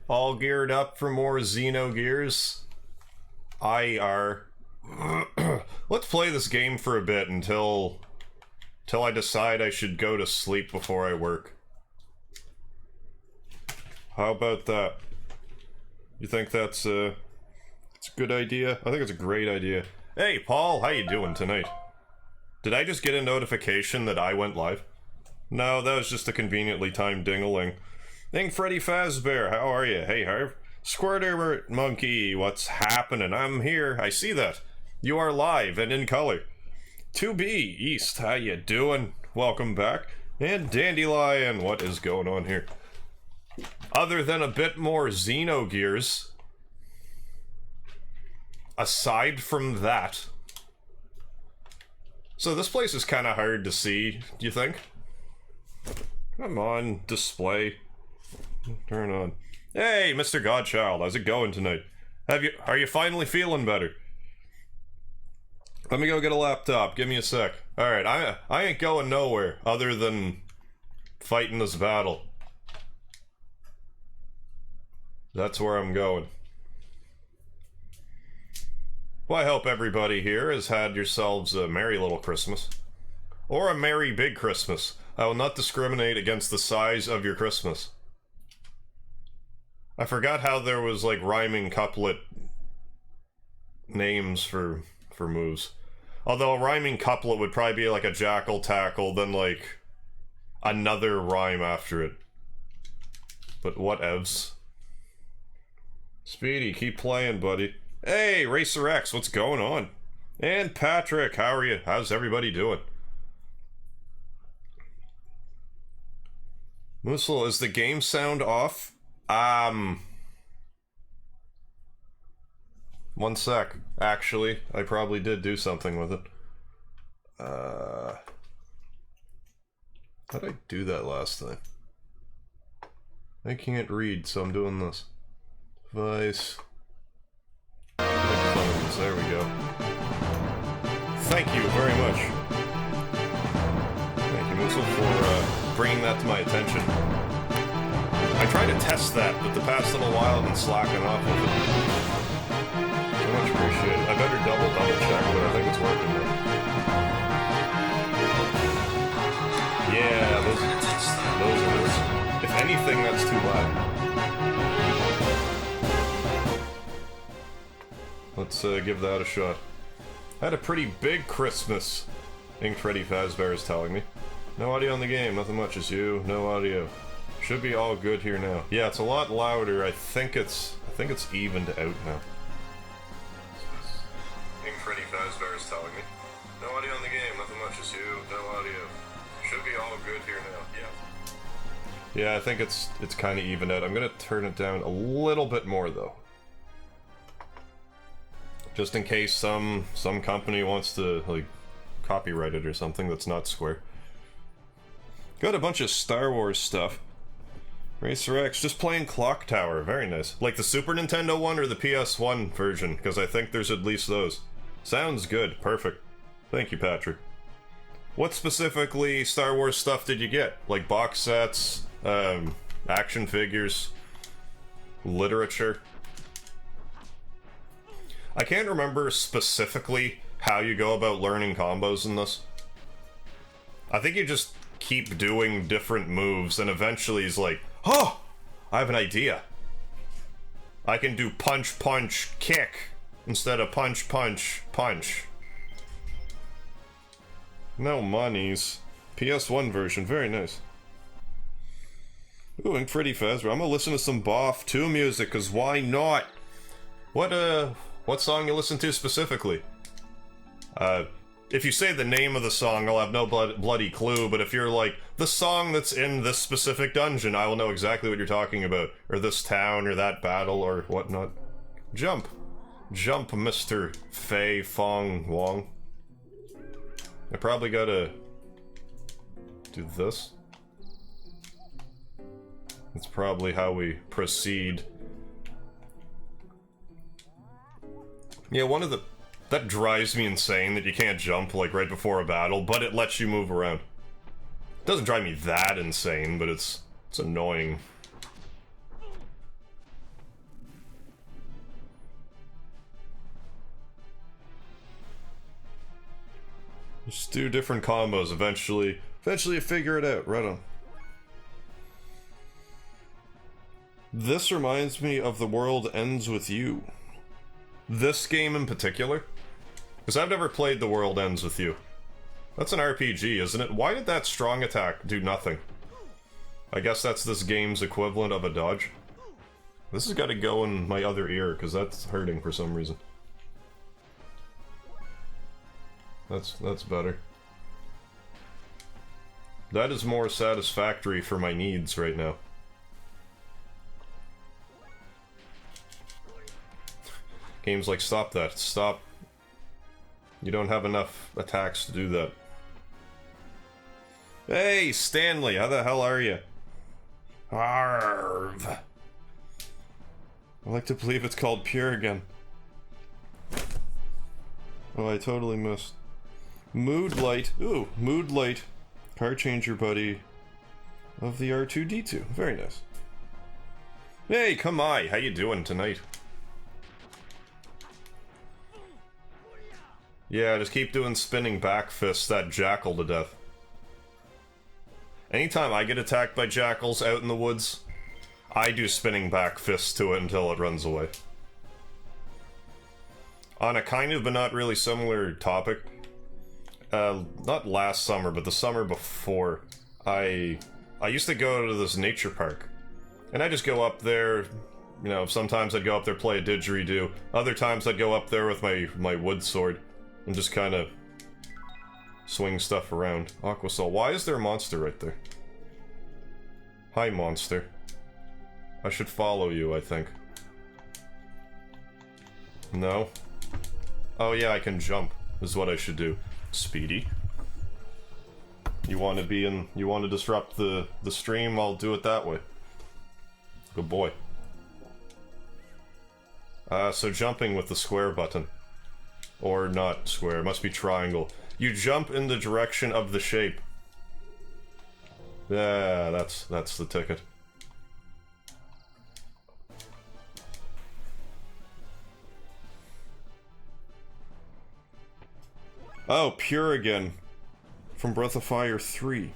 All geared up for more Xenogears? I are. Let's play this game for a bit until I decide I should go to sleep before I work. How about that? You think that's it's a good idea? I think it's a great idea. Hey, Paul, how you doing tonight? Did I just get a notification that I went live? No, that was just a conveniently timed ding-a-ling. Ding Freddy Fazbear, how are you? Hey, Harv. Squirter Monkey, what's happening? I'm here. I see that. You are live and in color. 2B East, how you doing? Welcome back. And Dandelion, what is going on here? Other than a bit more Xenogears, aside from that, so this place is kind of hard to see, do you think? Come on, display. Turn on. Hey, Mr. Godchild, how's it going tonight? Are you finally feeling better? Let me go get a laptop, give me a sec. Alright, I ain't going nowhere other than fighting this battle. That's where I'm going. Well, I hope everybody here has had yourselves a merry little Christmas. Or a merry big Christmas. I will not discriminate against the size of your Christmas. I forgot how there was, like, rhyming couplet names for moves. Although a rhyming couplet would probably be like a jackal tackle, then, like, another rhyme after it. But whatevs. Speedy, keep playing, buddy. Hey, Racer X, what's going on? And Patrick, how are you? How's everybody doing? Moosel, is the game sound off? One sec. Actually, I probably did do something with it. How did I do that last time? I can't read, so I'm doing this. Device. Headphones, there we go. Thank you very much. Thank you, Moosel, for bringing that to my attention. I tried to test that, but the past little while I've been slacking off with it. So much appreciated. I better double check, but I think it's working now. Yeah, those are those. If anything, that's too loud. Let's give that a shot. Had a pretty big Christmas, Ink Freddy Fazbear is telling me. No audio on the game, nothing much as you, no audio. Should be all good here now. Yeah, it's a lot louder. I think it's evened out now. Ink Freddy Fazbear is telling me. No audio on the game, nothing much as you, no audio. Should be all good here now. Yeah. Yeah, I think it's kind of evened out. I'm gonna turn it down a little bit more though. Just in case some company wants to, like, copyright it or something that's not Square. Got a bunch of Star Wars stuff. Racer X, just playing Clock Tower, very nice. Like the Super Nintendo one or the PS1 version, because I think there's at least those. Sounds good, perfect. Thank you, Patrick. What specifically Star Wars stuff did you get? Like box sets, action figures, literature? I can't remember specifically how you go about learning combos in this. I think you just keep doing different moves, and eventually he's like, oh, I have an idea. I can do punch, punch, kick, instead of punch, punch, punch. No monies. PS1 version, very nice. Ooh, and pretty fast. I'm gonna listen to some BoF 2 music, cause why not? What song you listen to specifically? If you say the name of the song, I'll have no bloody clue, but if you're like, the song that's in this specific dungeon, I will know exactly what you're talking about. Or this town, or that battle, or whatnot. Jump. Jump, Mr. Fei Fong Wong. I probably gotta do this. That's probably how we proceed. Yeah, that drives me insane that you can't jump, like, right before a battle, but it lets you move around. It doesn't drive me that insane, but it's annoying. Just do different combos eventually. Eventually you figure it out. Right on. This reminds me of The World Ends With You. This game in particular? Because I've never played The World Ends With You. That's an RPG, isn't it? Why did that strong attack do nothing? I guess that's this game's equivalent of a dodge. This has got to go in my other ear, because that's hurting for some reason. That's better. That is more satisfactory for my needs right now. Game's like, stop that, stop. You don't have enough attacks to do that. Hey, Stanley, how the hell are you? Harv. I like to believe it's called Pure again. Oh, I totally missed. Mood Light. Ooh, Mood Light. Car changer buddy of the R2-D2. Very nice. Hey, come on. How you doing tonight? Yeah, just keep doing spinning back fists that jackal to death. Anytime I get attacked by jackals out in the woods, I do spinning back fists to it until it runs away. On a kind of but not really similar topic, not last summer, but the summer before, I used to go to this nature park. And I just go up there, you know, sometimes I'd go up there play a didgeridoo, other times I'd go up there with my wood sword and just kind of swing stuff around. Aquasol, why is there a monster right there? Hi, monster. I should follow you, I think. No? Oh yeah, I can jump, is what I should do. Speedy. You want to disrupt the stream, I'll do it that way. Good boy. So jumping with the square button. Or not square, it must be triangle. You jump in the direction of the shape. Yeah, that's the ticket. Oh, Pure again. From Breath of Fire 3.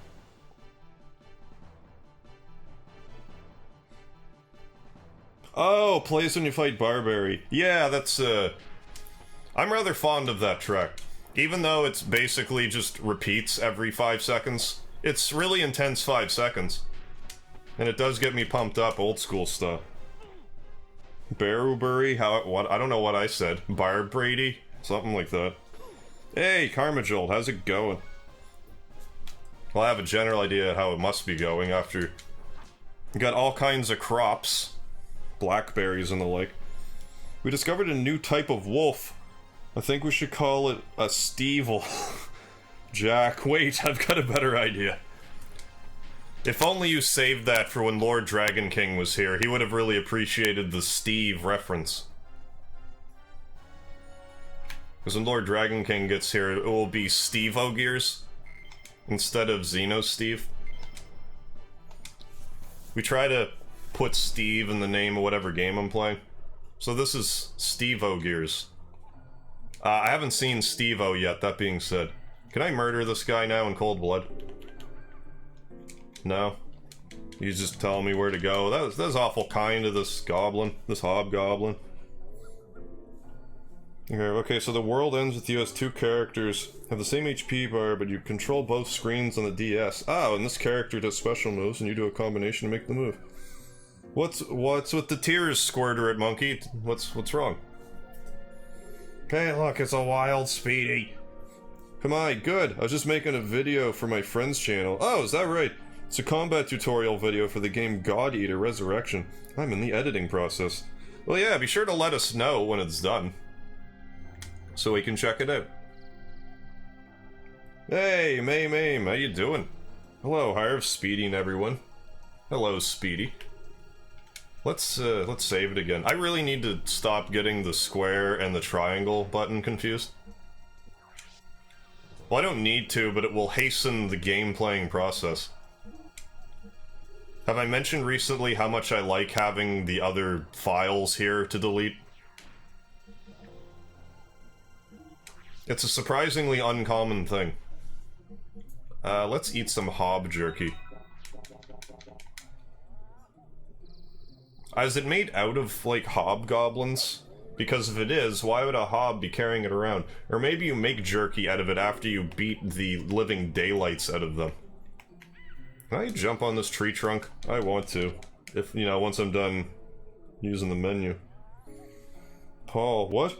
Oh, plays when you fight Barberry. Yeah, that's, I'm rather fond of that track. Even though it's basically just repeats every 5 seconds. It's really intense 5 seconds. And it does get me pumped up, old school stuff. Barrowbury? What? I don't know what I said. Barbrady? Something like that. Hey, Karmajolt, how's it going? Well, I have a general idea how it must be going after... We got all kinds of crops. Blackberries and the like. We discovered a new type of wolf. I think we should call it a Stevel. Jack, wait, I've got a better idea. If only you saved that for when Lord Dragon King was here, he would have really appreciated the Steve reference. Because when Lord Dragon King gets here, it will be Xenogears instead of Xeno-Steve. We try to put Steve in the name of whatever game I'm playing. So this is Xenogears. I haven't seen Steve-O yet, that being said. Can I murder this guy now in cold blood? No? He's just telling me where to go. That was awful kind of this goblin, this hobgoblin. Okay, so the world ends with you as 2 characters, have the same HP bar, but you control both screens on the DS. Oh, and this character does special moves, and you do a combination to make the move. What's with the tears, Squirter at Monkey? What's wrong? Hey, look, it's a wild Speedy. Come on, good. I was just making a video for my friend's channel. Oh, is that right? It's a combat tutorial video for the game God Eater Resurrection. I'm in the editing process. Well, yeah, be sure to let us know when it's done, so we can check it out. Hey, Mame, how you doing? Hello, Harv, Speedy and everyone. Hello, Speedy. Let's save it again. I really need to stop getting the square and the triangle button confused. Well, I don't need to, but it will hasten the game playing process. Have I mentioned recently how much I like having the other files here to delete? It's a surprisingly uncommon thing. Let's eat some hob jerky. Is it made out of, like, hobgoblins? Because if it is, why would a hob be carrying it around? Or maybe you make jerky out of it after you beat the living daylights out of them. Can I jump on this tree trunk? I want to. If, you know, once I'm done using the menu. Paul, what?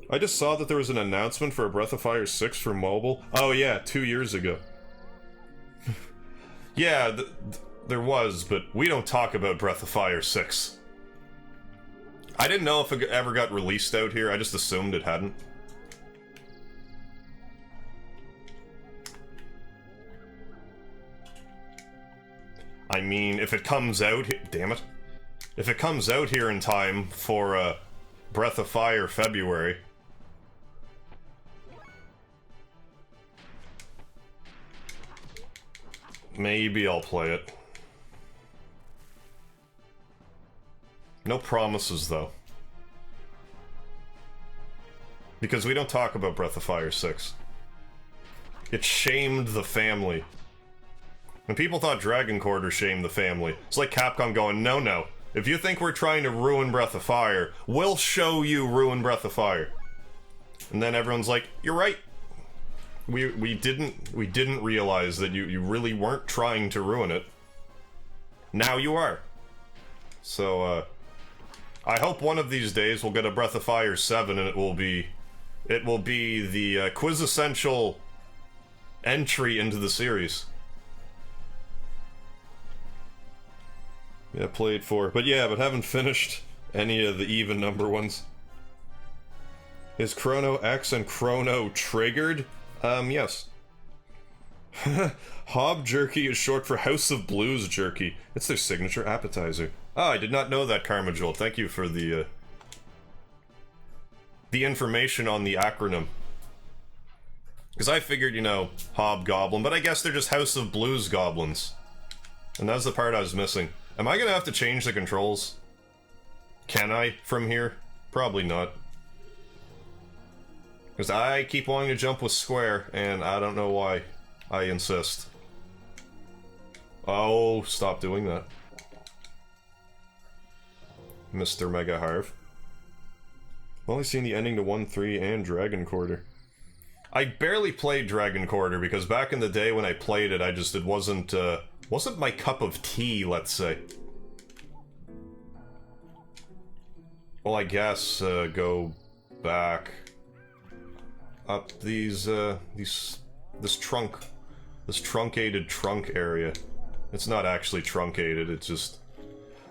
I just saw that there was an announcement for a Breath of Fire 6 for mobile. Oh yeah, 2 years ago. Yeah, there was, but we don't talk about Breath of Fire 6. I didn't know if it ever got released out here, I just assumed it hadn't. I mean, if it comes out... Damn it. If it comes out here in time for, Breath of Fire February... maybe I'll play it. No promises, though. Because we don't talk about Breath of Fire 6. It shamed the family. And people thought Dragon Quarter shamed the family. It's like Capcom going, no, no. If you think we're trying to ruin Breath of Fire, we'll show you ruin Breath of Fire. And then everyone's like, you're right. We didn't realize that you really weren't trying to ruin it. Now you are. So, I hope one of these days we'll get a Breath of Fire 7 and it will be the quintessential entry into the series. Yeah, played 4. But haven't finished any of the even number ones. Is Chrono X and Chrono triggered? Yes. Hob jerky is short for House of Blues jerky. It's their signature appetizer. Ah, I did not know that, Karma Joel. Thank you for the information on the acronym. Because I figured, you know, Hobgoblin, but I guess they're just House of Blues goblins. And that's the part I was missing. Am I gonna have to change the controls? Can I, from here? Probably not. Because I keep wanting to jump with Square, and I don't know why. I insist. Oh, stop doing that. Mr. MegaHarv. I've only seen the ending to 1-3 and Dragon Quarter. I barely played Dragon Quarter because back in the day when I played it, it wasn't my cup of tea, let's say. Well, I guess, go back up this truncated trunk area. It's not actually truncated, it's just...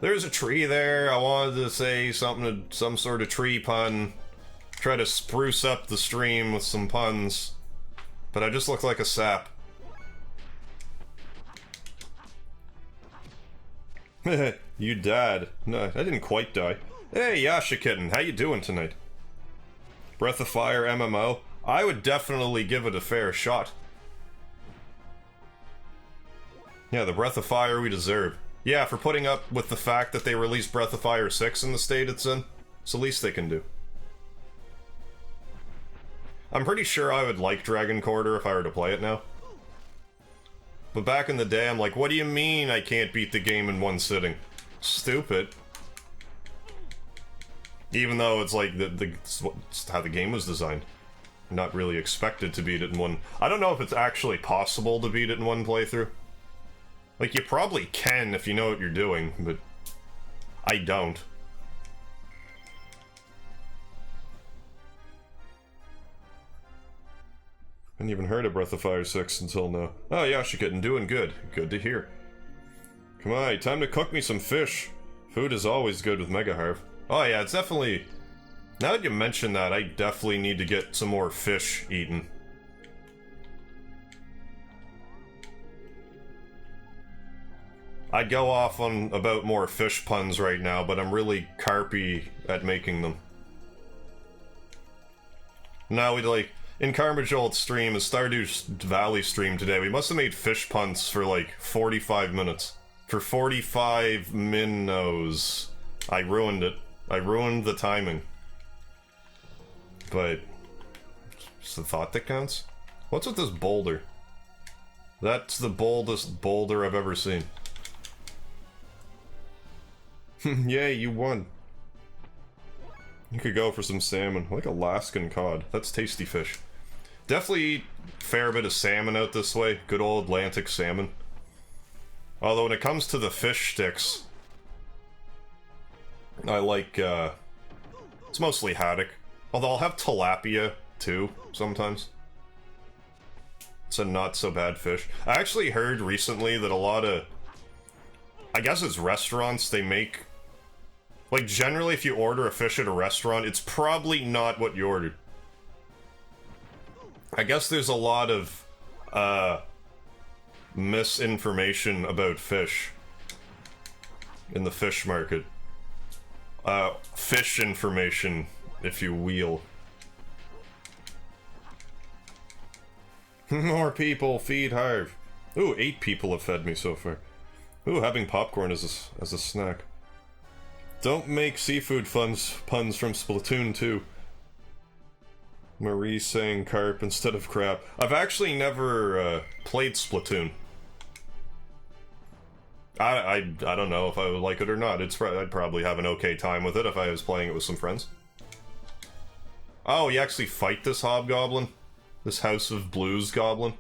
There's a tree there, I wanted to say something, some sort of tree pun. Try to spruce up the stream with some puns. But I just look like a sap. You died. No, I didn't quite die. Hey, Yasha Kitten, how you doing tonight? Breath of Fire MMO? I would definitely give it a fair shot. Yeah, the Breath of Fire we deserve. Yeah, for putting up with the fact that they released Breath of Fire 6 in the state it's in. It's the least they can do. I'm pretty sure I would like Dragon Quarter if I were to play it now. But back in the day, I'm like, what do you mean I can't beat the game in one sitting? Stupid. Even though it's like, it's how the game was designed. Not really expected to beat it in one... I don't know if it's actually possible to beat it in one playthrough. Like, you probably can if you know what you're doing, but... I don't. I hadn't even heard of Breath of Fire 6 until now. Oh, Yashikitten, doing good. Good to hear. Come on, time to cook me some fish. Food is always good with MegaHarv. Oh yeah, it's definitely... Now that you mention that, I definitely need to get some more fish eaten. I'd go off on about more fish puns right now, but I'm really carpy at making them. Now we'd like... In Karma Jolt's stream, a Stardew Valley stream today, we must have made fish puns for like 45 minutes. For 45 minnows. I ruined it. I ruined the timing. But... it's the thought that counts? What's with this boulder? That's the boldest boulder I've ever seen. Yay, you won. You could go for some salmon, like Alaskan cod. That's tasty fish. Definitely eat a fair bit of salmon out this way. Good old Atlantic salmon. Although when it comes to the fish sticks, I like, it's mostly haddock. Although I'll have tilapia, too, sometimes. It's a not-so-bad fish. I actually heard recently that a lot of... I guess it's restaurants, they make... Like, generally, if you order a fish at a restaurant, it's probably not what you ordered. I guess there's a lot of, misinformation about fish in the fish market. Fish information, if you will. More people, feed Harv. Ooh, 8 people have fed me so far. Ooh, having popcorn as a snack. Don't make seafood puns from Splatoon 2. Marie saying carp instead of crap. I've actually never played Splatoon. I don't know if I would like it or not. I'd probably have an okay time with it if I was playing it with some friends. Oh, you actually fight this hobgoblin? This House of Blues goblin?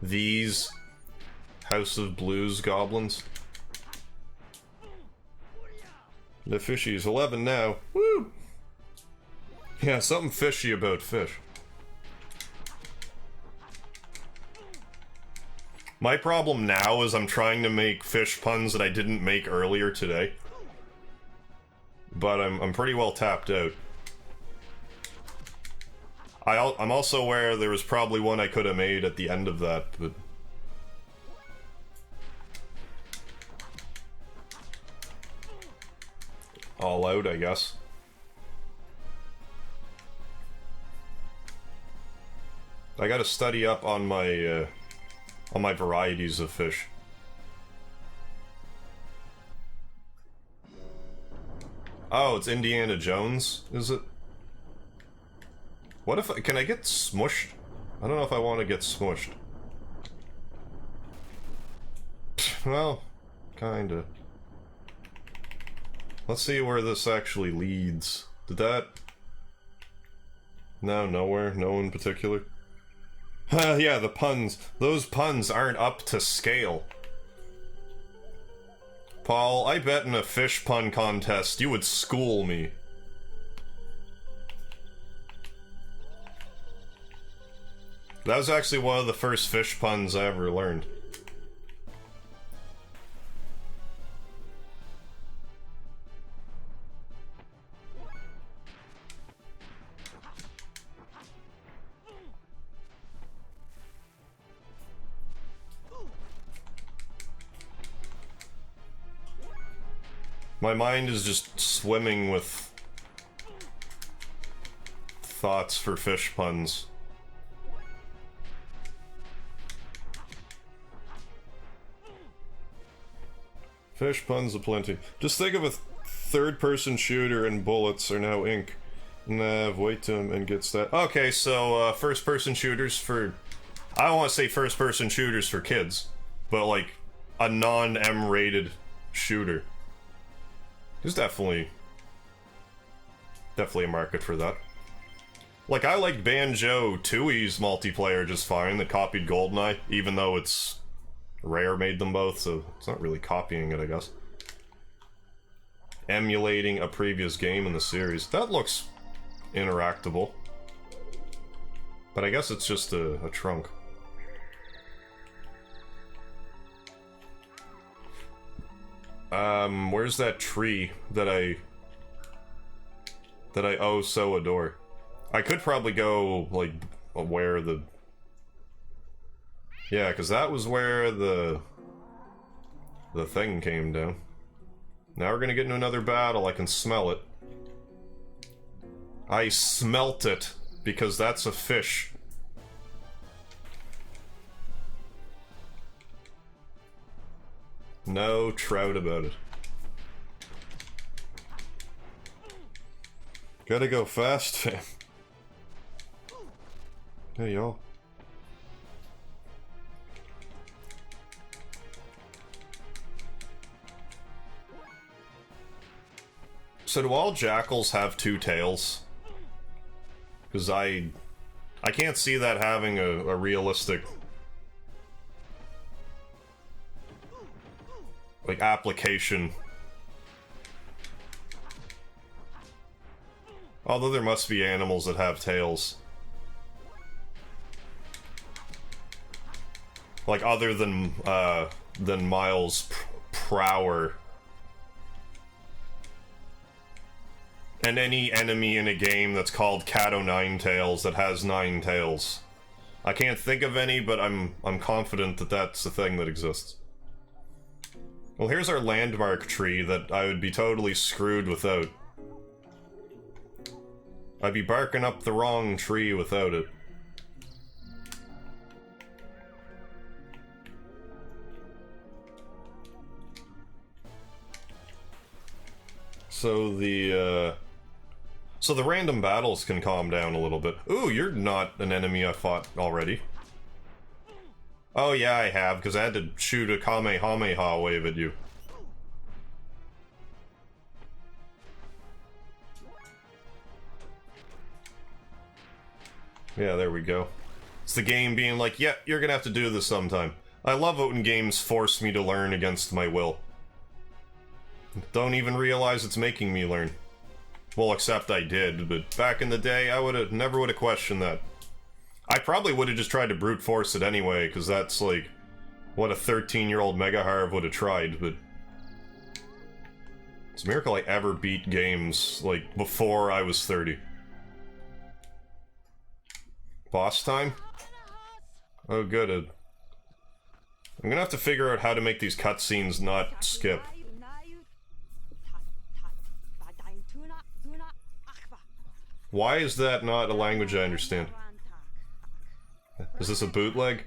These House of Blues goblins? The fishy's 11 now. Woo! Yeah, something fishy about fish. My problem now is I'm trying to make fish puns that I didn't make earlier today. But I'm pretty well tapped out. I'm also aware there was probably one I could have made at the end of that, but... All out, I guess. I gotta study up on my varieties of fish. Oh, it's Indiana Jones, is it? What if can I get smushed? I don't know if I want to get smushed. Well, kinda. Let's see where this actually leads. Did that... No, nowhere. No in particular. Yeah, the puns. Those puns aren't up to scale. Paul, I bet in a fish pun contest you would school me. That was actually one of the first fish puns I ever learned. My mind is just swimming with thoughts for fish puns. Fish puns aplenty. Just think of a third-person shooter and bullets are now ink. Nav, wait to him and gets that. Okay, so first-person shooters for... I don't want to say first-person shooters for kids, but like a non-M rated shooter. There's definitely a market for that. Like, I like Banjo-Tooie's multiplayer just fine that copied GoldenEye, even though it's Rare made them both, so it's not really copying it, I guess. Emulating a previous game in the series. That looks interactable. But I guess it's just a trunk. Where's that tree that I oh so adore? I could probably go, like, where the... Yeah, because that was where the thing came down. Now we're gonna get into another battle. I can smell it. I smelt it, because that's a fish. No trout about it. Gotta go fast, fam. Hey, y'all. So do all jackals have two tails? Because I can't see that having a realistic, like, application. Although there must be animals that have tails. Like, other than Miles Prower. And any enemy in a game that's called Cat-O' Nine Tails that has 9 tails. I can't think of any, but I'm confident that that's the thing that exists. Well, here's our landmark tree that I would be totally screwed without. I'd be barking up the wrong tree without it. So the random battles can calm down a little bit. Ooh, you're not an enemy I fought already. Oh yeah, I have, because I had to shoot a Kamehameha wave at you. Yeah, there we go. It's the game being like, yeah, you're gonna have to do this sometime. I love it when games force me to learn against my will. Don't even realize it's making me learn. Well, except I did, but back in the day, I never would have questioned that. I probably would have just tried to brute force it anyway, because that's, like, what a 13-year-old MegaHarv would have tried, but... It's a miracle I ever beat games, like, before I was 30. Boss time? Oh, good. I'm gonna have to figure out how to make these cutscenes not skip. Why is that not a language I understand? Is this a bootleg?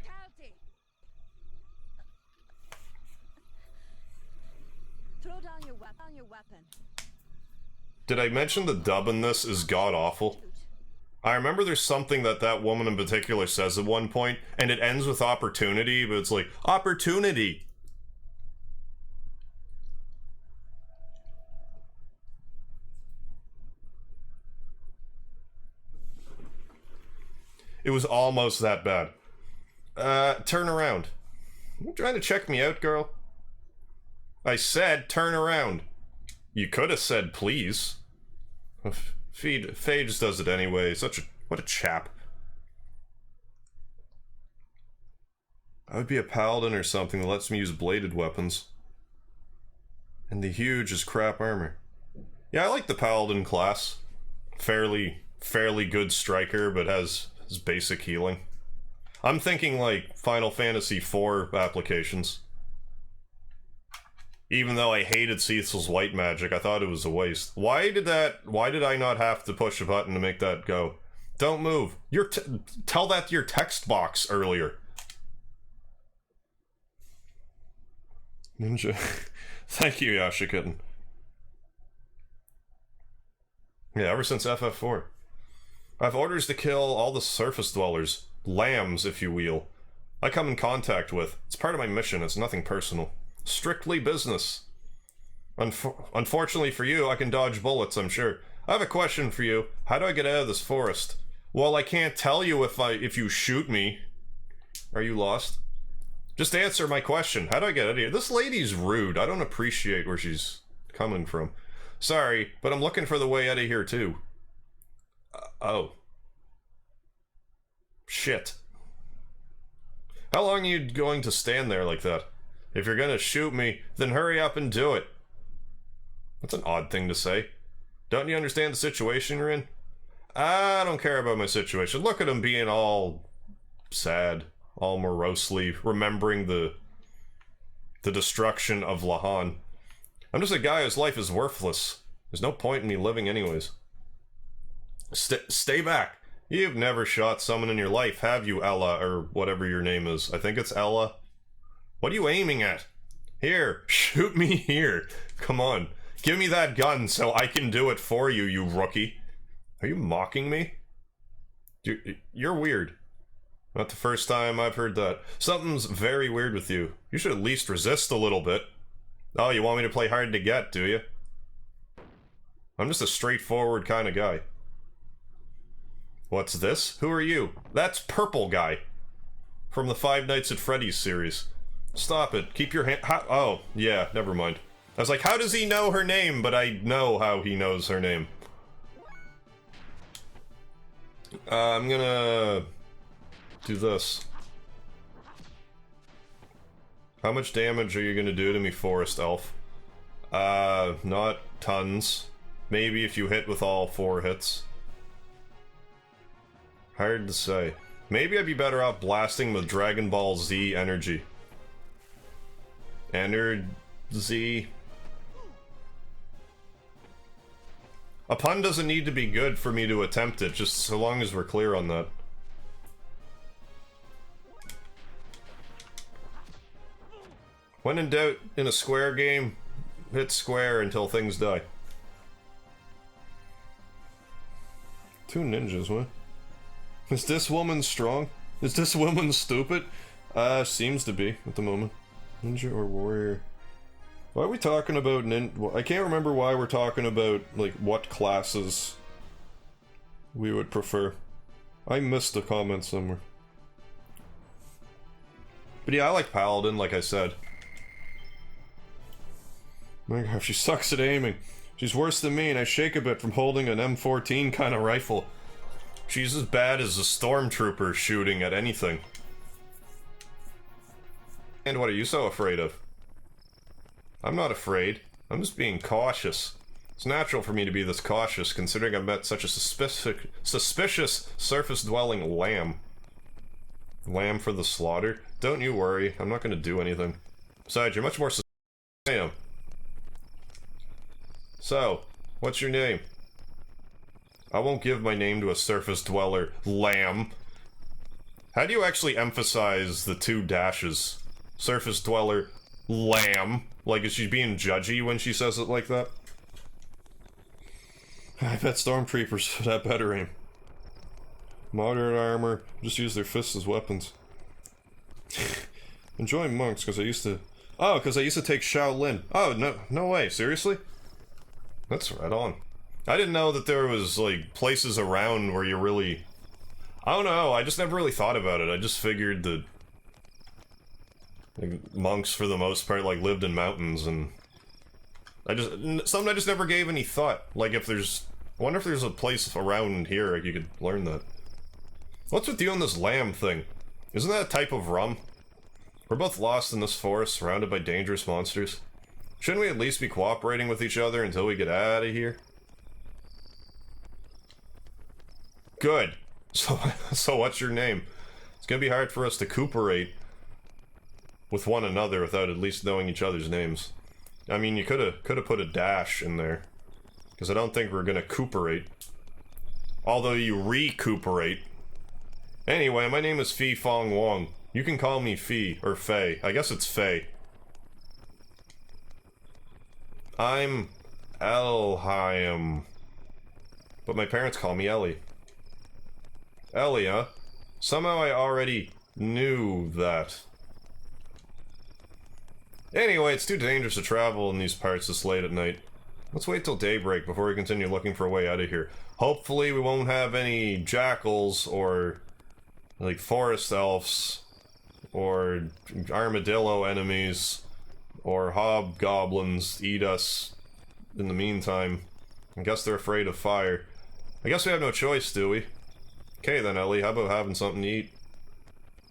Did I mention the dub in this is god-awful? I remember there's something that woman in particular says at one point, and it ends with opportunity, but it's like, opportunity! It was almost that bad. Turn around. You trying to check me out, girl? I said turn around. You could have said please. Phage does it anyway. What a chap. I would be a paladin or something that lets me use bladed weapons. And the huge is crap armor. Yeah, I like the paladin class. Fairly good striker, but has basic healing. I'm thinking like Final Fantasy IV applications. Even though I hated Cecil's white magic, I thought it was a waste. Why did I not have to push a button to make that go? Don't move. Tell that to your text box earlier. Ninja. Thank you, Yashikitten. Yeah, ever since FF4. I have orders to kill all the surface dwellers. Lambs, if you will. I come in contact with. It's part of my mission, it's nothing personal. Strictly business. Unfortunately for you, I can dodge bullets, I'm sure. I have a question for you. How do I get out of this forest? Well, I can't tell you if you shoot me. Are you lost? Just answer my question. How do I get out of here? This lady's rude. I don't appreciate where she's coming from. Sorry, but I'm looking for the way out of here, too. Oh. Shit. How long are you going to stand there like that? If you're gonna shoot me, then hurry up and do it. That's an odd thing to say. Don't you understand the situation you're in? I don't care about my situation. Look at him being all sad, all morosely, remembering the destruction of Lahan. I'm just a guy whose life is worthless. There's no point in me living anyways. Stay back. You've never shot someone in your life, have you, Ella, or whatever your name is? I think it's Ella. What are you aiming at? Here, shoot me here. Come on. Give me that gun so I can do it for you, you rookie. Are you mocking me? You're weird. Not the first time I've heard that. Something's very weird with you. You should at least resist a little bit. Oh, you want me to play hard to get, do you? I'm just a straightforward kind of guy. What's this? Who are you? That's Purple Guy. From the Five Nights at Freddy's series. Stop it. Keep your hand- oh, yeah, never mind. I was like, how does he know her name? But I know how he knows her name. I'm gonna... do this. How much damage are you gonna do to me, Forest Elf? Not tons. Maybe if you hit with all 4 hits. Hard to say. Maybe I'd be better off blasting with Dragon Ball Z energy. Energy. A pun doesn't need to be good for me to attempt it, just so long as we're clear on that. When in doubt, in a square game, hit square until things die. 2 ninjas, what? Is this woman strong? Is this woman stupid? Seems to be, at the moment. Ninja or warrior? Why are we talking about I can't remember why we're talking about, like, what classes we would prefer. I missed a comment somewhere. But yeah, I like Paladin, like I said. My God, she sucks at aiming. She's worse than me, and I shake a bit from holding an M14 kind of rifle. She's as bad as a stormtrooper shooting at anything. And what are you so afraid of? I'm not afraid. I'm just being cautious. It's natural for me to be this cautious, considering I've met such a suspicious surface-dwelling lamb. Lamb for the slaughter? Don't you worry, I'm not going to do anything. Besides, you're much more suspicious than I am. So, what's your name? I won't give my name to a surface dweller, lamb. How do you actually emphasize the 2 dashes? Surface dweller, lamb. Like, is she being judgy when she says it like that? I bet stormtroopers would have better aim. Moderate armor, just use their fists as weapons. Enjoying monks, because I used to... Oh, because I used to take Shaolin. Oh, no way, seriously? That's right on. I didn't know that there was, like, places around where you really... I don't know, I just never really thought about it. I just figured that... like, monks, for the most part, like, lived in mountains, and... Something I just never gave any thought. Like, if there's... I wonder if there's a place around here you could learn that. What's with you and this lamb thing? Isn't that a type of rum? We're both lost in this forest, surrounded by dangerous monsters. Shouldn't we at least be cooperating with each other until we get out of here? Good. So what's your name? It's gonna be hard for us to cooperate with one another without at least knowing each other's names. I mean, you could have put a dash in there, because I don't think we're gonna cooperate. Although you recuperate. Anyway, my name is Fei Fong Wong. You can call me Fei, or Fei. I guess it's Fei. I'm Elheim. But my parents call me Ellie. Ellie, huh? Somehow I already knew that. Anyway, it's too dangerous to travel in these parts this late at night. Let's wait till daybreak before we continue looking for a way out of here. Hopefully we won't have any jackals or, like, forest elves or armadillo enemies or hobgoblins eat us in the meantime. I guess they're afraid of fire. I guess we have no choice, do we? Okay then, Ellie, how about having something to eat?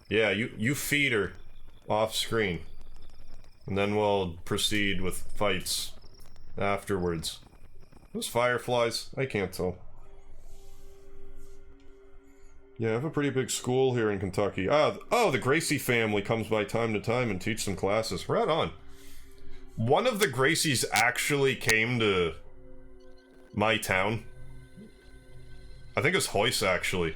Yeah, you feed her off screen. And then we'll proceed with fights afterwards. Those fireflies? I can't tell. Yeah, I have a pretty big school here in Kentucky. Oh, the Gracie family comes by time to time and teach some classes. Right on. One of the Gracies actually came to my town. I think it was Hoyce, actually.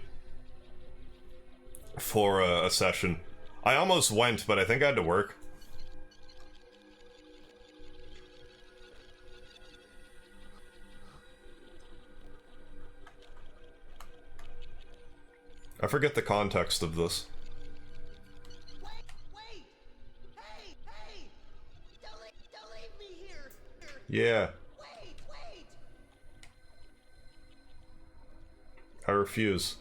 For a session. I almost went, but I think I had to work. I forget the context of this. Wait! Hey! Don't leave me here! Yeah. Wait! I refuse.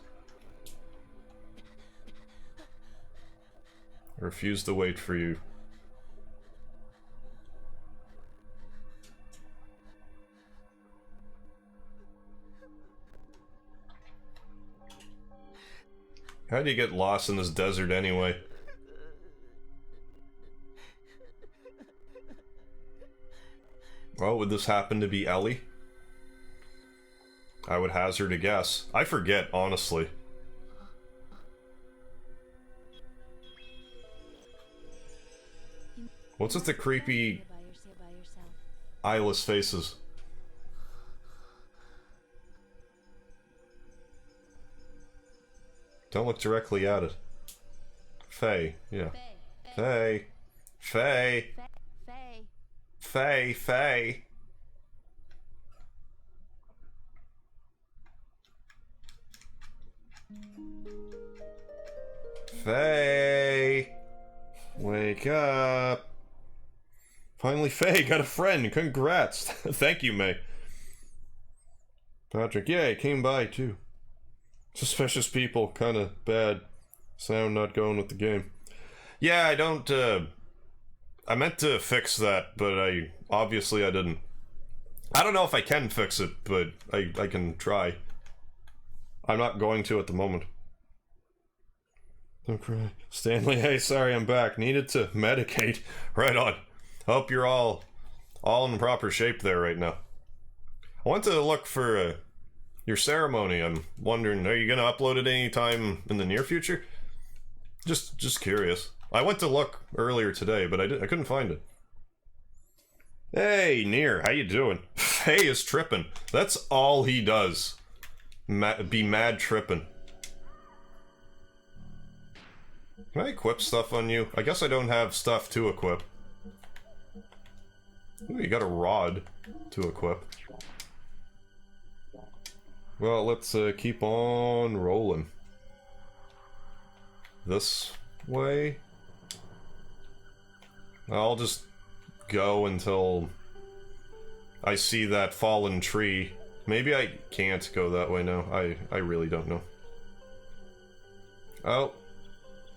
I refuse to wait for you. How do you get lost in this desert anyway? Well, would this happen to be Ellie? I would hazard a guess. I forget, honestly. What's with the creepy eyeless faces? Don't look directly at it. Faye, yeah. Faye. Faye. Faye. Faye. Faye. Wake up. Finally, Faye got a friend. Congrats. Thank you, May. Patrick, yeah, came by too. Suspicious people, kinda bad. Sound not going with the game. Yeah, I don't, I meant to fix that, but obviously I didn't. I don't know if I can fix it, but I can try. I'm not going to at the moment. Don't cry. Stanley, hey, sorry I'm back. Needed to medicate. Right on. Hope you're all in proper shape there right now. I went to look for, your ceremony. I'm wondering, are you gonna upload it anytime in the near future? Just curious. I went to look earlier today, but I couldn't find it. Hey, Near, how you doing? Faye is tripping. That's all he does. Be mad tripping. Can I equip stuff on you? I guess I don't have stuff to equip. Ooh, you got a rod to equip. Well, let's keep on rolling. This way? I'll just go until I see that fallen tree. Maybe I can't go that way now. I really don't know. Oh.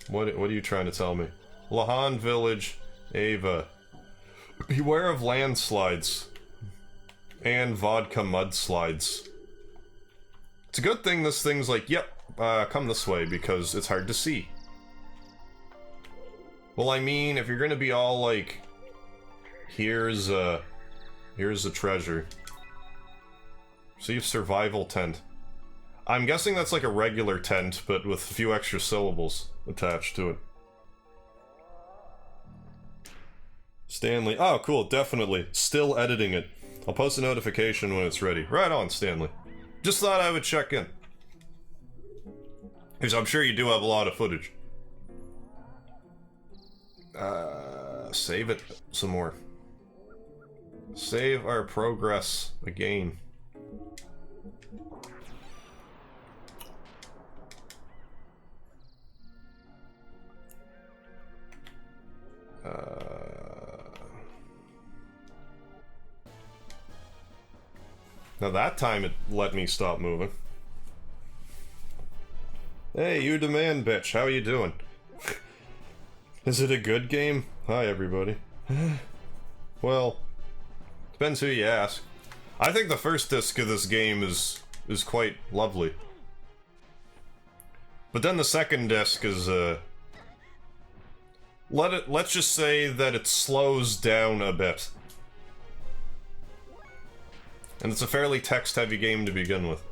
What are you trying to tell me? Lahan Village, Ava. Beware of landslides. And vodka mudslides. It's a good thing this thing's like, yep, come this way, because it's hard to see. Well, I mean, if you're gonna be all like, here's a treasure. See, survival tent. I'm guessing that's like a regular tent, but with a few extra syllables attached to it. Stanley. Oh, cool, definitely. Still editing it. I'll post a notification when it's ready. Right on, Stanley. Just thought I would check in. Because I'm sure you do have a lot of footage. Save it some more. Save our progress again. Now that time it let me stop moving. Hey, you demand bitch, how you doing? Is it a good game? Hi everybody. Well, depends who you ask. I think the first disc of this game is quite lovely. But then the second disc is let's just say that it slows down a bit. And it's a fairly text-heavy game to begin with.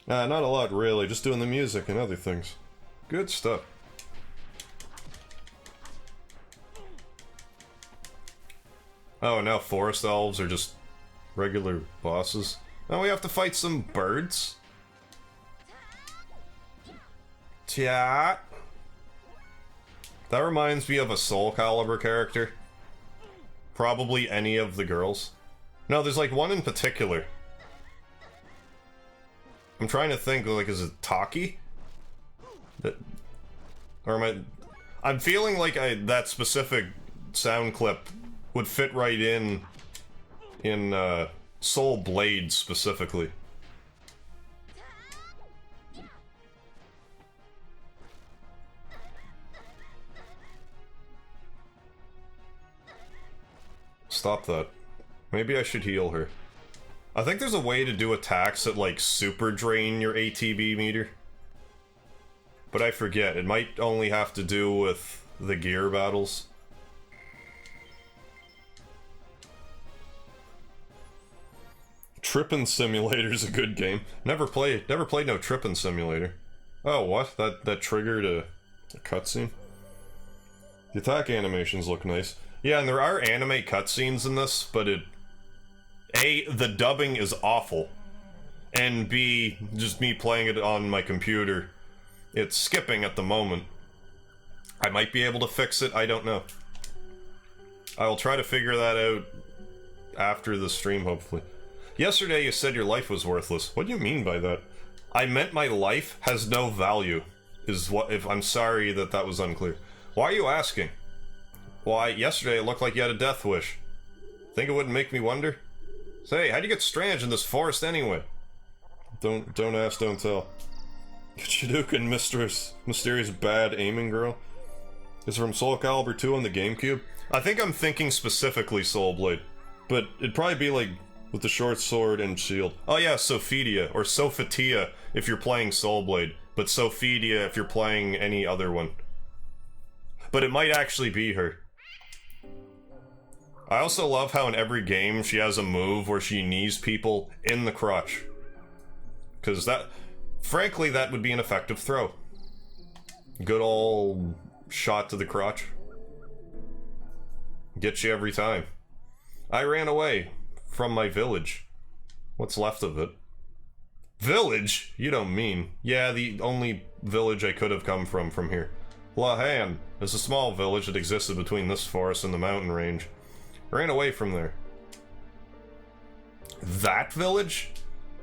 Not a lot, really. Just doing the music and other things. Good stuff. Oh, now forest elves are just regular bosses. Now we have to fight some birds? Tya. That reminds me of a Soul Calibur character. Probably any of the girls. No, there's like one in particular. I'm trying to think, like, is it Taki? Or am I'm feeling like that specific sound clip would fit right in Soul Blade specifically. stop that. Maybe I should heal her. I think there's a way to do attacks that, like, super drain your ATB meter. But I forget. It might only have to do with the gear battles. Trippin' Simulator's a good game. Never played no Trippin' Simulator. Oh, what? That triggered a cutscene? The attack animations look nice. Yeah, and there are anime cutscenes in this, but A, the dubbing is awful. And B, just me playing it on my computer, it's skipping at the moment. I might be able to fix it, I don't know. I will try to figure that out after the stream, hopefully. Yesterday you said your life was worthless. What do you mean by that? I meant my life has no value, is what, if I'm sorry that was unclear. Why are you asking? Why, yesterday it looked like you had a death wish. Think it wouldn't make me wonder? Say, how'd you get stranded in this forest anyway? Don't ask, don't tell. Chiduk and mysterious bad aiming girl? Is from Soul Calibur 2 on the GameCube? I think I'm thinking specifically Soul Blade. But it'd probably be like with the short sword and shield. Oh yeah, Sophidia, or Sophitia if you're playing Soul Blade, but Sophidia if you're playing any other one. But it might actually be her. I also love how in every game she has a move where she knees people in the crotch. Because that, frankly, that would be an effective throw. Good old shot to the crotch. Gets you every time. I ran away from my village. What's left of it? Village? You don't mean. Yeah, the only village I could have come from here. Lahan is a small village that existed between this forest and the mountain range. I ran away from there. That village?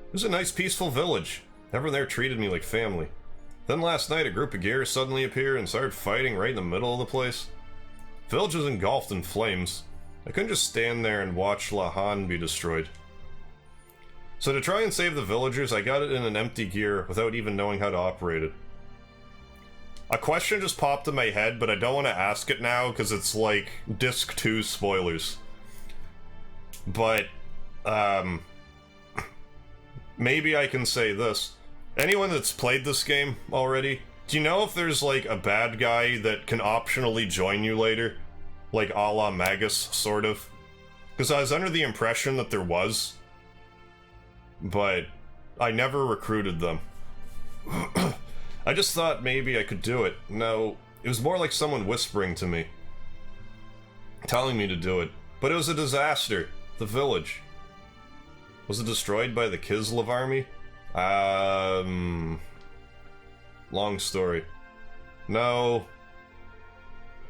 It was a nice peaceful village. Everyone there treated me like family. Then last night a group of gears suddenly appeared and started fighting right in the middle of the place. Village was engulfed in flames. I couldn't just stand there and watch Lahan be destroyed. So to try and save the villagers, I got it in an empty gear without even knowing how to operate it. A question just popped in my head, but I don't want to ask it now because it's like Disc 2 spoilers. But, maybe I can say this. Anyone that's played this game already, do you know if there's like a bad guy that can optionally join you later? Like a la Magus, sort of? Because I was under the impression that there was, but I never recruited them. I just thought maybe I could do it. No, it was more like someone whispering to me, telling me to do it. But it was a disaster. The village. Was it destroyed by the Kislev army? Long story. No.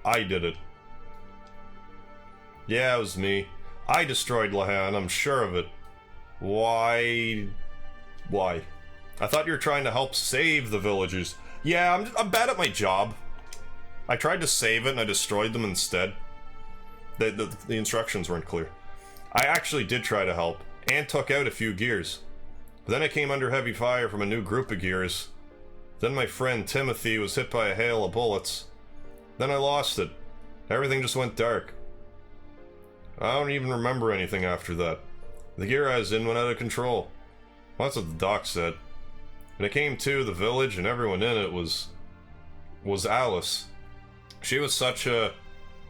I did it. Yeah, it was me. I destroyed Lahan, I'm sure of it. Why? Why? I thought you were trying to help save the villagers. Yeah, I'm bad at my job. I tried to save it and I destroyed them instead. The instructions weren't clear. I actually did try to help, and took out a few gears. But then I came under heavy fire from a new group of gears. Then my friend Timothy was hit by a hail of bullets. Then I lost it. Everything just went dark. I don't even remember anything after that. The gear I was in went out of control. Well, that's what the doc said. When it came to the village and everyone in it was Alice. She was such a...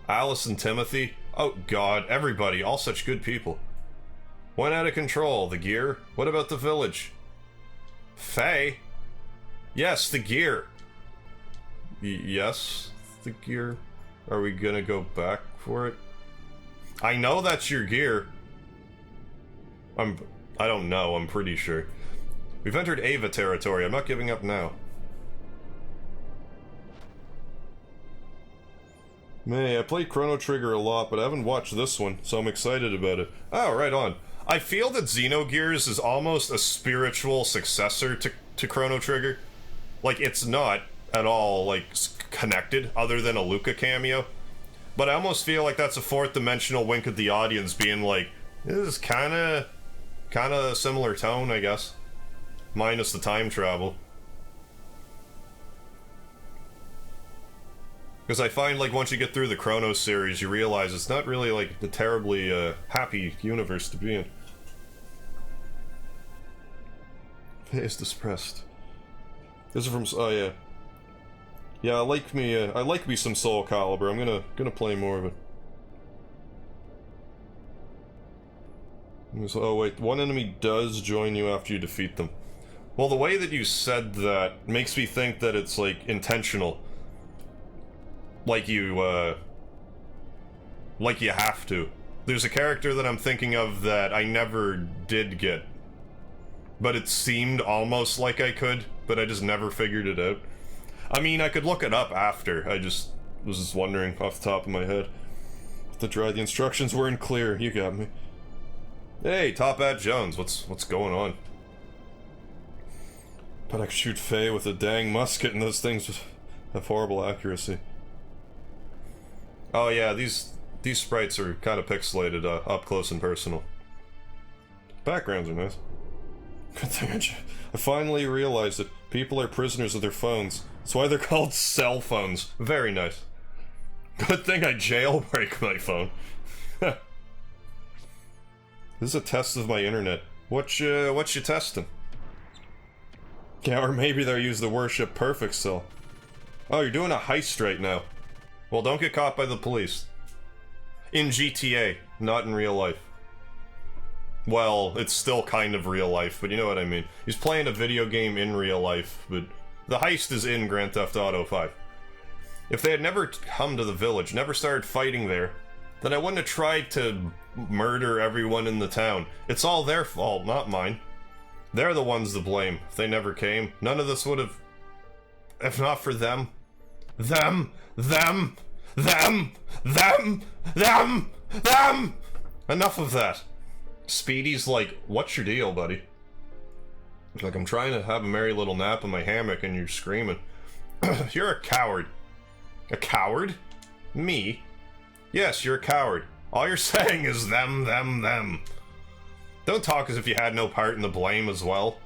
Alice and Timothy. Oh god, everybody, all such good people. Went out of control. The gear? What about the village? Faye? Yes, the gear. Yes, the gear. Are we gonna go back for it? I know that's your gear. I don't know, I'm pretty sure. We've entered Ava territory. I'm not giving up now. May, I played Chrono Trigger a lot, but I haven't watched this one, so I'm excited about it. Oh, right on. I feel that Xenogears is almost a spiritual successor to Chrono Trigger. Like, it's not at all, like, connected, other than a Luca cameo. But I almost feel like that's a fourth dimensional wink at the audience, being like, this is kinda a similar tone, I guess. Minus the time travel. Because I find, like, once you get through the Chronos series, you realize it's not really, like, a terribly, happy universe to be in. It's depressed. This is from, oh yeah. Yeah, I like me some Soul Calibur. I'm gonna play more of it. Oh wait, one enemy does join you after you defeat them. Well, the way that you said that makes me think that it's, like, intentional. Like you have to. There's a character that I'm thinking of that I never did get. But it seemed almost like I could, but I just never figured it out. I mean, I could look it up after. I just was just wondering off the top of my head. The instructions weren't clear. You got me. Hey, Top Hat Jones, what's going on? But I could shoot Faye with a dang musket, and those things have horrible accuracy. Oh yeah, these sprites are kind of pixelated, up close and personal. Backgrounds are nice. Good thing I finally realized that people are prisoners of their phones. That's why they're called cell phones. Very nice. Good thing I jailbreak my phone. This is a test of my internet. What you testing? Yeah, or maybe they'll use the worship perfect cell. Oh, you're doing a heist right now. Well, don't get caught by the police. In GTA, not in real life. Well, it's still kind of real life, but you know what I mean. He's playing a video game in real life, but the heist is in Grand Theft Auto 5. If they had never come to the village, never started fighting there, then I wouldn't have tried to murder everyone in the town. It's all their fault, not mine. They're the ones to blame. If they never came, none of this would have... If not for them. Them! Enough of that. Speedy's like, what's your deal, buddy? Like, I'm trying to have a merry little nap in my hammock and you're screaming. You're a coward. A coward? Me? Yes, you're a coward. All you're saying is them. Don't talk as if you had no part in the blame as well.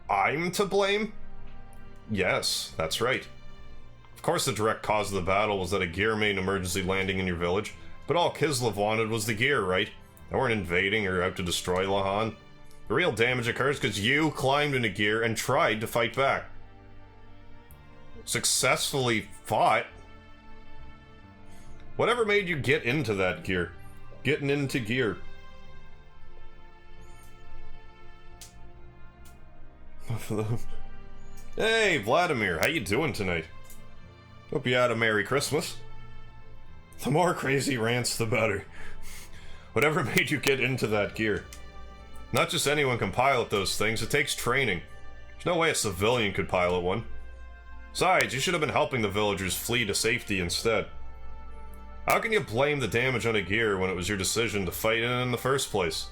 I'm to blame? Yes, that's right. Of course the direct cause of the battle was that a gear made an emergency landing in your village, but all Kislev wanted was the gear, right? They weren't invading or out to destroy Lahan. The real damage occurs because you climbed into gear and tried to fight back. Successfully fought? Whatever made you get into that gear? Getting into gear. Hey, Vladimir, how you doing tonight? Hope you had a Merry Christmas. The more crazy rants, the better. Whatever made you get into that gear? Not just anyone can pilot those things, it takes training. There's no way a civilian could pilot one. Besides, you should have been helping the villagers flee to safety instead. How can you blame the damage on a gear when it was your decision to fight in the first place?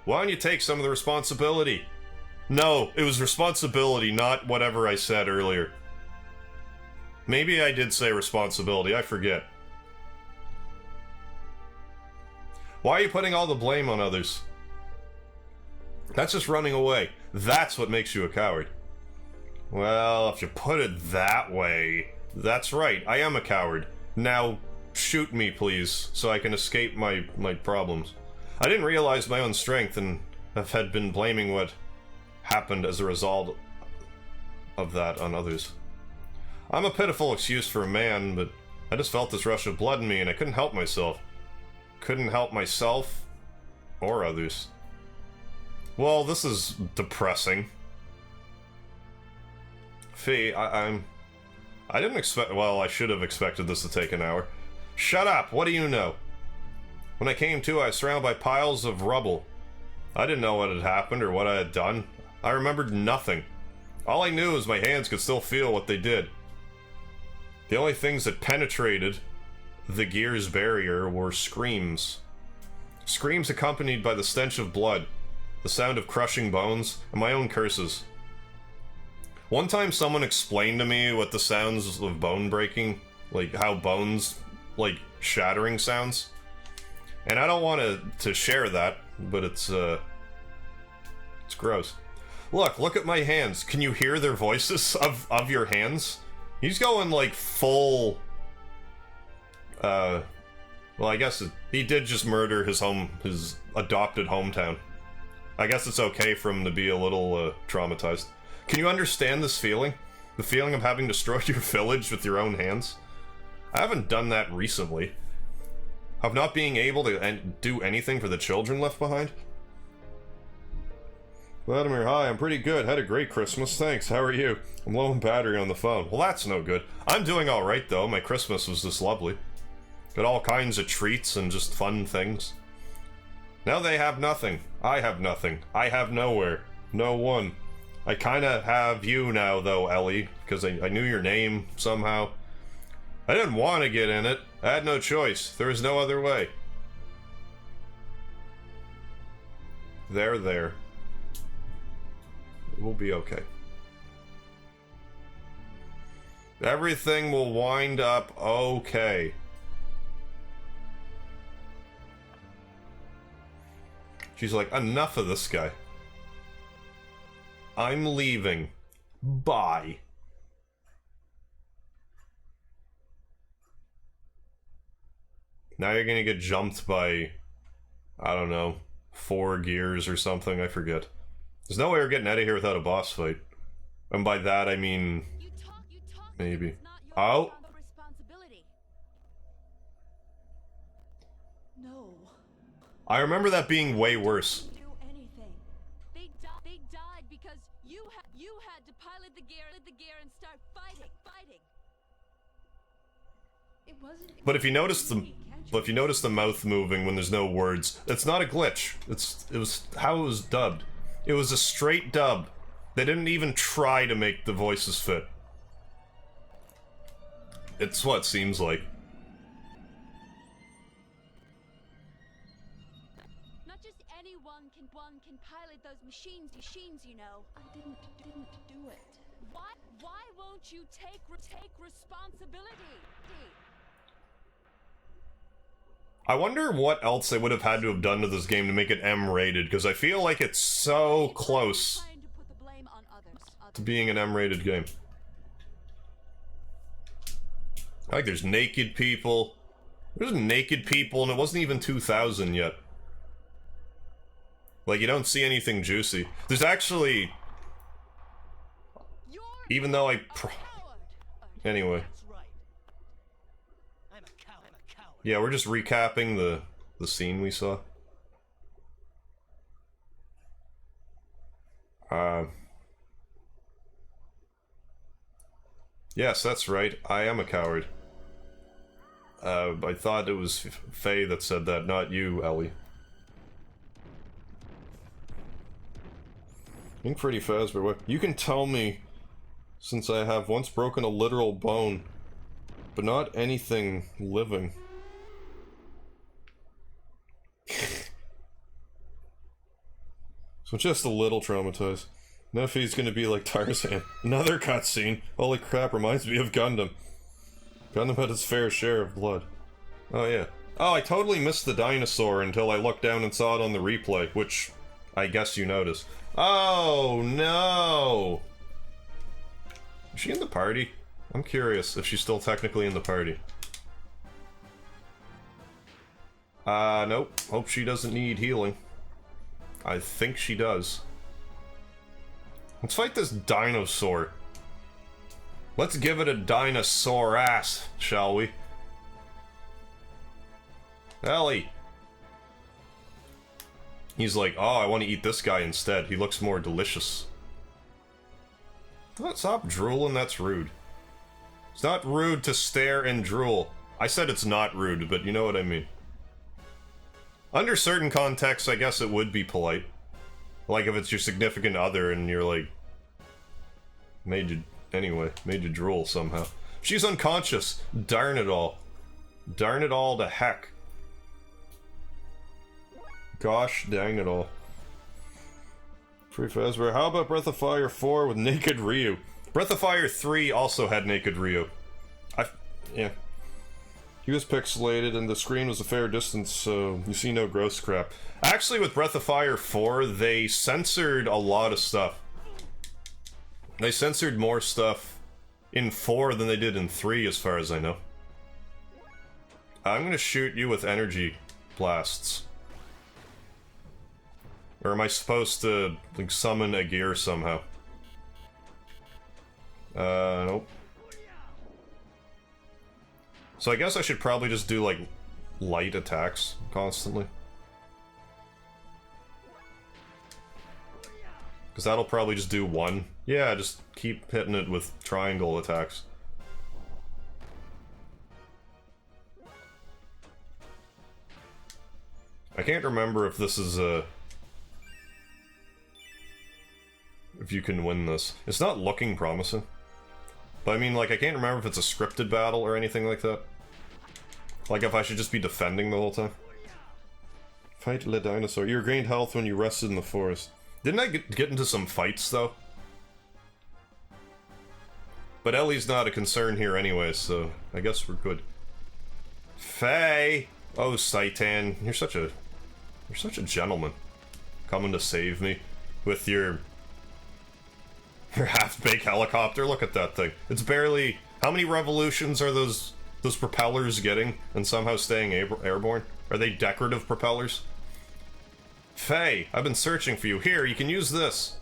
Why don't you take some of the responsibility? No, it was responsibility, not whatever I said earlier. Maybe I did say responsibility, I forget. Why are you putting all the blame on others? That's just running away. That's what makes you a coward. Well, if you put it that way, that's right, I am a coward. Now, shoot me, please, so I can escape my problems. I didn't realize my own strength and had been blaming what happened as a result of that on others. I'm a pitiful excuse for a man, but I just felt this rush of blood in me and I couldn't help myself. Couldn't help myself or others. Well, this is depressing. Fee, I didn't expect... Well, I should have expected this to take an hour. Shut up! What do you know? When I came to, I was surrounded by piles of rubble. I didn't know what had happened or what I had done. I remembered nothing. All I knew was my hands could still feel what they did. The only things that penetrated the gear's barrier were screams. Screams accompanied by the stench of blood, the sound of crushing bones, and my own curses. One time someone explained to me what the sounds of bone breaking, like how bones, like, shattering sounds. And I don't want to share that, but it's gross. Look at my hands. Can you hear their voices of your hands? He's going, like, full Well, I guess he did just murder his adopted hometown. I guess it's okay for him to be a little, traumatized. Can you understand this feeling? The feeling of having destroyed your village with your own hands? I haven't done that recently. Of not being able to do anything for the children left behind? Vladimir, hi, I'm pretty good. Had a great Christmas, thanks. How are you? I'm low on battery on the phone. Well, that's no good. I'm doing alright, though. My Christmas was just lovely. Got all kinds of treats and just fun things. Now they have nothing. I have nothing. I have nowhere. No one. I kinda have you now, though, Ellie, because I knew your name somehow. I didn't want to get in it. I had no choice. There was no other way. There. We'll be okay. Everything will wind up okay. She's like, enough of this guy. I'm leaving. Bye. Now you're gonna get jumped by, I don't know, 4 gears or something, I forget. There's no way we're getting out of here without a boss fight. And by that I mean... maybe. Oh! No. I remember that being way worse. Do anything. They died because you had to pilot the gear and start fighting. It wasn't. But if you notice the mouth moving when there's no words, it's not a glitch. It was how it was dubbed. It was a straight dub. They didn't even try to make the voices fit. It's what it seems like. Not just anyone can pilot those machines, you know. I didn't do it. Why won't you take responsibility? I wonder what else they would have had to have done to this game to make it M-rated, because I feel like it's so close to being an M-rated game. Like, there's naked people. There's naked people, and it wasn't even 2000 yet. Like, you don't see anything juicy. There's actually... even though I anyway. Yeah, we're just recapping the scene we saw. Yes, that's right. I am a coward. I thought it was Faye that said that, not you, Ellie. Think pretty fast, but what? You can tell me, since I have once broken a literal bone, but not anything living. So just a little traumatized. Nephi's gonna be like Tarzan. Another cutscene. Holy crap, reminds me of Gundam. Gundam had its fair share of blood. Oh yeah. Oh, I totally missed the dinosaur until I looked down and saw it on the replay, which I guess you noticed. Oh no! Is she in the party? I'm curious if she's still technically in the party. Nope. Hope she doesn't need healing. I think she does. Let's fight this dinosaur. Let's give it a dinosaur ass, shall we? Ellie! He's like, oh, I want to eat this guy instead. He looks more delicious. Don't stop drooling, that's rude. It's not rude to stare and drool. I said it's not rude, but you know what I mean. Under certain contexts, I guess it would be polite. Like if it's your significant other and you're like... made you drool somehow. She's unconscious. Darn it all. Darn it all to heck. Gosh dang it all. Free Fazbear. How about Breath of Fire 4 with Naked Ryu? Breath of Fire 3 also had Naked Ryu. Yeah. He was pixelated and the screen was a fair distance, so you see no gross crap. Actually, with Breath of Fire 4, they censored a lot of stuff. They censored more stuff in 4 than they did in 3, as far as I know. I'm gonna shoot you with energy blasts. Or am I supposed to, like, summon a gear somehow? Nope. So I guess I should probably just do, like, light attacks constantly. Because that'll probably just do one. Yeah, just keep hitting it with triangle attacks. I can't remember if this is a... if you can win this. It's not looking promising. But I mean, like, I can't remember if it's a scripted battle or anything like that. Like, if I should just be defending the whole time. Fight the dinosaur. You regained health when you rested in the forest. Didn't I get into some fights, though? But Ellie's not a concern here anyway, so I guess we're good. Faye! Oh, Saitan, you're such a gentleman. Coming to save me with your half-baked helicopter. Look at that thing. It's barely... How many revolutions are those propellers getting and somehow staying airborne? Are they decorative propellers? Faye, I've been searching for you. Here, you can use this.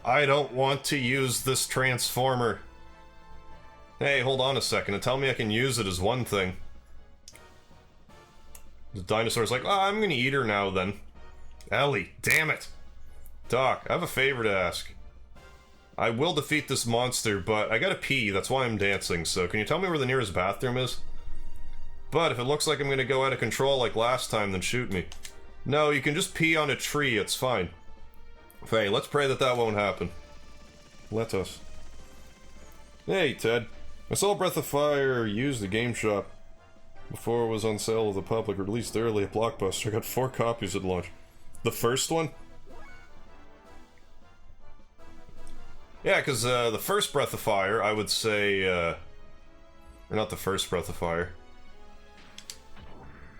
I don't want to use this transformer. Hey, hold on a second. To tell me I can use it is one thing. The dinosaur's like, oh, I'm gonna eat her now then. Ellie, damn it. Doc, I have a favor to ask. I will defeat this monster, but I gotta pee, that's why I'm dancing, so can you tell me where the nearest bathroom is? But if it looks like I'm gonna go out of control like last time, then shoot me. No, you can just pee on a tree, it's fine. Faye, let's pray that that won't happen. Let us. Hey, Ted. I saw Breath of Fire used the game shop before it was on sale to the public, released early at Blockbuster. I got 4 copies at launch. The first one? Yeah, because the first Breath of Fire, I would say, or not the first Breath of Fire.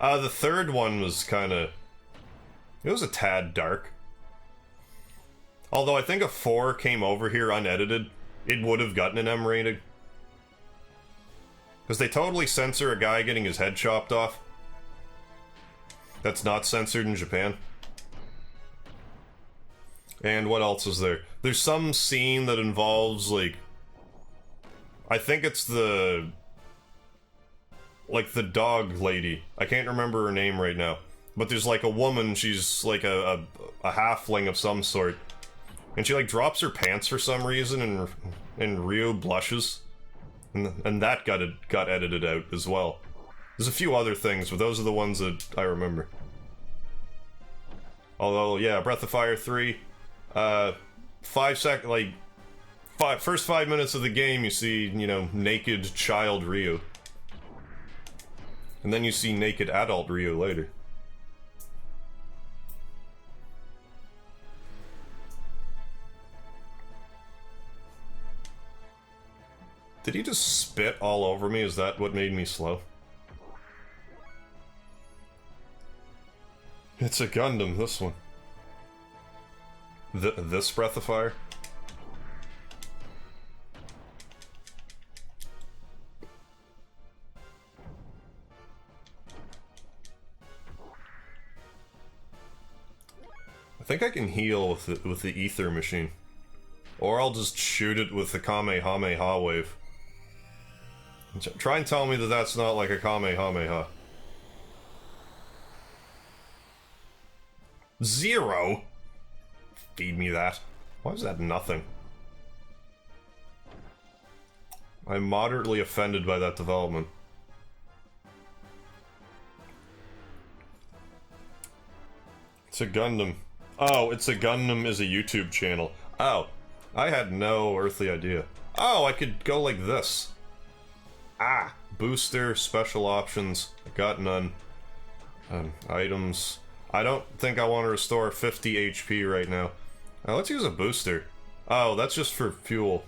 The third one was kind of... It was a tad dark. Although I think if 4 came over here unedited, it would have gotten an M rating. Because they totally censor a guy getting his head chopped off. That's not censored in Japan. And what else is there? There's some scene that involves, like... I think it's the... like, the dog lady. I can't remember her name right now. But there's, like, a woman, she's, like, a halfling of some sort. And she, like, drops her pants for some reason, and Ryo blushes. And that got edited out as well. There's a few other things, but those are the ones that I remember. Although, yeah, Breath of Fire 3, first 5 minutes of the game you see, you know, naked child Ryo. And then you see naked adult Ryo later. Did he just spit all over me? Is that what made me slow? It's a Gundam, this one. This Breath of Fire? I think I can heal with the ether machine. Or I'll just shoot it with the Kamehameha wave. Try and tell me that that's not like a Kamehameha. 0? Feed me that. Why is that nothing? I'm moderately offended by that development. It's a Gundam. Oh, It's a Gundam is a YouTube channel. Oh, I had no earthly idea. Oh, I could go like this. Ah, booster, special options, got none. Items. I don't think I want to restore 50 HP right now. Let's use a booster. Oh, that's just for fuel.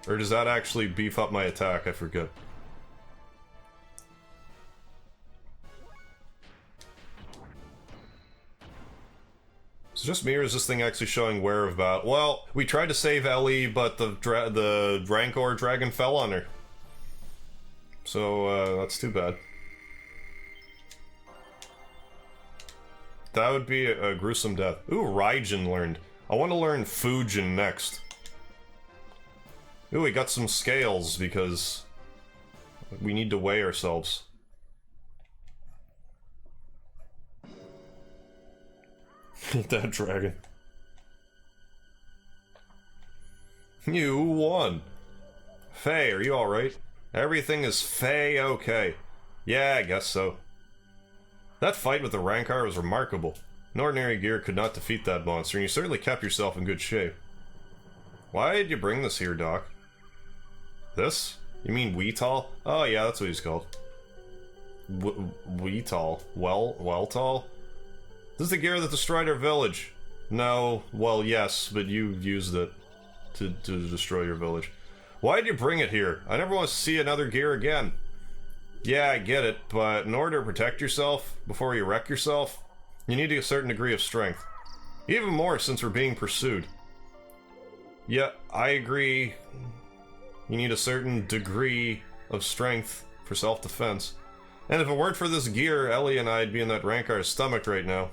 Or does that actually beef up my attack? I forget. Is it just me, or is this thing actually showing where of battle? Well, we tried to save Ellie, but the Rancor dragon fell on her. So, that's too bad. That would be a gruesome death. Ooh, Raijin learned. I want to learn Fujin next. Ooh, we got some scales because we need to weigh ourselves. That dragon. You won. Faye, are you alright? Everything is Faye-okay. Yeah, I guess so. That fight with the Rancor was remarkable. An ordinary gear could not defeat that monster, and you certainly kept yourself in good shape. Why did you bring this here, Doc? This? You mean Weetal? Oh yeah, that's what he's called. Weetal. Weltal? This is the gear that destroyed our village. No, well, yes, but you used it to destroy your village. Why did you bring it here? I never want to see another gear again. Yeah, I get it, but in order to protect yourself before you wreck yourself, you need a certain degree of strength. Even more since we're being pursued. Yeah, I agree. You need a certain degree of strength for self-defense. And if it weren't for this gear, Ellie and I'd be in that Rankar's stomach right now.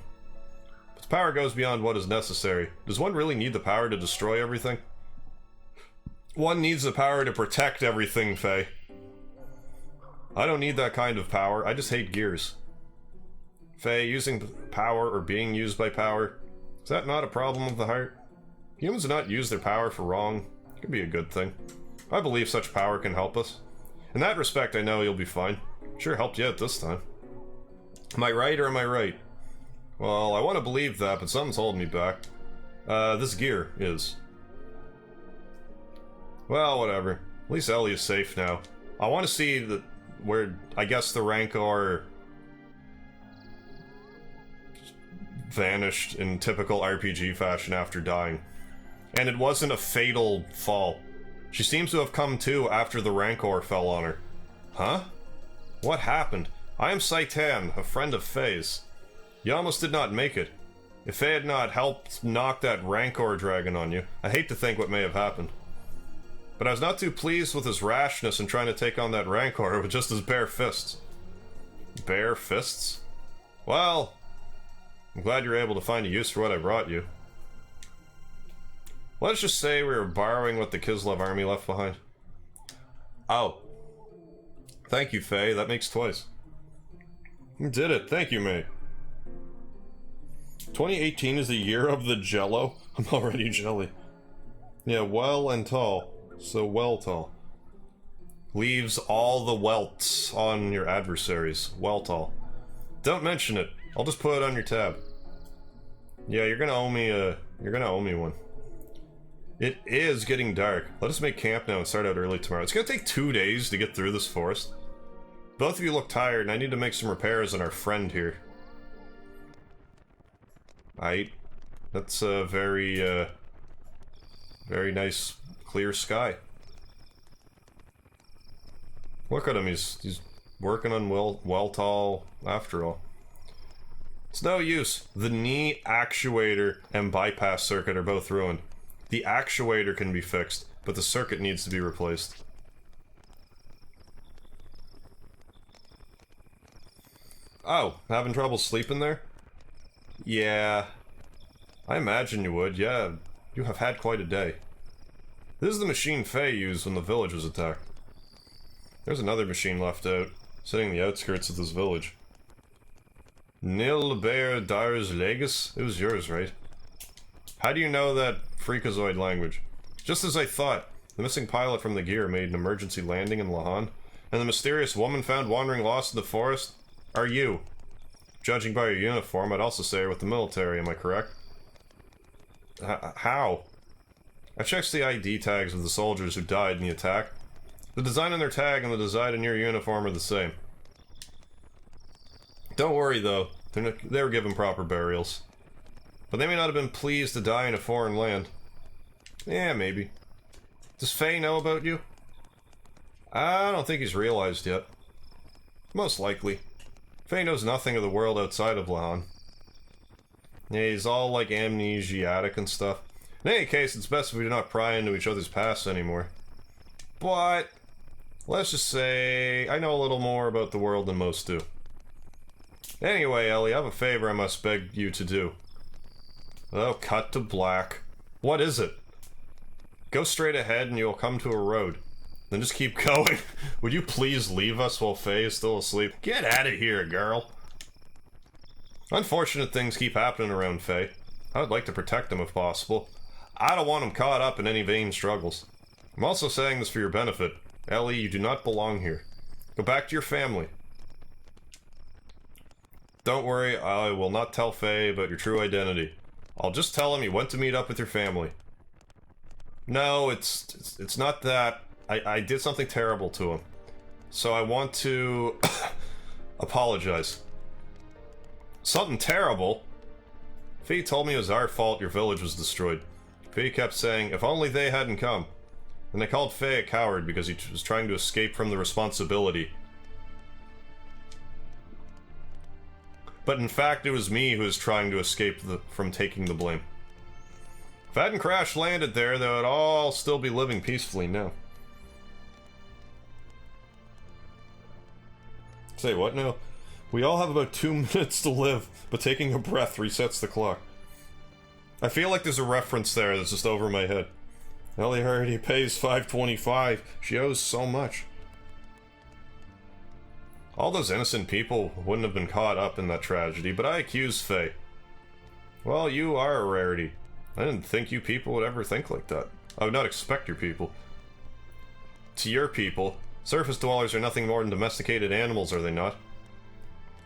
But the power goes beyond what is necessary. Does one really need the power to destroy everything? One needs the power to protect everything, Faye. I don't need that kind of power, I just hate gears. Faye, using power or being used by power, is that not a problem of the heart? Humans do not use their power for wrong. It could be a good thing. I believe such power can help us. In that respect, I know you'll be fine. Sure helped you out this time. Am I right or am I right? Well, I want to believe that, but something's holding me back. This gear is. Well, whatever. At least Ellie is safe now. I want to see where, I guess the Rancor vanished in typical RPG fashion after dying. And it wasn't a fatal fall. She seems to have come to after the Rancor fell on her. Huh? What happened? I am Saitan, a friend of Faye's. You almost did not make it. If Faye had not helped knock that Rancor dragon on you, I hate to think what may have happened. But I was not too pleased with his rashness in trying to take on that Rancor with just his bare fists. Bare fists? Well, I'm glad you were able to find a use for what I brought you. Let's just say we were borrowing what the Kislev army left behind. Oh. Thank you, Faye. That makes twice. You did it. Thank you, mate. 2018 is the year of the Jello. I'm already jelly. Yeah, well and tall. So well tall. Leaves all the welts on your adversaries. Well tall. Don't mention it. I'll just put it on your tab. Yeah, you're gonna owe me one. It is getting dark. Let us make camp now and start out early tomorrow. It's gonna take 2 days to get through this forest. Both of you look tired, and I need to make some repairs on our friend here. That's a very nice, clear sky. Look at him, he's working on Weltall after all. It's no use. The knee actuator and bypass circuit are both ruined. The actuator can be fixed, but the circuit needs to be replaced. Oh, having trouble sleeping there? Yeah. I imagine you would, yeah. You have had quite a day. This is the machine Faye used when the village was attacked. There's another machine left out, sitting in the outskirts of this village. Nil Bear Dars Legis? It was yours, right? How do you know that freakazoid language? Just as I thought, the missing pilot from the gear made an emergency landing in Lahan, and the mysterious woman found wandering lost in the forest are you. Judging by your uniform, I'd also say you're with the military, am I correct? How? I checked the ID tags of the soldiers who died in the attack. The design on their tag and the design on your uniform are the same. Don't worry though, they were given proper burials. But they may not have been pleased to die in a foreign land. Yeah, maybe. Does Faye know about you? I don't think he's realized yet. Most likely. Faye knows nothing of the world outside of Lahan. Yeah, he's all like amnesiatic and stuff. In any case, it's best if we do not pry into each other's past anymore. But let's just say I know a little more about the world than most do. Anyway, Ellie, I have a favor I must beg you to do. Oh, cut to black. What is it? Go straight ahead and you'll come to a road. Then just keep going. Would you please leave us while Faye is still asleep? Get out of here, girl. Unfortunate things keep happening around Faye. I would like to protect him if possible. I don't want him caught up in any vain struggles. I'm also saying this for your benefit. Ellie, you do not belong here. Go back to your family. Don't worry, I will not tell Faye about your true identity. I'll just tell him you went to meet up with your family. No, it's not that. I did something terrible to him. So I want to apologize. Something terrible? Faye told me it was our fault your village was destroyed. Faye kept saying, if only they hadn't come. And they called Faye a coward because he was trying to escape from the responsibility. But in fact, it was me who was trying to escape from taking the blame. If I hadn't crash landed there, they would all still be living peacefully now. Say what now? We all have about 2 minutes to live, but taking a breath resets the clock. I feel like there's a reference there that's just over my head. Ellie already pays $5.25. She owes so much. All those innocent people wouldn't have been caught up in that tragedy, but I accuse Faye. Well, you are a rarity. I didn't think you people would ever think like that. I would not expect your people. To your people, surface dwellers are nothing more than domesticated animals, are they not?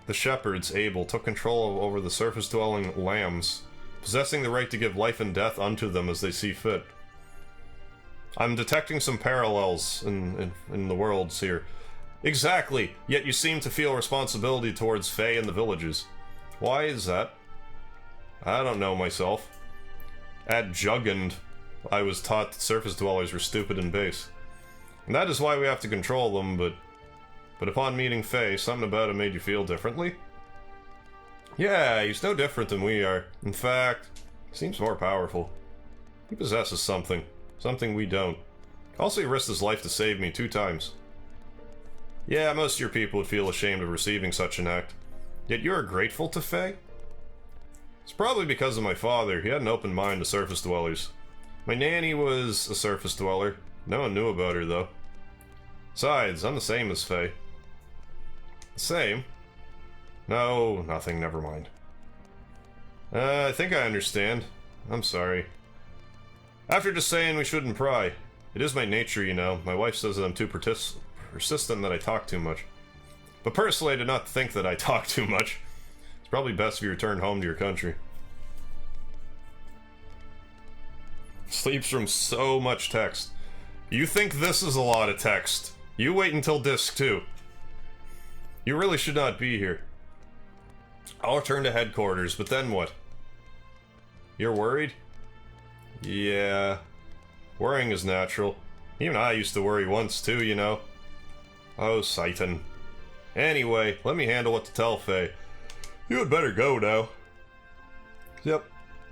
The shepherds, Abel, took control over the surface-dwelling lambs, possessing the right to give life and death unto them as they see fit. I'm detecting some parallels in the worlds here. Exactly, yet you seem to feel responsibility towards Faye and the villages. Why is that? I don't know myself. At Juggend, I was taught that surface dwellers were stupid and base. And that is why we have to control them, but upon meeting Faye, something about him made you feel differently? Yeah, he's no different than we are. In fact, he seems more powerful. He possesses something we don't. Also, he risked his life to save me 2 times. Yeah, most of your people would feel ashamed of receiving such an act. Yet you are grateful to Faye? It's probably because of my father. He had an open mind to surface dwellers. My nanny was a surface dweller. No one knew about her, though. Besides, I'm the same as Faye. The same? No, nothing, never mind. I think I understand. I'm sorry. After just saying we shouldn't pry. It is my nature, you know. My wife says that I'm too persistent, that I talk too much. But personally, I do not think that I talk too much. It's probably best if you return home to your country. Sleeps from so much text. You think this is a lot of text? You wait until disc 2. You really should not be here. I'll return to headquarters, but then what? You're worried? Yeah. Worrying is natural. Even I used to worry once too, you know. Oh, Satan. Anyway, let me handle what to tell Faye. You had better go now. Yep.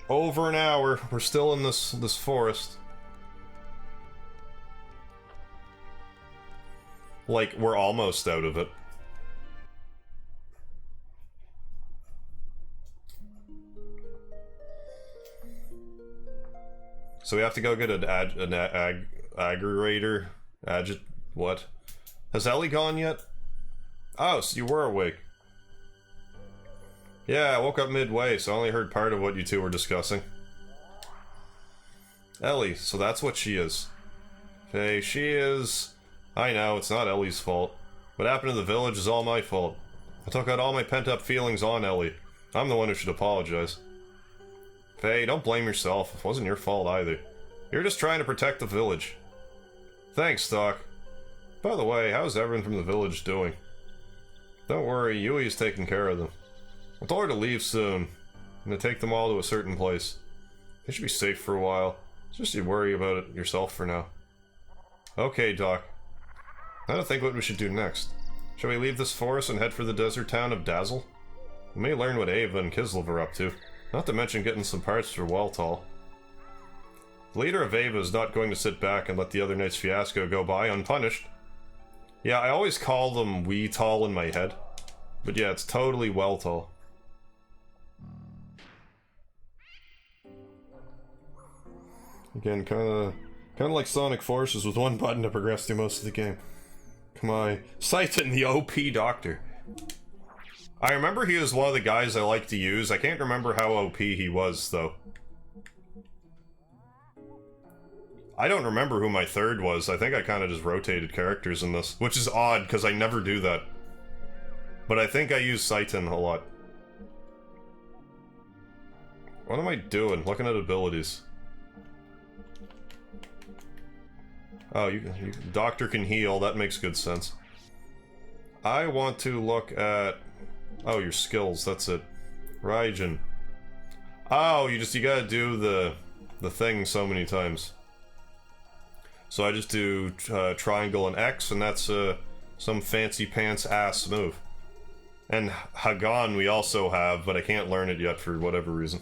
Over an hour. We're still in this forest. Like, we're almost out of it. So we have to go get an aggregator. What? Has Ellie gone yet? Oh, so you were awake. Yeah, I woke up midway, so I only heard part of what you two were discussing. Ellie, so that's what she is. Hey, she is... I know, it's not Ellie's fault. What happened to the village is all my fault. I took out all my pent-up feelings on Ellie. I'm the one who should apologize. Faye, don't blame yourself. It wasn't your fault either. You're just trying to protect the village. Thanks, Doc. By the way, how's everyone from the village doing? Don't worry, Yui's taking care of them. I told her to leave soon. I'm gonna take them all to a certain place. They should be safe for a while. Just you worry about it yourself for now. Okay, Doc. I don't think what we should do next. Shall we leave this forest and head for the desert town of Dazzle? We may learn what Ava and Kislev are up to. Not to mention getting some parts for Weltall. The leader of Ava is not going to sit back and let the other night's fiasco go by unpunished. Yeah, I always call them wee tall in my head. But yeah, it's totally well tall. Again, kinda like Sonic Forces with one button to progress through most of the game. Come on. Satan, the OP Doctor. I remember he was one of the guys I like to use. I can't remember how OP he was, though. I don't remember who my third was. I think I kind of just rotated characters in this, which is odd, because I never do that. But I think I use Satan a lot. What am I doing? Looking at abilities. Oh, Doctor can heal. That makes good sense. I want to look at... Oh, your skills. That's it. Raijin. Oh, you gotta do the thing so many times. So I just do triangle and X, and that's some fancy pants ass move. And Hagan we also have, but I can't learn it yet for whatever reason.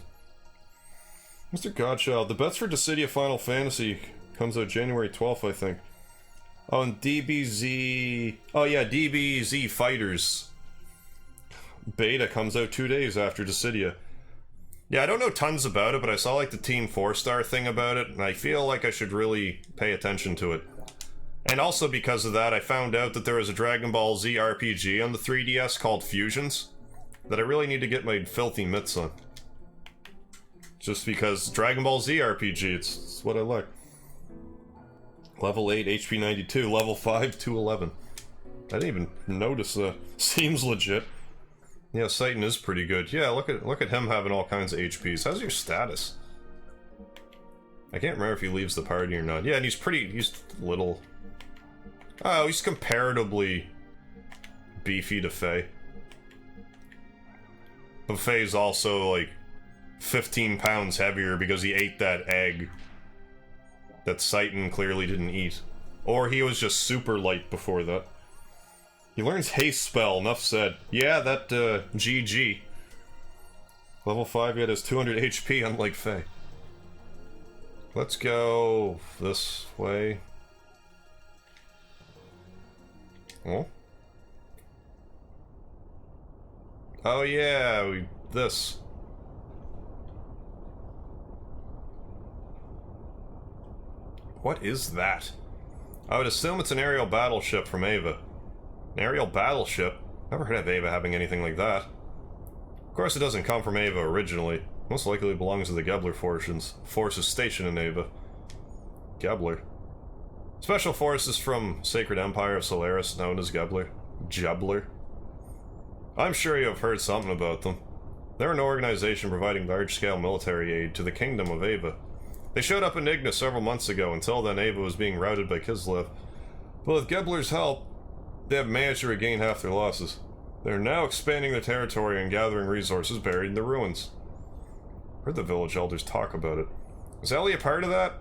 Mr. Godchild, the bets for Dissidia Final Fantasy comes out January 12th, I think. Oh, and DBZ... Oh yeah, DBZ Fighters beta comes out 2 days after Dissidia. Yeah, I don't know tons about it, but I saw like the Team 4-star thing about it, and I feel like I should really pay attention to it. And also because of that, I found out that there was a Dragon Ball Z RPG on the 3DS called Fusions that I really need to get my filthy mitts on. Just because Dragon Ball Z RPG, it's what I like. Level 8, HP 92, level 5, 211. I didn't even notice that. Seems legit. Yeah, Satan is pretty good. Yeah, look at him having all kinds of HPs. How's your status? I can't remember if he leaves the party or not. Yeah, and he's little. Oh, he's comparatively beefy to Faye. But Faye's also, like, 15 pounds heavier because he ate that egg that Satan clearly didn't eat. Or he was just super light before that. He learns haste spell, enough said. Yeah, that, GG. Level 5 yet has 200 HP, unlike Faye. Let's go this way. Oh? Oh yeah, this. What is that? I would assume it's an aerial battleship from Ava. An aerial battleship? Never heard of Ava having anything like that. Of course it doesn't come from Ava originally. Most likely it belongs to the Gebler forces stationed in Ava. Gebler. Special forces from Sacred Empire of Solaris, known as Gebler. Gebler. I'm sure you have heard something about them. They're an organization providing large-scale military aid to the Kingdom of Ava. They showed up in Ignis several months ago. Until then, Ava was being routed by Kislev. But with Gebler's help, they have managed to regain half their losses. They're now expanding their territory and gathering resources buried in the ruins. Heard the village elders talk about it. Is Ellie a part of that?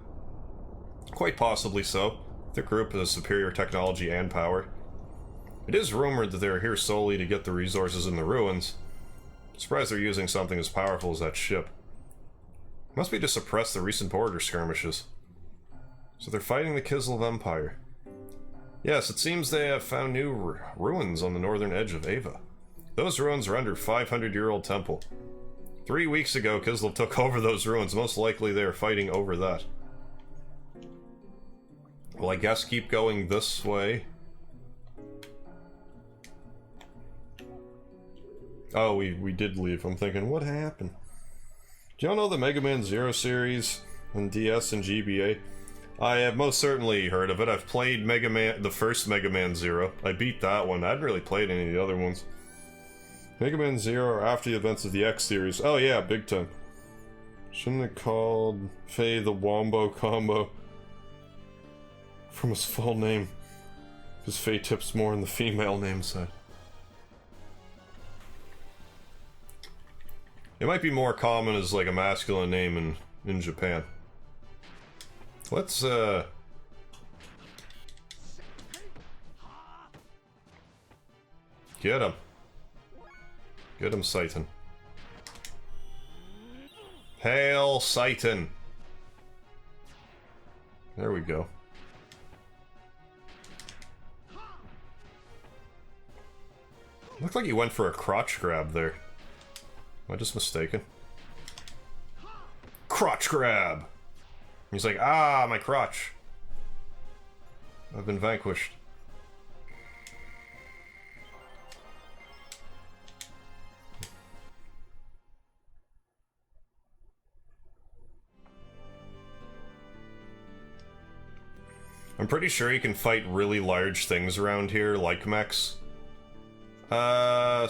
Quite possibly so. The group has superior technology and power. It is rumored that they are here solely to get the resources in the ruins. I'm surprised they're using something as powerful as that ship. Must be to suppress the recent border skirmishes. So they're fighting the Kislev Empire. Yes, it seems they have found new ruins on the northern edge of Ava. Those ruins are under 500-year-old temple. 3 weeks ago, Kislev took over those ruins. Most likely they are fighting over that. Well, I guess keep going this way. Oh, we did leave. I'm thinking, what happened? Do y'all know the Mega Man Zero series on DS and GBA? I have most certainly heard of it. I've played the first Mega Man Zero. I beat that one. I hadn't really played any of the other ones. Mega Man Zero or after the events of the X series. Oh yeah, big time. Shouldn't have called Faye the Wombo Combo from his full name. Because Faye tips more on the female name side. It might be more common as like a masculine name in Japan. Let's get him. Get him, Satan. Hail Satan. There we go. Looked like he went for a crotch grab there. Am I just mistaken? Crotch grab! He's like, ah, my crotch. I've been vanquished. I'm pretty sure you can fight really large things around here, like mechs.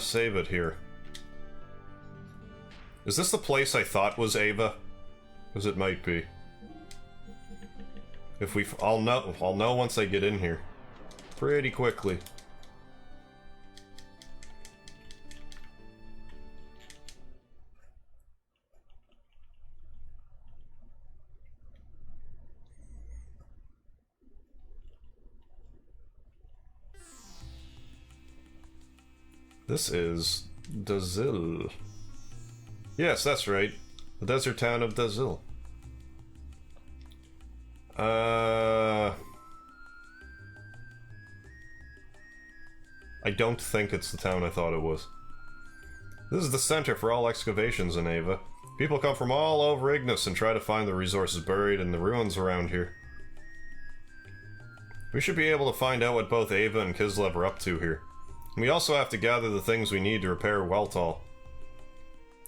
Save it here. Is this the place I thought was Ava? Because it might be. If I'll know once I get in here. Pretty quickly. This is Dazil. Yes, that's right. The desert town of Dazil. I don't think it's the town I thought it was. This is the center for all excavations in Ava. People come from all over Ignis and try to find the resources buried in the ruins around here. We should be able to find out what both Ava and Kislev are up to here. We also have to gather the things we need to repair Weltall.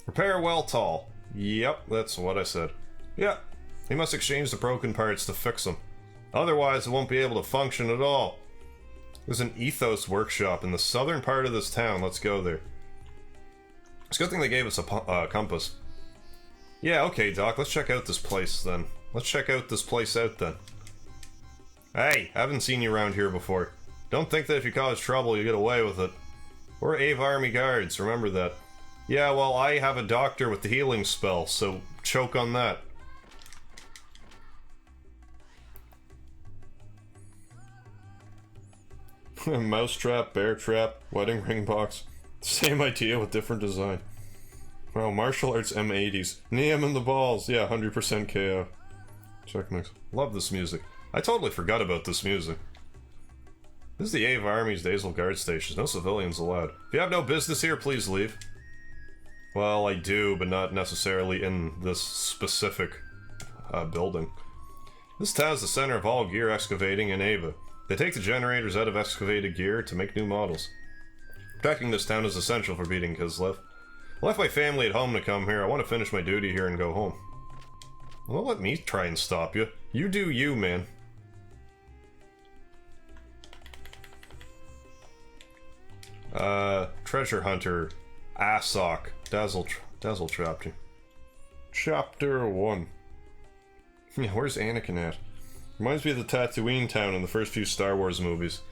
Repair Weltall. Yep, that's what I said. Yep, we must exchange the broken parts to fix them. Otherwise, it won't be able to function at all. There's an ethos workshop in the southern part of this town. Let's go there. It's a good thing they gave us a compass. Yeah, okay, Doc, let's check out this place then. Let's check out this place out then. Hey, haven't seen you around here before. Don't think that if you cause trouble, you get away with it. We're Ave Army Guards, remember that. Yeah, well, I have a doctor with the healing spell, so choke on that. Mousetrap, bear trap, wedding ring box. Same idea with different design. Wow, martial arts M80s. Knee him in the balls. Yeah, 100% KO. Check mix. Love this music. I totally forgot about this music. This is the Ave Army's Dazel Guard Station. No civilians allowed. If you have no business here, please leave. Well, I do, but not necessarily in this specific building. This town is the center of all gear excavating in Ava. They take the generators out of excavated gear to make new models. Protecting this town is essential for beating Kislev. I left my family at home to come here. I want to finish my duty here and go home. Well, don't let me try and stop you. You do you, man. Treasure Hunter, Asok, Dazzle Chapter. Chapter 1. Yeah, where's Anakin at? Reminds me of the Tatooine town in the first few Star Wars movies.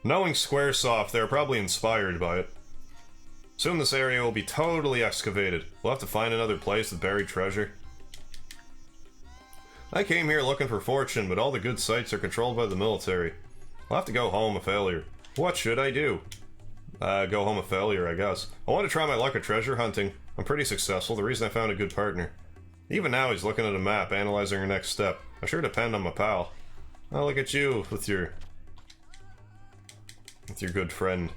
Knowing Squaresoft, they're probably inspired by it. Soon this area will be totally excavated. We'll have to find another place with buried treasure. I came here looking for fortune, but all the good sites are controlled by the military. I'll have to go home a failure. What should I do? Go home a failure, I guess. I want to try my luck at treasure hunting. I'm pretty successful, the reason I found a good partner. Even now he's looking at a map, analyzing our next step. I sure depend on my pal. Oh, look at you with your good friend.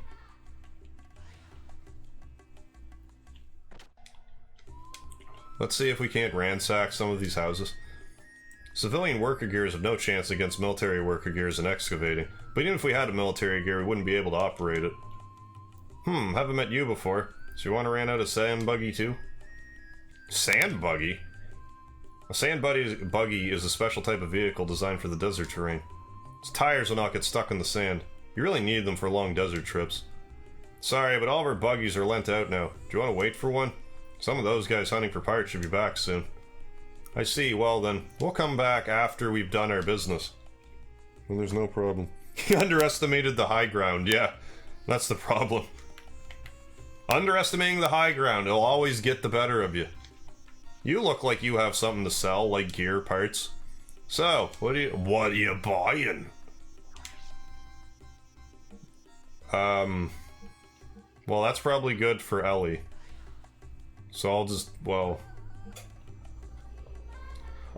Let's see if we can't ransack some of these houses. Civilian worker gears have no chance against military worker gears in excavating, but even if we had a military gear, we wouldn't be able to operate it. Haven't met you before. So you want to rent out a sand buggy too? Sand buggy? A sand buggy is a special type of vehicle designed for the desert terrain. Its tires will not get stuck in the sand. You really need them for long desert trips. Sorry, but all of our buggies are lent out now. Do you want to wait for one? Some of those guys hunting for pirates should be back soon. I see, well then, we'll come back after we've done our business. Well, there's no problem. He underestimated the high ground, yeah. That's the problem. Underestimating the high ground, it'll always get the better of you. You look like you have something to sell, like gear parts. So, what are you buying? Well, that's probably good for Ellie. So I'll just, well...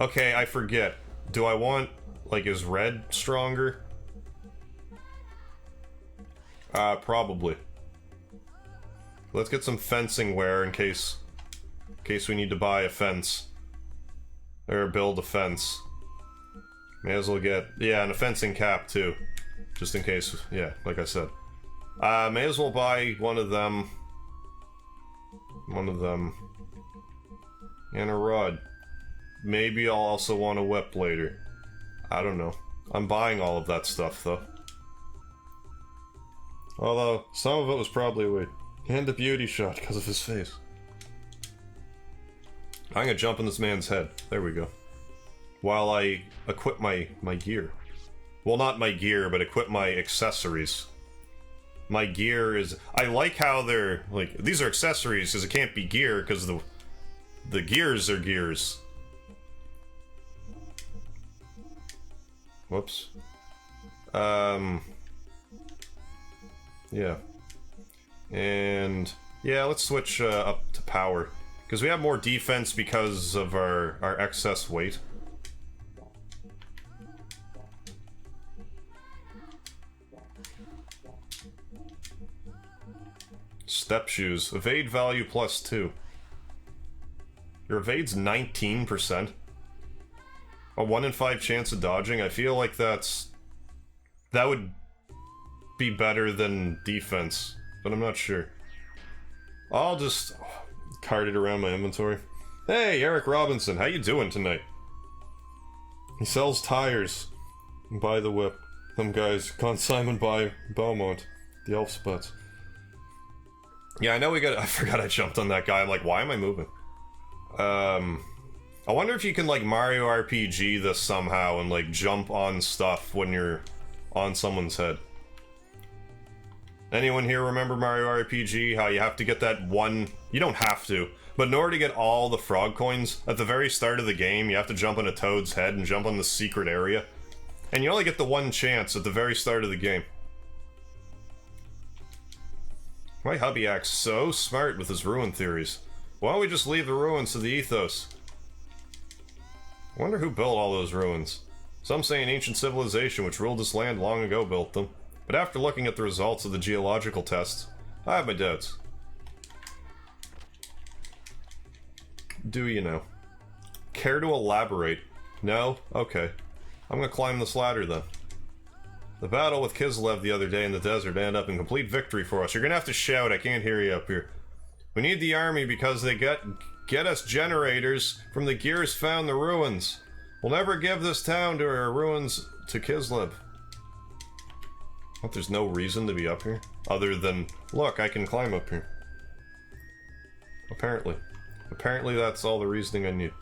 Okay, I forget. Do I want, like, is red stronger? Probably. Let's get some fencing ware in case we need to buy a fence. Or build a fence. May as well get... yeah, and a fencing cap, too. Just in case, yeah, like I said. May as well buy one of them. And a rod. Maybe I'll also want a whip later. I don't know. I'm buying all of that stuff, though. Although, some of it was probably a wait. And a beauty shot because of his face. I'm gonna jump in this man's head. There we go. While I equip my gear. Well, not my gear, but equip my accessories. My gear is... I like how they're... like, these are accessories, because it can't be gear, because the gears are gears. Whoops. Yeah. And... yeah, let's switch up to power. Because we have more defense because of our excess weight. Step shoes. Evade value +2. Your evade's 19%. A 1 in 5 chance of dodging. I feel like that would be better than defense, but I'm not sure. I'll just cart it around my inventory. Hey, Eric Robinson, how you doing tonight? He sells tires. Buy the whip. Them guys consignment by Beaumont. The elf spots. Yeah, I know we got... I forgot I jumped on that guy. I'm like, why am I moving? I wonder if you can, like, Mario RPG this somehow and, like, jump on stuff when you're on someone's head. Anyone here remember Mario RPG? How you have to get that one... you don't have to, but in order to get all the frog coins, at the very start of the game, you have to jump on a Toad's head and jump on the secret area. And you only get the one chance at the very start of the game. My hubby acts so smart with his ruin theories. Why don't we just leave the ruins to the ethos? I wonder who built all those ruins. Some say an ancient civilization which ruled this land long ago built them. But after looking at the results of the geological tests, I have my doubts. Do you know? Care to elaborate? No? Okay. I'm gonna climb this ladder then. The battle with Kislev the other day in the desert ended up in complete victory for us. You're gonna have to shout, I can't hear you up here. We need the army because they get us generators from the gears found in the ruins. We'll never give this town to our ruins to Kislev. What, there's no reason to be up here? Other than, look, I can climb up here. Apparently. Apparently that's all the reasoning I need.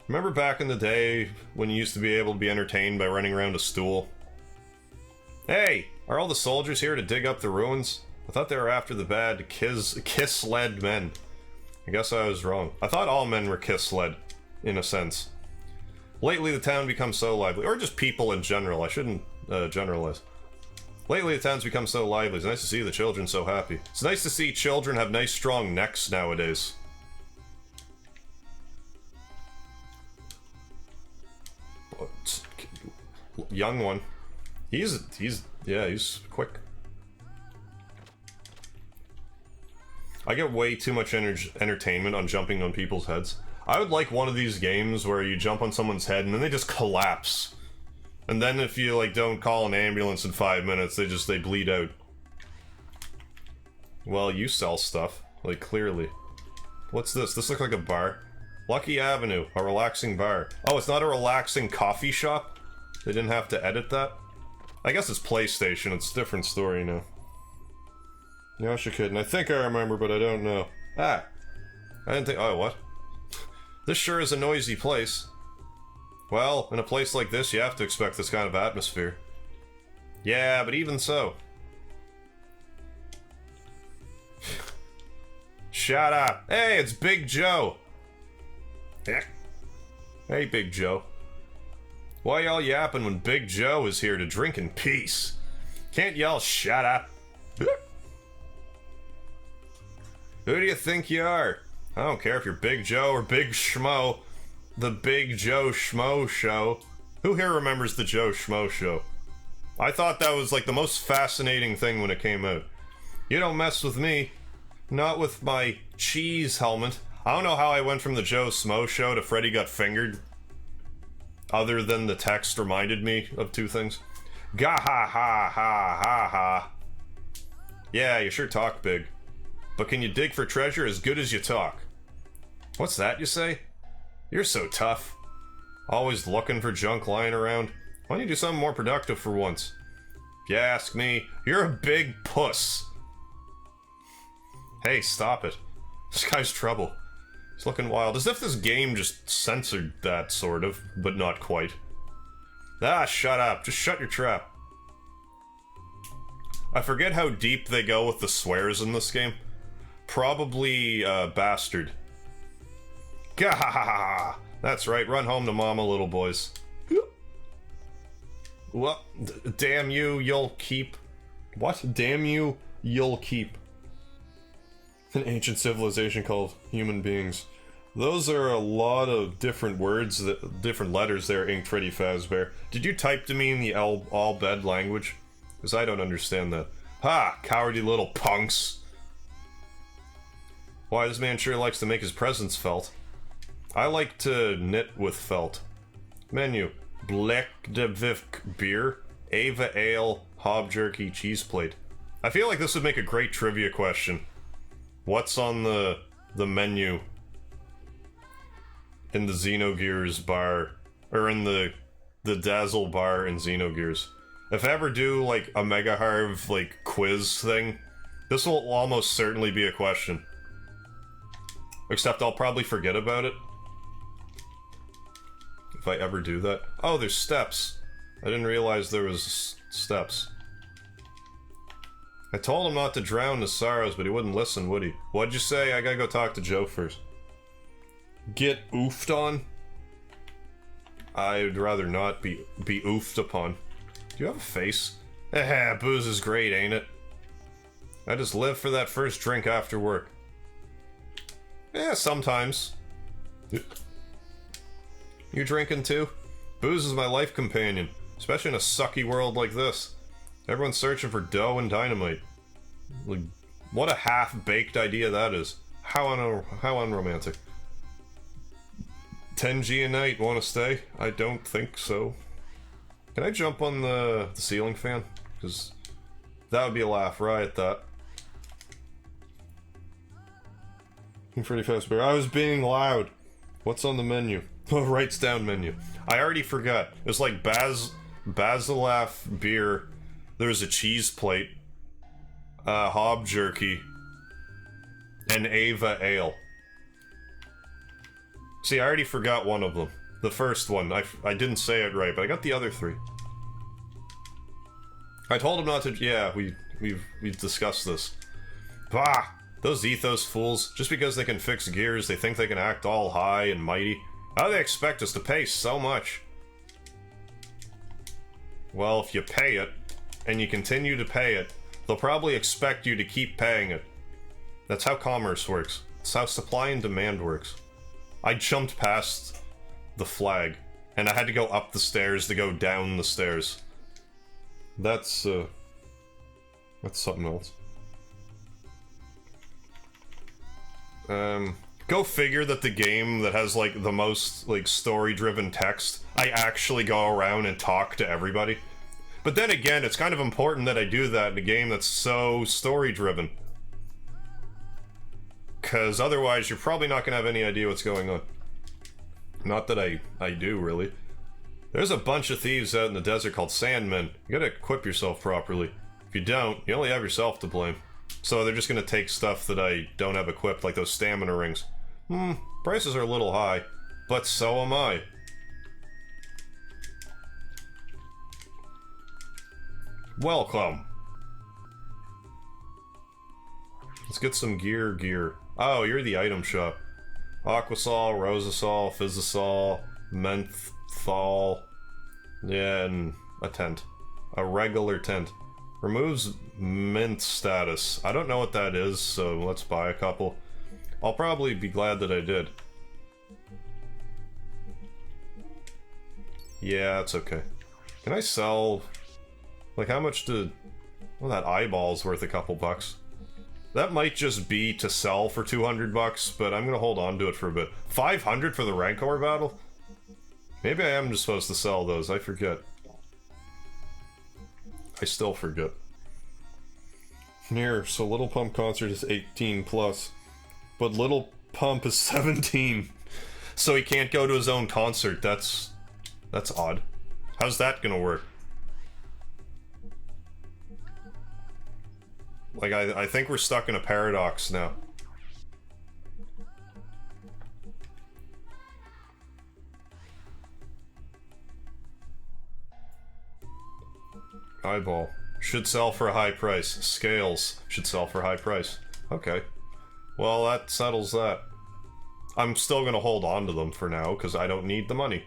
Remember back in the day when you used to be able to be entertained by running around a stool? Hey! Are all the soldiers here to dig up the ruins? I thought they were after the bad Kisled men. I guess I was wrong. I thought all men were Kisled, in a sense. Lately the town becomes so lively, or just people in general, I shouldn't generalize. Lately the town's become so lively, it's nice to see the children so happy. It's nice to see children have nice strong necks nowadays. Young one. He's quick. I get way too much entertainment on jumping on people's heads. I would like one of these games where you jump on someone's head and then they just collapse. And then if you, like, don't call an ambulance in 5 minutes, they bleed out. Well, you sell stuff. Like, clearly. What's this? This looks like a bar. Lucky Avenue, a relaxing bar. Oh, it's not a relaxing coffee shop? They didn't have to edit that? I guess it's PlayStation, it's a different story now. Yoshi Kid, I think I remember, but I don't know. Ah! I didn't think- oh, what? This sure is a noisy place. Well, in a place like this, you have to expect this kind of atmosphere. Yeah, but even so. Shut up! Hey, it's Big Joe! Hey, Big Joe. Why y'all yapping when Big Joe is here to drink in peace? Can't y'all shut up? Who do you think you are? I don't care if you're Big Joe or Big Schmo. The Big Joe Schmo Show. Who here remembers the Joe Schmo Show? I thought that was like the most fascinating thing when it came out. You don't mess with me. Not with my cheese helmet. I don't know how I went from the Joe Smo show to Freddy Got Fingered. Other than the text reminded me of two things. Gah ha ha ha ha ha. Yeah, you sure talk big. But can you dig for treasure as good as you talk? What's that you say? You're so tough. Always looking for junk lying around. Why don't you do something more productive for once? If you ask me, you're a big puss. Hey, stop it. This guy's trouble. He's looking wild. As if this game just censored that, sort of, but not quite. Ah, shut up. Just shut your trap. I forget how deep they go with the swears in this game. Probably, bastard. Gah! That's right, run home to mama, little boys. What? Damn you, you'll keep... What? Damn you, you'll keep. An ancient civilization called human beings. Those are a lot of different words, different letters there, Inked Freddy Fazbear. Did you type to me in the all-bed language? Because I don't understand that. Ha! Cowardly little punks! Why, this man sure likes to make his presence felt. I like to knit with felt. Menu. Black de Vivk beer, Ava ale, hob jerky, cheese plate. I feel like this would make a great trivia question. What's on the menu in the Xenogears bar, or in the Dazzle bar in Xenogears? If I ever do like a MegaHarv like quiz thing, this will almost certainly be a question. Except I'll probably forget about it. If I ever do that. Oh, there's steps. I didn't realize there was steps. I told him not to drown his sorrows, but he wouldn't listen, would he? What'd you say? I gotta go talk to Joe first. Get oofed on? I'd rather not be oofed upon. Do you have a face? Eh, booze is great, ain't it? I just live for that first drink after work. Yeah, sometimes. You drinking too? Booze is my life companion, especially in a sucky world like this. Everyone's searching for dough and dynamite. Like, what a half-baked idea that is. How unromantic. 10G a night, wanna stay? I don't think so. Can I jump on the ceiling fan? Because that would be a laugh, right at that. Pretty fast, but I was being loud. What's on the menu? Oh, writes down menu. I already forgot. It was like Basilaf beer. There was a cheese plate, hob jerky, and Ava ale. See, I already forgot one of them. The first one. I didn't say it right, but I got the other three. I told him not to. Yeah, we've discussed this. Bah! Those ethos fools. Just because they can fix gears, they think they can act all high and mighty. How do they expect us to pay so much? Well, if you pay it, and you continue to pay it, they'll probably expect you to keep paying it. That's how commerce works. It's how supply and demand works. I jumped past the flag, and I had to go up the stairs to go down the stairs. That's something else. Go figure that the game that has, like, the most, like, story-driven text, I actually go around and talk to everybody. But then again, it's kind of important that I do that in a game that's so story-driven. Because otherwise, you're probably not gonna have any idea what's going on. Not that I do, really. There's a bunch of thieves out in the desert called Sandmen. You gotta equip yourself properly. If you don't, you only have yourself to blame. So they're just gonna take stuff that I don't have equipped, like those stamina rings. Prices are a little high, but so am I. Welcome. Let's get some gear. Oh, you're the item shop. Aquasol, Rosasol, Physosol, Menthol. Yeah, and a tent. A regular tent. Removes mint status. I don't know what that is, so let's buy a couple. I'll probably be glad that I did. Yeah, it's okay. Can I sell Like, how much did... Well, that eyeball's worth a couple bucks. That might just be to sell for 200 bucks, but I'm gonna hold on to it for a bit. 500 for the Rancor battle? Maybe I am just supposed to sell those, I forget. I still forget. Here, so Little Pump concert is 18 plus, but Little Pump is 17. So he can't go to his own concert. That's odd. How's that gonna work? Like, I think we're stuck in a paradox now. Eyeball. Should sell for a high price. Scales. Should sell for a high price. Okay. Well, that settles that. I'm still gonna hold on to them for now, because I don't need the money.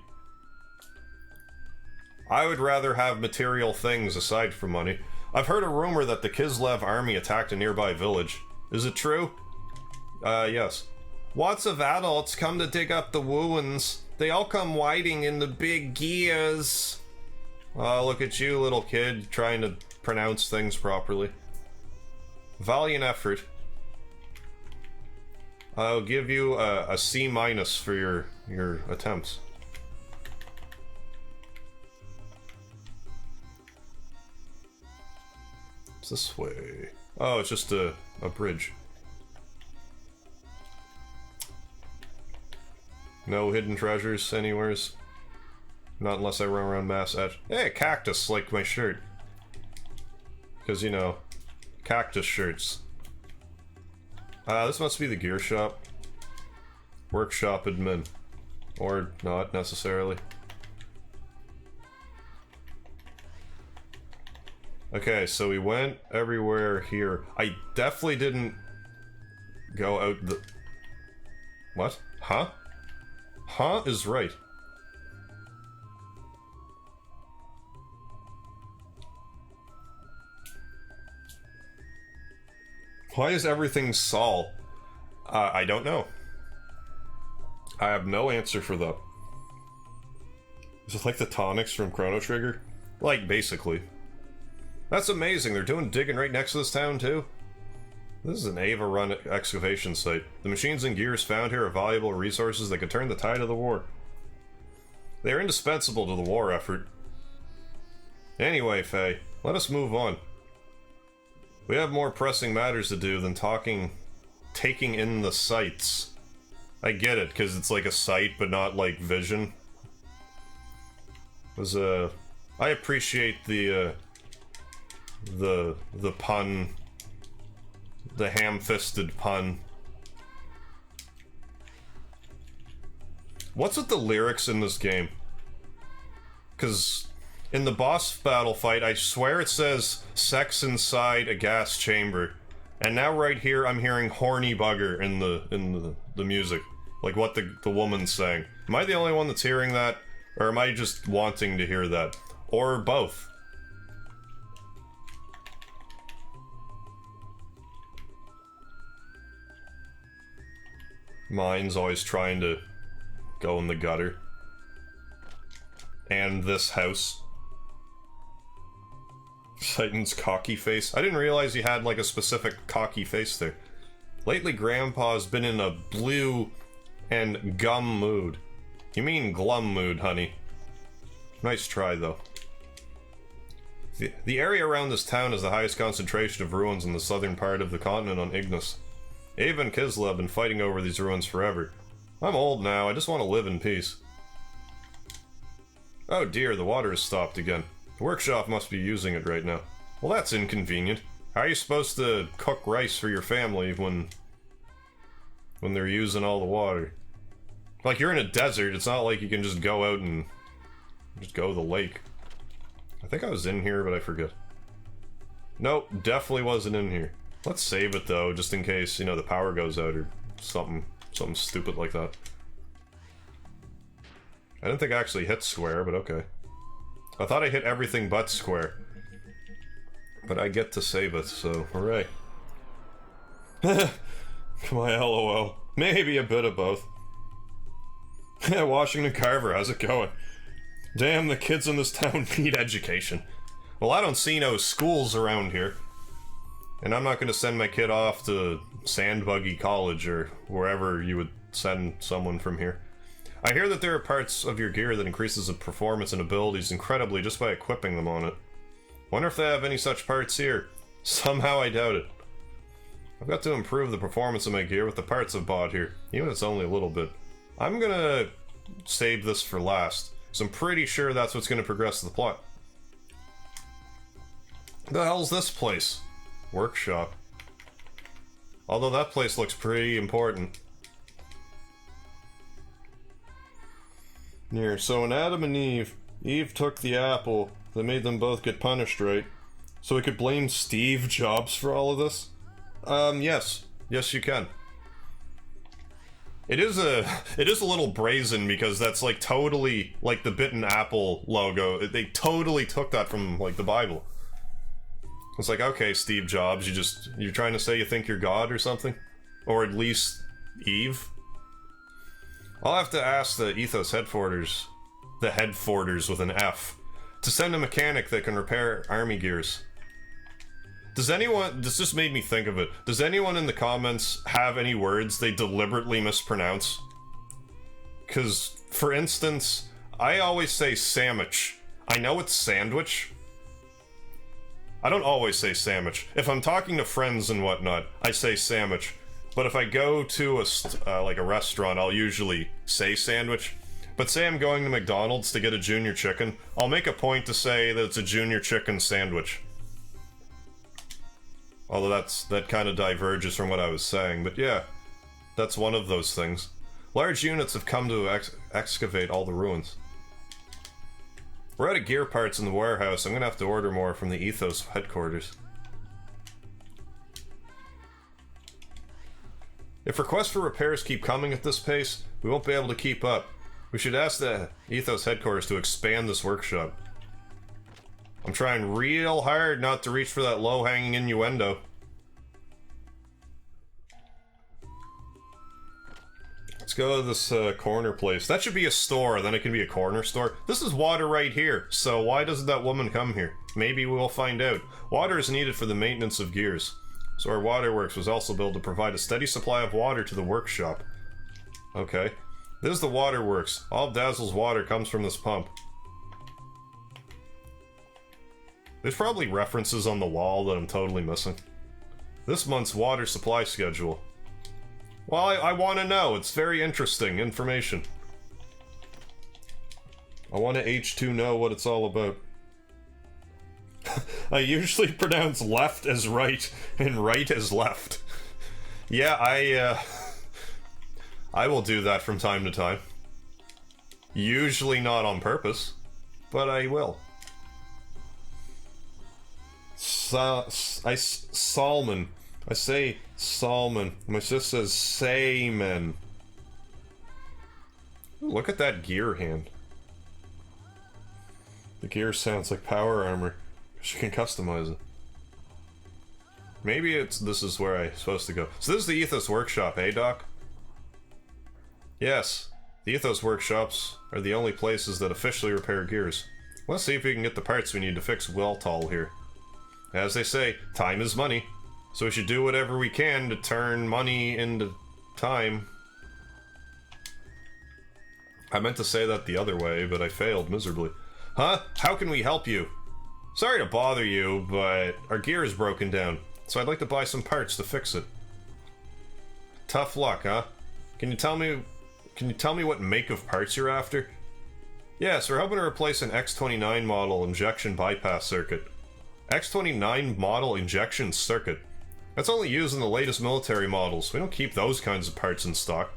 I would rather have material things aside from money. I've heard a rumor that the Kislev army attacked a nearby village. Is it true? Yes. Lots of adults come to dig up the wounds. They all come riding in the big gears. Oh, look at you, little kid, trying to pronounce things properly. Valiant effort. I'll give you a C- for your attempts. It's this way. Oh, it's just a bridge. No hidden treasures anywheres. Not unless I run around Mass Edge. Hey, a cactus like my shirt. Because, you know, cactus shirts. This must be the gear shop. Workshop admin. Or not necessarily. Okay, so we went everywhere here. I definitely didn't go out the... What? Huh? Huh is right. Why is everything Sol? I don't know. I have no answer for that. Is it like the tonics from Chrono Trigger? Like, basically. That's amazing, they're doing digging right next to this town, too? This is an Ava-run excavation site. The machines and gears found here are valuable resources that could turn the tide of the war. They are indispensable to the war effort. Anyway, Faye, let us move on. We have more pressing matters to do than taking in the sights. I get it, because it's like a sight, but not like vision. I appreciate the pun. The ham-fisted pun. What's with the lyrics in this game? Because in the boss battle fight, I swear it says sex inside a gas chamber. And now right here, I'm hearing horny bugger in the music. Like what the woman's saying. Am I the only one that's hearing that? Or am I just wanting to hear that? Or both? Mine's always trying to go in the gutter. And this house. Titan's cocky face. I didn't realize he had like a specific cocky face there. Lately Grandpa's been in a blue and gum mood. You mean glum mood, honey. Nice try, though. The area around this town is the highest concentration of ruins in the southern part of the continent on Ignis. Ava and Kislev have been fighting over these ruins forever. I'm old now, I just want to live in peace. Oh dear, the water has stopped again. The workshop must be using it right now. Well, that's inconvenient. How are you supposed to cook rice for your family when they're using all the water? Like, you're in a desert, it's not like you can just go out and just go to the lake. I think I was in here, but I forget. Nope, definitely wasn't in here. Let's save it, though, just in case, you know, the power goes out or something stupid like that. I didn't think I actually hit square, but okay. I thought I hit everything but square. But I get to save it, so hooray. My LOL. Maybe a bit of both. Washington Carver, how's it going? Damn, the kids in this town need education. Well, I don't see no schools around here. And I'm not gonna send my kid off to Sandbuggy College or wherever you would send someone from here. I hear that there are parts of your gear that increases the performance and abilities incredibly just by equipping them on it. Wonder if they have any such parts here. Somehow I doubt it. I've got to improve the performance of my gear with the parts I've bought here, even if it's only a little bit. I'm gonna save this for last, so I'm pretty sure that's what's gonna progress the plot. The hell's this place? Workshop. Although that place looks pretty important. Here, so when Adam and Eve took the apple that made them both get punished, right? So we could blame Steve Jobs for all of this? Yes. Yes, you can. It is a little brazen because that's like totally like the bitten apple logo. They totally took that from like the Bible. It's like, okay, Steve Jobs, you're trying to say you think you're God or something? Or at least Eve? I'll have to ask the Ethos Headforters, the Headforters with an F, to send a mechanic that can repair army gears. Does anyone, this just made me think of it, does anyone in the comments have any words they deliberately mispronounce? Because, for instance, I always say sandwich. I know it's sandwich. I don't always say sandwich. If I'm talking to friends and whatnot, I say sandwich. But if I go to like a restaurant, I'll usually say sandwich. But say I'm going to McDonald's to get a junior chicken, I'll make a point to say that it's a junior chicken sandwich. Although that kind of diverges from what I was saying, but yeah, that's one of those things. Large units have come to excavate all the ruins. We're out of gear parts in the warehouse. I'm gonna have to order more from the Ethos headquarters. If requests for repairs keep coming at this pace, we won't be able to keep up. We should ask the Ethos headquarters to expand this workshop. I'm trying real hard not to reach for that low-hanging innuendo. Let's go to this corner place. That should be a store, then it can be a corner store. This is water right here, so why doesn't that woman come here? Maybe we'll find out. Water is needed for the maintenance of gears. So our waterworks was also built to provide a steady supply of water to the workshop. Okay. This is the waterworks. All of Dazzle's water comes from this pump. There's probably references on the wall that I'm totally missing. This month's water supply schedule. Well, I want to know. It's very interesting information. I want to H2 know what it's all about. I usually pronounce left as right and right as left. Yeah, I will do that from time to time. Usually not on purpose, but I will. Salmon. I say salmon. My sis says salmon. Look at that gear hand. The gear sounds like power armor. You can customize it. Maybe this is where I'm supposed to go. So this is the Ethos Workshop, eh, Doc? Yes. The Ethos Workshops are the only places that officially repair gears. Let's see if we can get the parts we need to fix Weltall here. As they say, time is money. So we should do whatever we can to turn money into time. I meant to say that the other way, but I failed miserably. Huh? How can we help you? Sorry to bother you, but our gear is broken down, so I'd like to buy some parts to fix it. Tough luck, huh? Can you tell me what make of parts you're after? Yes, we're hoping to replace an X29 model injection bypass circuit. X29 model injection circuit? That's only used in the latest military models. We don't keep those kinds of parts in stock.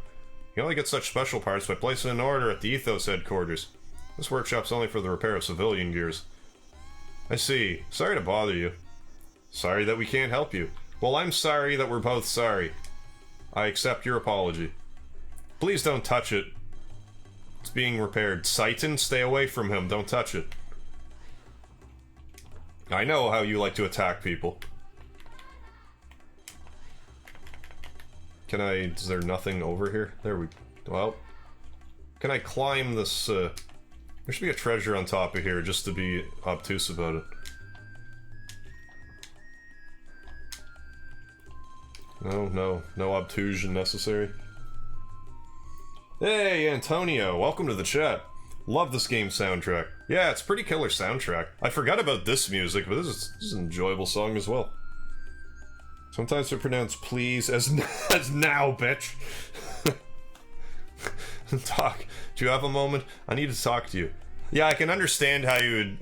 You only get such special parts by placing an order at the Ethos headquarters. This workshop's only for the repair of civilian gears. I see. Sorry to bother you. Sorry that we can't help you. Well, I'm sorry that we're both sorry. I accept your apology. Please don't touch it. It's being repaired. Saitan, stay away from him. Don't touch it. I know how you like to attack people. Is there nothing over here? There we... Well... Can I climb this, There should be a treasure on top of here, just to be obtuse about it. No obtrusion necessary. Hey, Antonio, welcome to the chat. Love this game's soundtrack. Yeah, it's a pretty killer soundtrack. I forgot about this music, but this is an enjoyable song as well. Sometimes I pronounce please as now, bitch. Doc, do you have a moment? I need to talk to you. Yeah, I can understand how you would...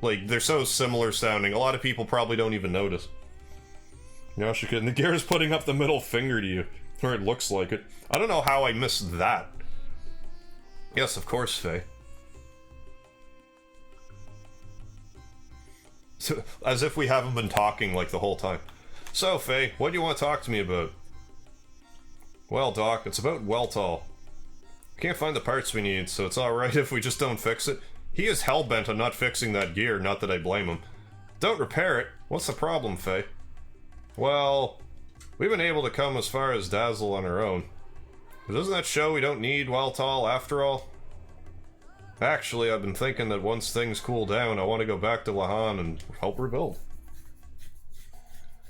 Like, they're so similar sounding. A lot of people probably don't even notice. No, she couldn't. The gear's putting up the middle finger to you. Or it looks like it. I don't know how I missed that. Yes, of course, Faye. So, as if we haven't been talking, like, the whole time. So, Faye, what do you want to talk to me about? Well, Doc, it's about Weltall. We can't find the parts we need, so it's alright if we just don't fix it. He is hell-bent on not fixing that gear, not that I blame him. Don't repair it. What's the problem, Faye? Well, we've been able to come as far as Dazzle on our own. But doesn't that show we don't need Weltall after all? Actually, I've been thinking that once things cool down, I want to go back to Lahan and help rebuild.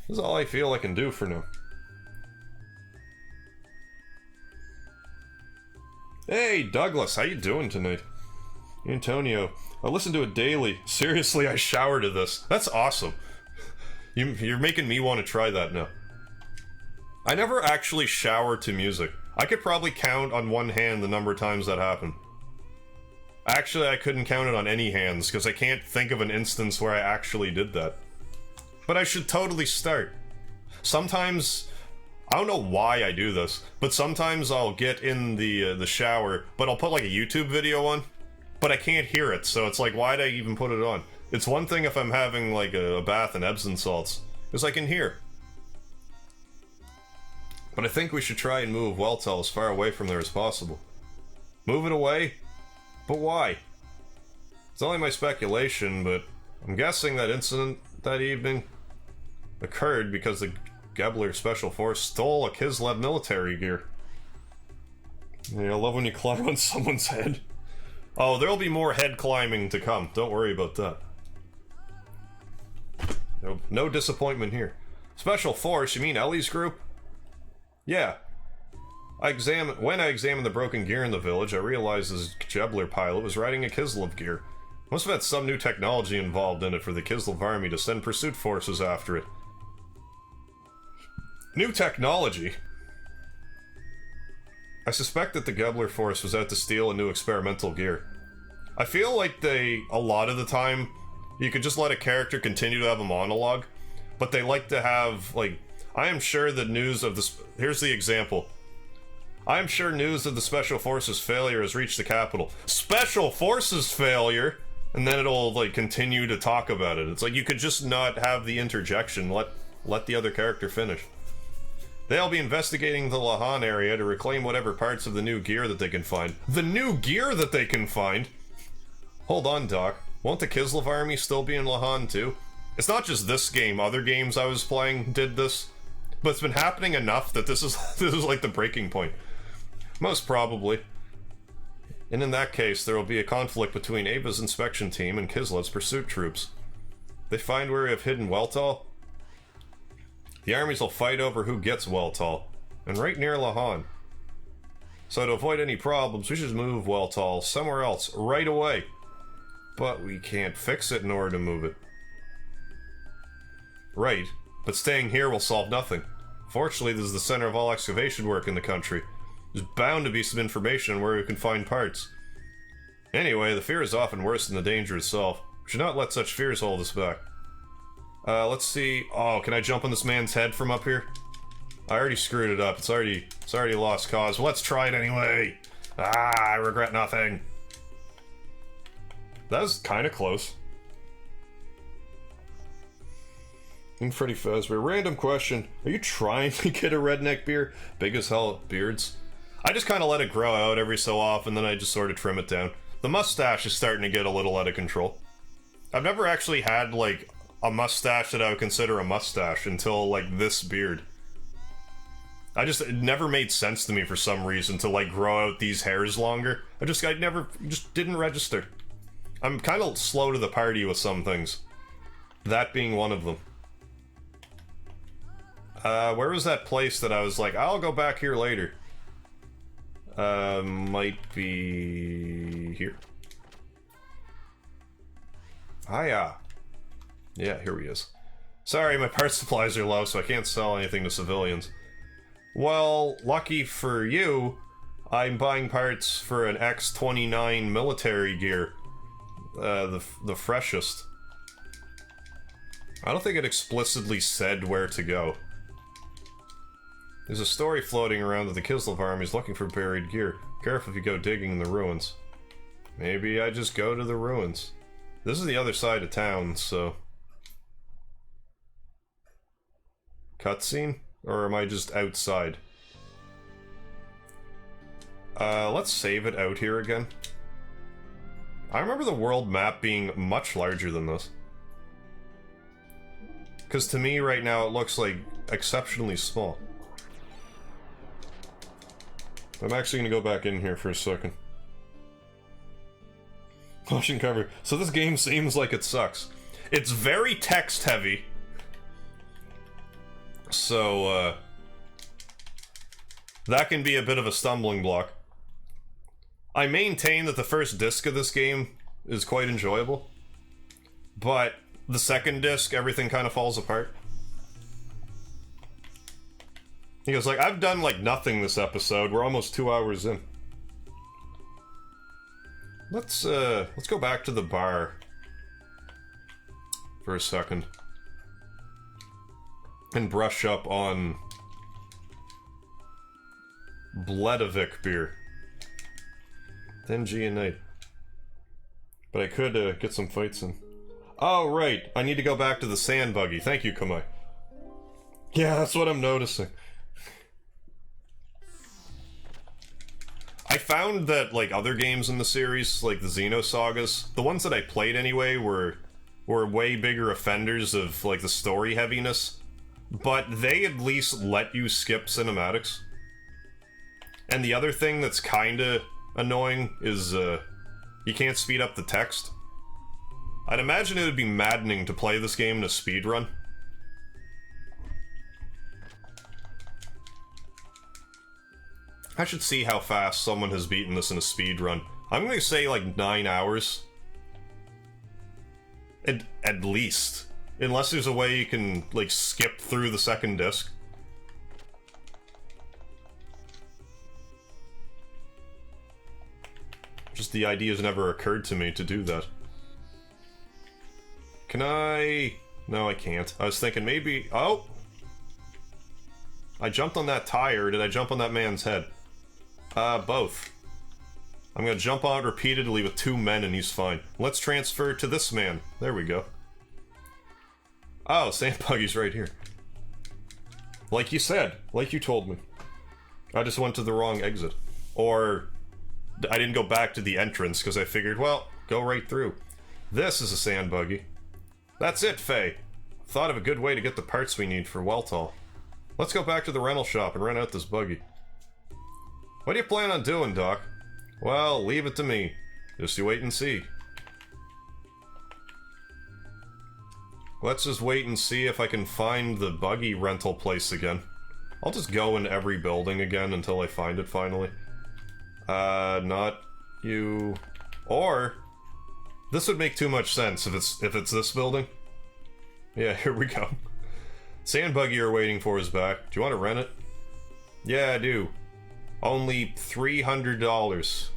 This is all I feel I can do for now. Hey, Douglas, how you doing tonight? Antonio, I listen to it daily. Seriously, I shower to this. That's awesome. You're making me want to try that now. I never actually shower to music. I could probably count on one hand the number of times that happened. Actually, I couldn't count it on any hands, because I can't think of an instance where I actually did that. But I should totally start. Sometimes... I don't know why I do this, but sometimes I'll get in the shower, but I'll put like a YouTube video on, but I can't hear it, so it's like, why'd I even put it on? It's one thing if I'm having like a bath in Epsom salts, because I can hear. But I think we should try and move Weltall as far away from there as possible. Move it away? But why? It's only my speculation, but I'm guessing that incident that evening occurred because the Gebler Special Force stole a Kislev military gear. Yeah, I love when you climb on someone's head. Oh, there'll be more head climbing to come. Don't worry about that. No disappointment here. Special Force? You mean Ellie's group? Yeah. When I examined the broken gear in the village, I realized this Gebler pilot was riding a Kislev gear. Must have had some new technology involved in it for the Kislev army to send pursuit forces after it. New technology? I suspect that the Gebler force was out to steal a new experimental gear. I feel like a lot of the time, you could just let a character continue to have a monologue, but they like to have, like, I am sure that news of this... Here's the example. I am sure news of the Special Forces failure has reached the capital. Special Forces failure? And then it'll, like, continue to talk about it. It's like, you could just not have the interjection, let the other character finish. They'll be investigating the Lahan area to reclaim whatever parts of the new gear that they can find. The new gear that they can find? Hold on, Doc. Won't the Kislev army still be in Lahan too? It's not just this game, other games I was playing did this. But it's been happening enough that this is like the breaking point. Most probably. And in that case, there will be a conflict between Ava's inspection team and Kislev's pursuit troops. They find where we have hidden Weltall? The armies will fight over who gets Weltall, and right near Lahan. So to avoid any problems, we should move Weltall somewhere else right away. But we can't fix it in order to move it. Right, but staying here will solve nothing. Fortunately, this is the center of all excavation work in the country. There's bound to be some information on where we can find parts. Anyway, the fear is often worse than the danger itself. We should not let such fears hold us back. Let's see. Oh, can I jump on this man's head from up here? I already screwed it up. It's already lost cause. Well, let's try it anyway. I regret nothing. That was kind of close. And Freddy Fazbear. Random question. Are you trying to get a redneck beard? Big as hell beards. I just kind of let it grow out every so often, then I just sort of trim it down. The mustache is starting to get a little out of control. I've never actually had, like, a mustache that I would consider a mustache until, like, this beard. It never made sense to me for some reason to, like, grow out these hairs longer. I just didn't register. I'm kind of slow to the party with some things. That being one of them. Where was that place that I was like, I'll go back here later? Might be... here. Hiya. Yeah, here he is. Sorry, my parts supplies are low, so I can't sell anything to civilians. Well, lucky for you, I'm buying parts for an X-29 military gear. The freshest. I don't think it explicitly said where to go. There's a story floating around that the Kislev army is looking for buried gear. Careful if you go digging in the ruins. Maybe I just go to the ruins. This is the other side of town, so... Cutscene? Or am I just outside? Let's save it out here again. I remember the world map being much larger than this. Because to me right now it looks like exceptionally small. I'm actually gonna go back in here for a second. Motion cover. So this game seems like it sucks. It's very text heavy. So, that can be a bit of a stumbling block. I maintain that the first disc of this game is quite enjoyable. But the second disc, everything kind of falls apart. He goes like, I've done like nothing this episode. We're almost 2 hours in. Let's go back to the bar for a second. And brush up on Bledovik beer. Then G and night. But I could get some fights in. Oh, right. I need to go back to the sand buggy. Thank you, Kamai. Yeah, that's what I'm noticing. I found that, like, other games in the series, like the Xenosagas, the ones that I played anyway were way bigger offenders of, like, the story heaviness. But they at least let you skip cinematics. And the other thing that's kinda annoying is, you can't speed up the text. I'd imagine it would be maddening to play this game in a speedrun. I should see how fast someone has beaten this in a speedrun. I'm gonna say like 9 hours. At least. Unless there's a way you can, like, skip through the second disc. Just the idea's never occurred to me to do that. Can I... No, I can't. I was thinking maybe... Oh! I jumped on that tire, or did I jump on that man's head? Both. I'm gonna jump on it repeatedly with 2 men and he's fine. Let's transfer to this man. There we go. Oh, sand buggy's right here. Like you said. Like you told me. I just went to the wrong exit. Or... I didn't go back to the entrance because I figured, well, go right through. This is a sand buggy. That's it, Faye. Thought of a good way to get the parts we need for Weltall. Let's go back to the rental shop and rent out this buggy. What do you plan on doing, Doc? Well, leave it to me. Just you wait and see. Let's just wait and see if I can find the buggy rental place again. I'll just go in every building again until I find it finally. Not you... Or... This would make too much sense if it's this building. Yeah, here we go. Sand buggy you're waiting for is back. Do you want to rent it? Yeah, I do. Only $300.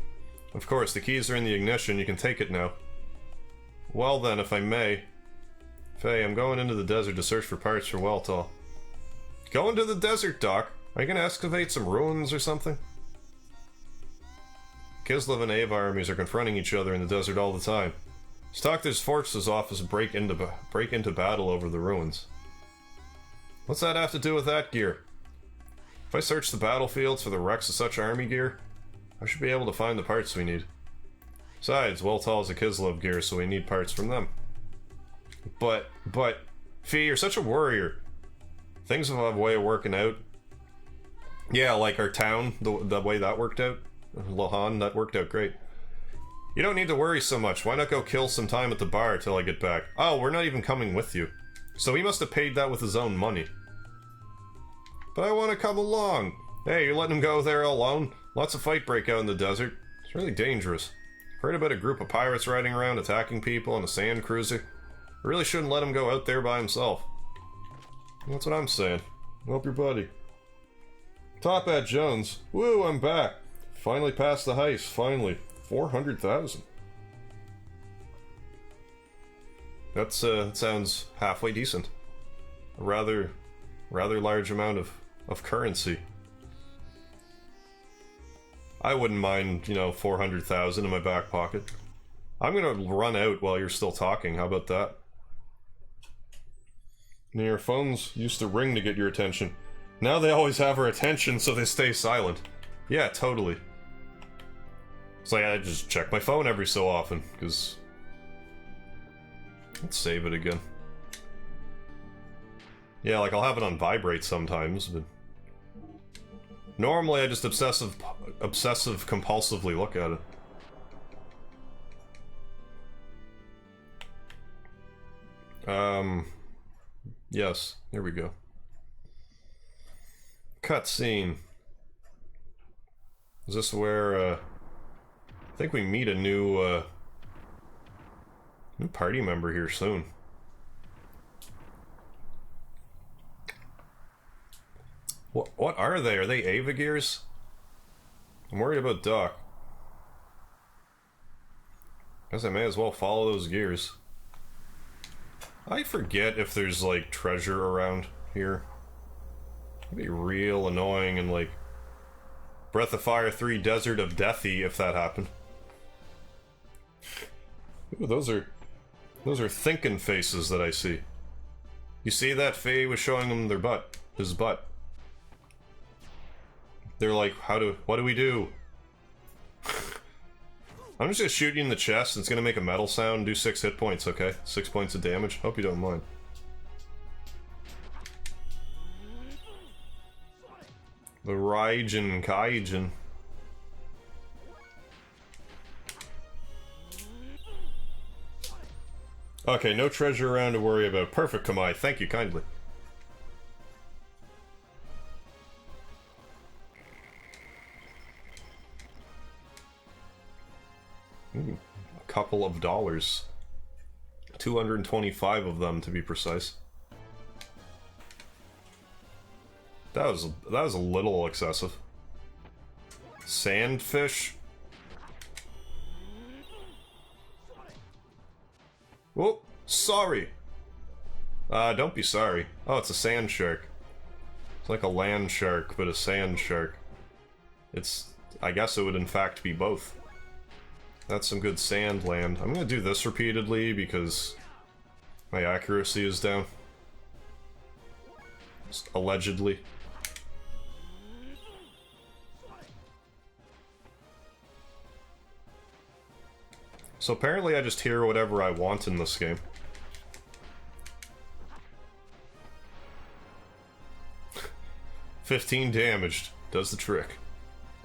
Of course, the keys are in the ignition. You can take it now. Well then, if I may... Faye, I'm going into the desert to search for parts for Weltall. Going to the desert, Doc? Are you gonna excavate some ruins or something? Kislev and Ava armies are confronting each other in the desert all the time. Stockter's forces office break into battle over the ruins. What's that have to do with that gear? If I search the battlefields for the wrecks of such army gear, I should be able to find the parts we need. Besides, Weltall is a Kislev gear, so we need parts from them. But, Fee, you're such a warrior. Things have a way of working out. Yeah, like our town, the way that worked out. Lohan, that worked out great. You don't need to worry so much. Why not go kill some time at the bar till I get back? Oh, we're not even coming with you. So he must have paid that with his own money. But I want to come along. Hey, you're letting him go there alone? Lots of fight break out in the desert. It's really dangerous. Heard about a group of pirates riding around attacking people on a sand cruiser. I really shouldn't let him go out there by himself. That's what I'm saying. Help your buddy. Top Hat Jones. Woo, I'm back. Finally passed the heist. Finally. 400,000. That sounds halfway decent. A rather large amount of currency. I wouldn't mind, you know, 400,000 in my back pocket. I'm gonna run out while you're still talking. How about that? Now, your phones used to ring to get your attention. Now they always have our attention, so they stay silent. Yeah, totally. It's like I just check my phone every so often, because... Let's save it again. Yeah, like I'll have it on vibrate sometimes, but... Normally I just obsessive compulsively look at it. Yes, here we go. Cutscene. Is this where, I think we meet a new party member here soon. What are they? Are they Xenogears? I'm worried about Doc. Guess I may as well follow those gears. I forget if there's, like, treasure around here. It'd be real annoying and, like, Breath of Fire 3 Desert of Deathy if that happened. Ooh, those are thinking faces that I see. You see that? Faye was showing them their butt. His butt. They're like, what do we do? I'm just gonna shoot you in the chest, and it's gonna make a metal sound, do 6 hit points, okay? 6 points of damage. Hope you don't mind. The Raijin Kaijin. Okay, no treasure around to worry about. Perfect, Kamai. Thank you kindly. Ooh, a couple of dollars. 225 of them, to be precise. That was a little excessive. Sandfish. Oh, sorry. Don't be sorry. Oh, it's a sand shark. It's like a land shark, but a sand shark. I guess it would in fact be both. That's some good sand land. I'm gonna do this repeatedly because my accuracy is down. Just allegedly. So apparently I just hear whatever I want in this game. $15 damaged. Does the trick.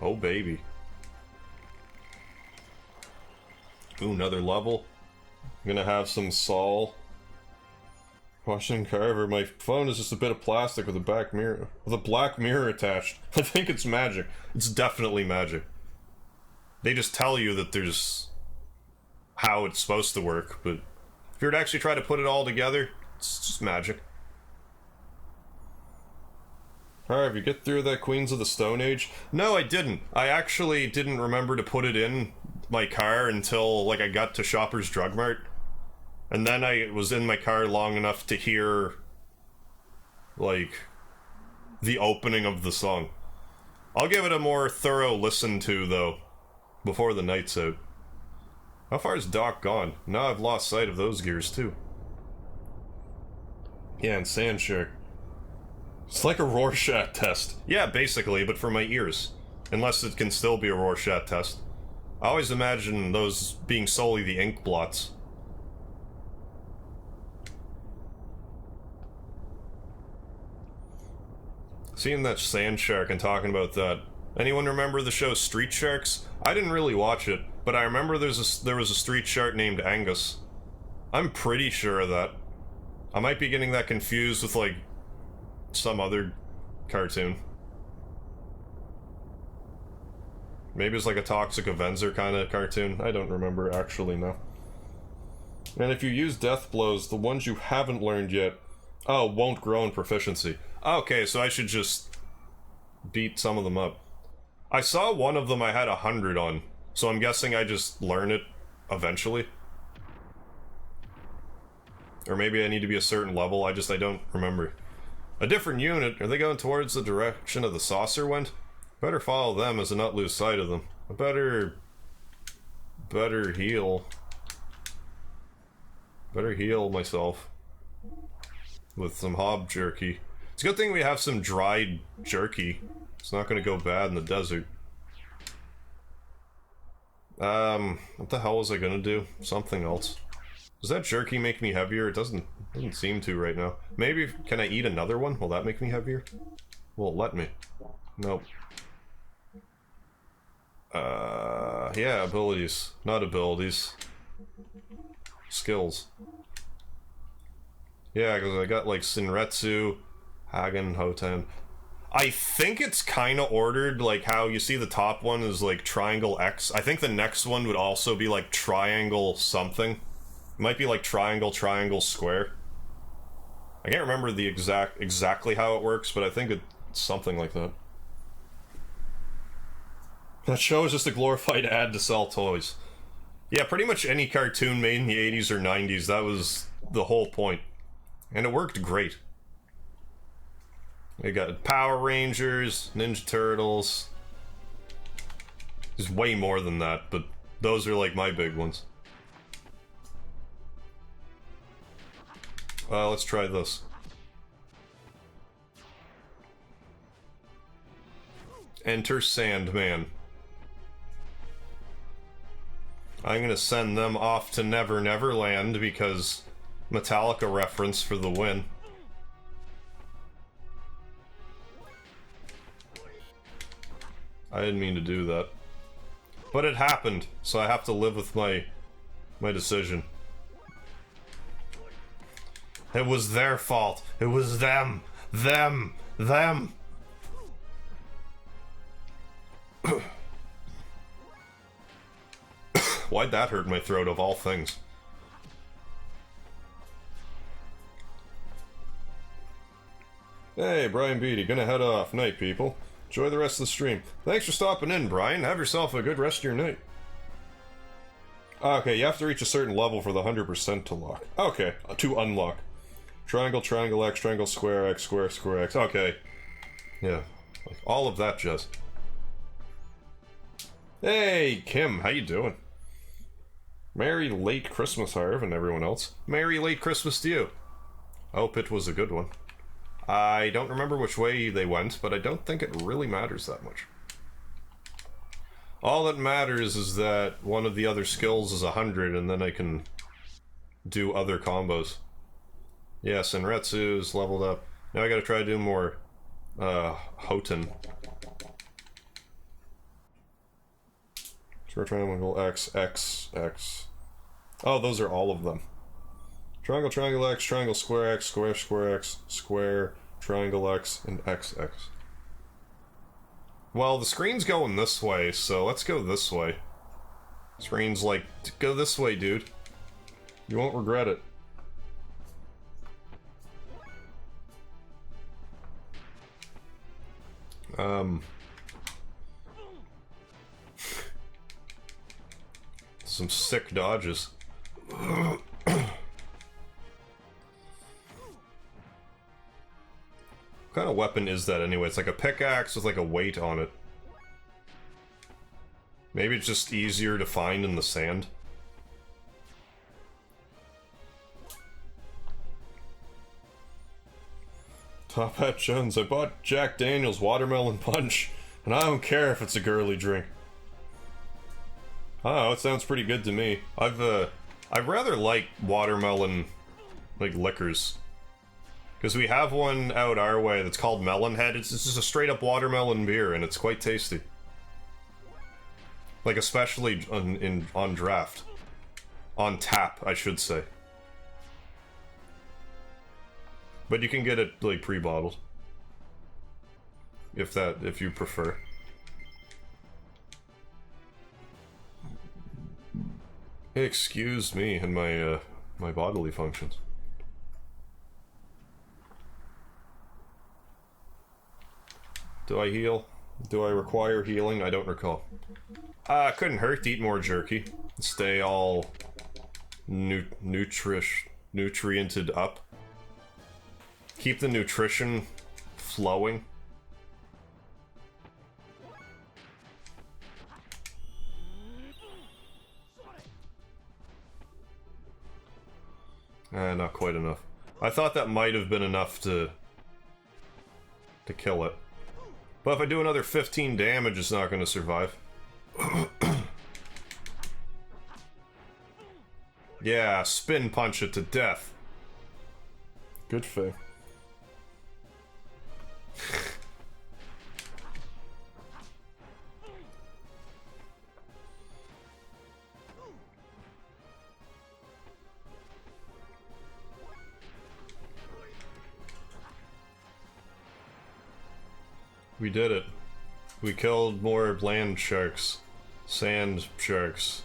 Oh baby. Ooh, another level. I'm gonna have some Saul. Washington Carver. My phone is just a bit of plastic with a black mirror attached. I think it's magic. It's definitely magic. They just tell you that there's how it's supposed to work, but if you were to actually try to put it all together, it's just magic. Alright, you get through that Queens of the Stone Age? No, I didn't. I actually didn't remember to put it in my car until, like, I got to Shoppers Drug Mart. And then I was in my car long enough to hear, like, the opening of the song. I'll give it a more thorough listen to, though, before the night's out. How far is Doc gone? Now I've lost sight of those gears, too. Yeah, and Sandshark. It's like a Rorschach test. Yeah, basically, but for my ears. Unless it can still be a Rorschach test. I always imagine those being solely the ink blots. Seeing that Sand Shark and talking about that. Anyone remember the show Street Sharks? I didn't really watch it, but I remember there was a street shark named Angus. I'm pretty sure of that. I might be getting that confused with, like, some other cartoon. Maybe it's like a Toxic Avenger kind of cartoon. I don't remember actually now. And if you use death blows, the ones you haven't learned yet, oh, won't grow in proficiency. Okay, so I should just beat some of them up. I saw one of them I had 100 on, so I'm guessing I just learn it eventually. Or maybe I need to be a certain level, I don't remember. A different unit? Are they going towards the direction of the saucer went? Better follow them as to not lose sight of them. I better heal. Better heal myself. With some hob jerky. It's a good thing we have some dried jerky. It's not gonna go bad in the desert. What the hell was I gonna do? Something else. Does that jerky make me heavier? It doesn't seem to right now. Maybe, can I eat another one? Will that make me heavier? Will it let me? Nope. Yeah, abilities. Not abilities. Skills. Yeah, because I got like Shinretsu, Hagen, Hoten. I think it's kind of ordered like how you see the top one is like triangle X. I think the next one would also be like triangle something. It might be like triangle, triangle, square. I can't remember the exactly how it works, but I think it's something like that. That show is just a glorified ad to sell toys. Yeah, pretty much any cartoon made in the 80s or 90s, that was the whole point. And it worked great. We got Power Rangers, Ninja Turtles. There's way more than that, but those are like my big ones. Let's try this. Enter Sandman. I'm gonna send them off to Never Never Land because Metallica reference for the win. I didn't mean to do that. But it happened, so I have to live with my decision. It was their fault. It was them. Them. Why'd that hurt my throat of all things? Hey, Brian Beatty, gonna head off. Night, people. Enjoy the rest of the stream. Thanks for stopping in, Brian. Have yourself a good rest of your night. Okay, you have to reach a certain level for the 100% to lock. Okay, to unlock. Triangle, triangle X, triangle, square X, square, square X. Okay. Yeah. Like all of that, Jess. Hey, Kim, how you doing? Merry late Christmas, Harv, and everyone else. Merry late Christmas to you. Hope it was a good one. I don't remember which way they went, but I don't think it really matters that much. All that matters is that one of the other skills is 100, and then I can do other combos. Yeah, Shinretsu's leveled up. Now I gotta try to do more, Hoten. Square, triangle, X, X, X. Oh, those are all of them. Triangle, triangle X, triangle, square X, square, square X, square, triangle X, and X, X. Well, the screen's going this way, so let's go this way. Screen's like, go this way, dude. You won't regret it. Some sick dodges. What kind of weapon is that anyway? It's like a pickaxe with like a weight on it. Maybe it's just easier to find in the sand. Top Hat Jones, I bought Jack Daniel's Watermelon Punch, and I don't care if it's a girly drink. Oh, it sounds pretty good to me. I rather like watermelon, like, liquors. Because we have one out our way that's called Melon Head. It's just a straight up watermelon beer, and it's quite tasty. Like, especially on draft. On tap, I should say. But you can get it, like, pre-bottled. if you prefer. Excuse me and my my bodily functions. Do I heal? Do I require healing? I don't recall. Couldn't hurt to eat more jerky. Stay all nutriented up. Keep the nutrition flowing. Not quite enough. I thought that might have been enough to kill it. But if I do another 15 damage, it's not going to survive. Yeah, spin punch it to death. Good thing. We did it. We killed more land sharks. Sand sharks.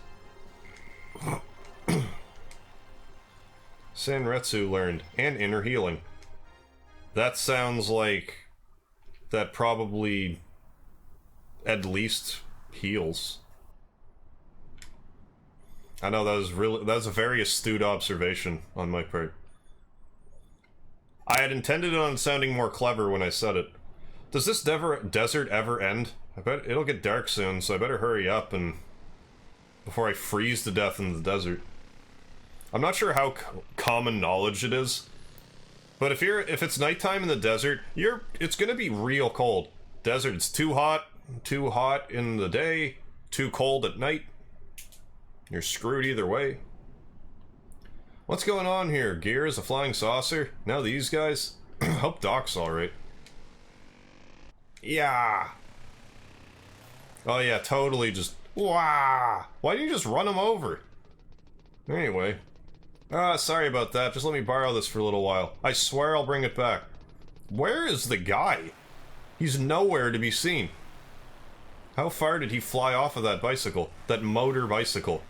Sanretsu learned. And inner healing. That sounds like... that probably... at least heals. I know that was a very astute observation on my part. I had intended on sounding more clever when I said it. Does this desert ever end? I bet it'll get dark soon, so I better hurry up and... before I freeze to death in the desert. I'm not sure how common knowledge it is, but if it's nighttime in the desert, it's gonna be real cold. Desert, it's too hot in the day, too cold at night. You're screwed either way. What's going on here? Gears, a flying saucer? Now these guys? Hope Doc's alright. Yeah. Oh yeah, totally just... Wah! Why didn't you just run him over? Anyway. Sorry about that. Just let me borrow this for a little while. I swear I'll bring it back. Where is the guy? He's nowhere to be seen. How far did he fly off of that bicycle? That motor bicycle?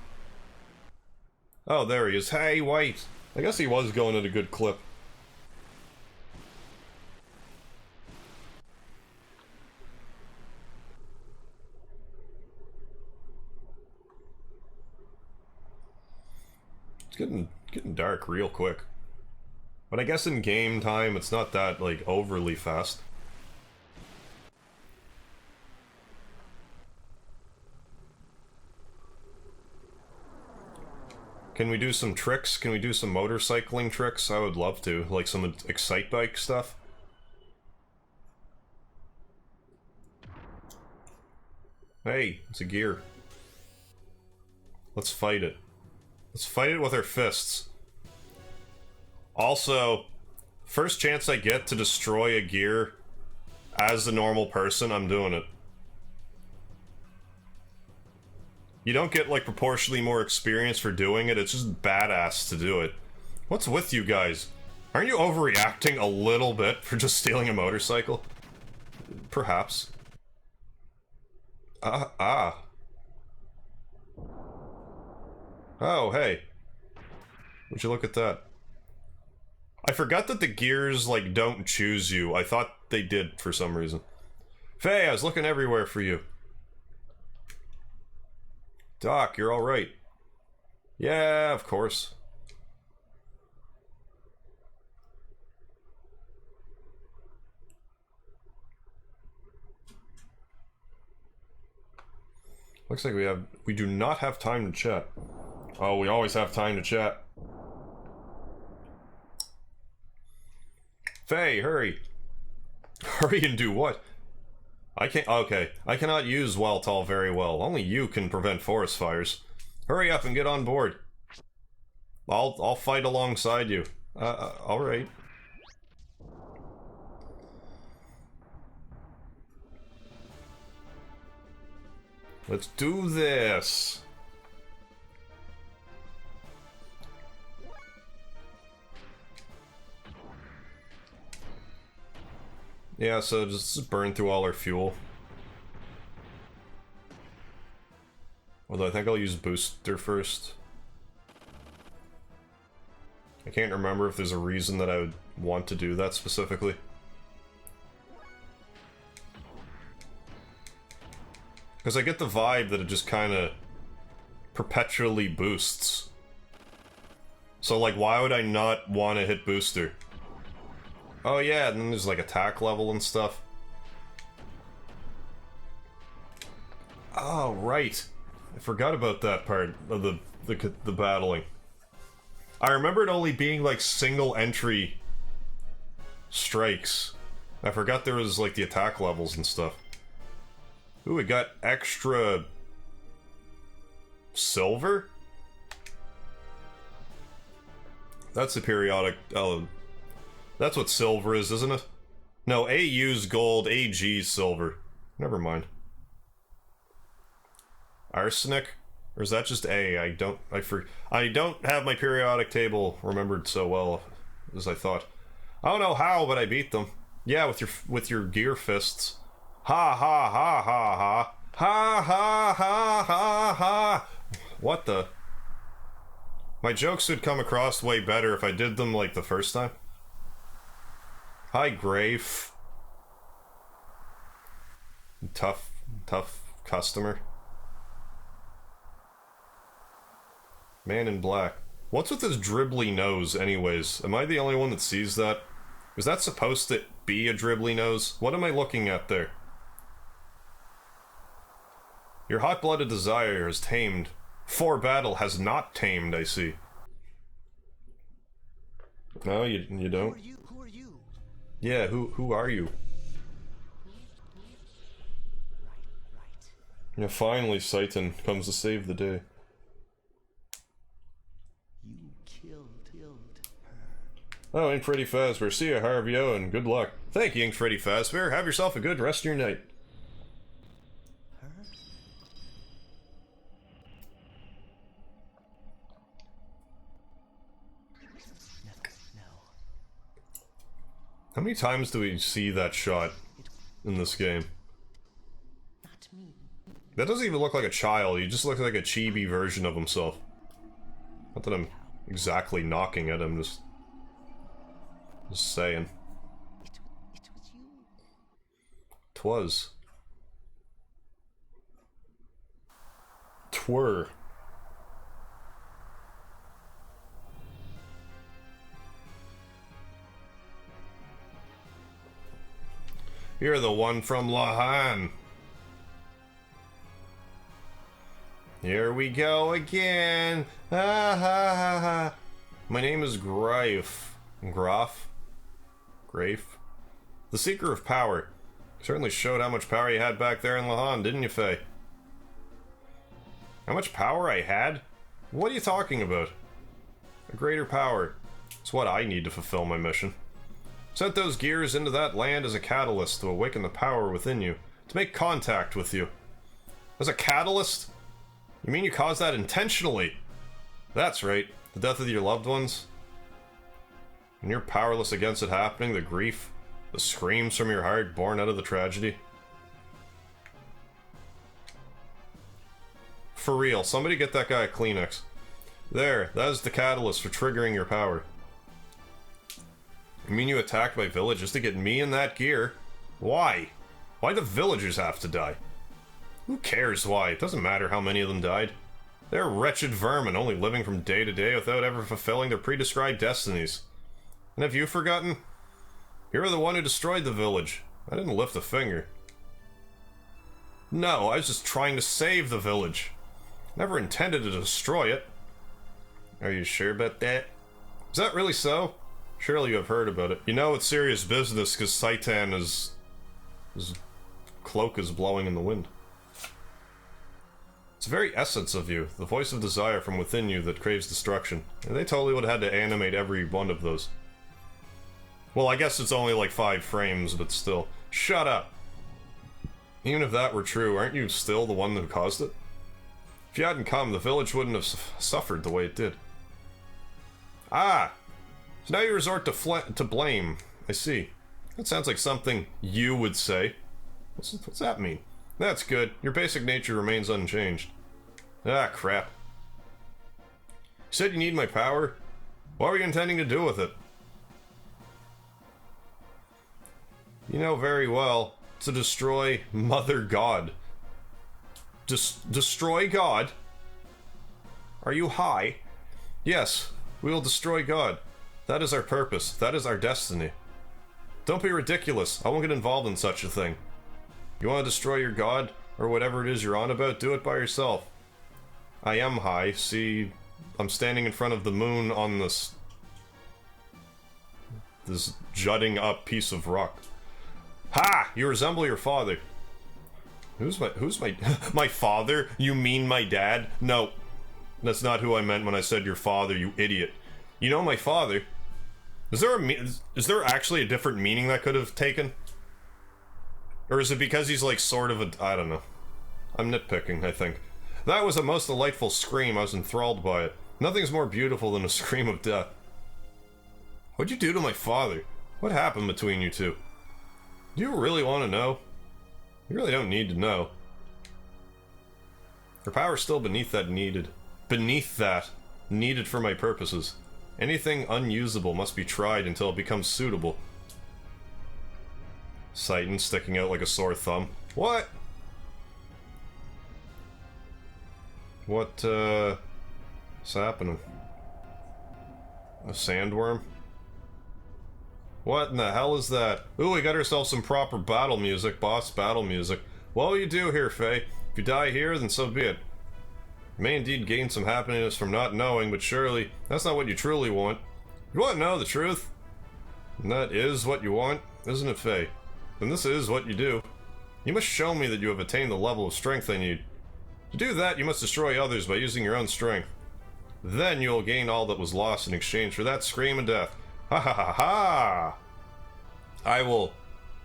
Oh, there he is. Hey, White! I guess he was going at a good clip. It's getting dark real quick. But I guess in game time, it's not that, like, overly fast. Can we do some tricks? Can we do some motorcycling tricks? I would love to. Like some Excite Bike stuff. Hey, it's a gear. Let's fight it. Let's fight it with our fists. Also, first chance I get to destroy a gear as a normal person, I'm doing it. You don't get, like, proportionally more experience for doing it, it's just badass to do it. What's with you guys? Aren't you overreacting a little bit for just stealing a motorcycle? Perhaps. Oh, hey. Would you look at that? I forgot that the gears, like, don't choose you. I thought they did for some reason. Faye, I was looking everywhere for you. Doc, you're alright. Yeah, of course. Looks like we do not have time to chat. Oh, we always have time to chat. Faye, hurry. Hurry and do what? I can't- okay. I cannot use Waltall very well. Only you can prevent forest fires. Hurry up and get on board. I'll fight alongside you. Alright. Let's do this. Yeah, so just burn through all our fuel. Although I think I'll use booster first. I can't remember if there's a reason that I would want to do that specifically. Because I get the vibe that it just kind of perpetually boosts. So, like, why would I not want to hit booster? Oh yeah, and then there's like attack level and stuff. Oh, right. I forgot about that part of the battling. I remember it only being like single entry strikes. I forgot there was like the attack levels and stuff. Ooh, we got extra silver? That's the periodic. Oh, that's what silver is, isn't it? No, AU's gold, AG's silver. Never mind. Arsenic? Or is that just A? I don't have my periodic table remembered so well as I thought. I don't know how, but I beat them. Yeah, with your gear fists. Ha ha ha ha ha. Ha ha ha ha ha. What the? My jokes would come across way better if I did them like the first time. Hi, Grave. Tough customer. Man in black. What's with his dribbly nose, anyways? Am I the only one that sees that? Is that supposed to be a dribbly nose? What am I looking at there? Your hot-blooded desire is tamed. For battle has not tamed, I see. No, you don't. Who are you? Yeah, who are you? Right. Yeah, finally Satan comes to save the day. You killed her. Oh, Ink Freddy Fazbear. See ya, Harvio, and good luck. Thank you, Ink Freddy Fazbear. Have yourself a good rest of your night. Her? No. How many times do we see that shot in this game? Not me. That doesn't even look like a child, he just looks like a chibi version of himself. Not that I'm exactly knocking at him, just saying. It was you. 'Twas. Twere. You're the one from Lahan. Here we go again. Ha ha ha ha. My name is Graf. Graf? The Seeker of Power. Certainly showed how much power you had back there in Lahan, didn't you, Faye? How much power I had? What are you talking about? A greater power. It's what I need to fulfill my mission. Sent those gears into that land as a catalyst to awaken the power within you, to make contact with you. As a catalyst? You mean you caused that intentionally? That's right, the death of your loved ones. And you're powerless against it happening, the grief, the screams from your heart born out of the tragedy. For real, somebody get that guy a Kleenex. There, that is the catalyst for triggering your power. You mean you attacked my village just to get me in that gear? Why? Why do villagers have to die? Who cares why? It doesn't matter how many of them died. They're wretched vermin, only living from day to day without ever fulfilling their pre-described destinies. And have you forgotten? You're the one who destroyed the village. I didn't lift a finger. No, I was just trying to save the village. Never intended to destroy it. Are you sure about that? Is that really so? Surely you have heard about it. You know it's serious business because Saitan his cloak is blowing in the wind. It's the very essence of you, the voice of desire from within you that craves destruction. And they totally would have had to animate every one of those. Well, I guess it's only like 5 frames, but still. Shut up! Even if that were true, aren't you still the one who caused it? If you hadn't come, the village wouldn't have suffered the way it did. Ah! So now you resort to blame. I see. That sounds like something you would say. What's that mean? That's good. Your basic nature remains unchanged. Ah, crap. You said you need my power? What were you intending to do with it? You know very well. To destroy Mother God. Destroy God? Are you high? Yes, we will destroy God. That is our purpose. That is our destiny. Don't be ridiculous. I won't get involved in such a thing. You want to destroy your god, or whatever it is you're on about, do it by yourself. I am high. See, I'm standing in front of the moon on this jutting up piece of rock. Ha! You resemble your father. Who's my my father? You mean my dad? No. That's not who I meant when I said your father, you idiot. You know my father. Is there actually a different meaning that could have taken? Or is it because he's like sort of a... I don't know. I'm nitpicking, I think. That was a most delightful scream. I was enthralled by it. Nothing's more beautiful than a scream of death. What'd you do to my father? What happened between you two? Do you really want to know? You really don't need to know. Your power's still beneath that needed for my purposes. Anything unusable must be tried until it becomes suitable. Citan sticking out like a sore thumb. What? What's happening? A sandworm? What in the hell is that? Ooh, we got ourselves some proper battle music, boss battle music. What will you do here, Faye? If you die here, then so be it. You may indeed gain some happiness from not knowing, but surely that's not what you truly want. You want to know the truth? And that is what you want, isn't it, Faye? Then this is what you do. You must show me that you have attained the level of strength I need. To do that, you must destroy others by using your own strength. Then you'll gain all that was lost in exchange for that scream of death. Ha ha ha ha! I will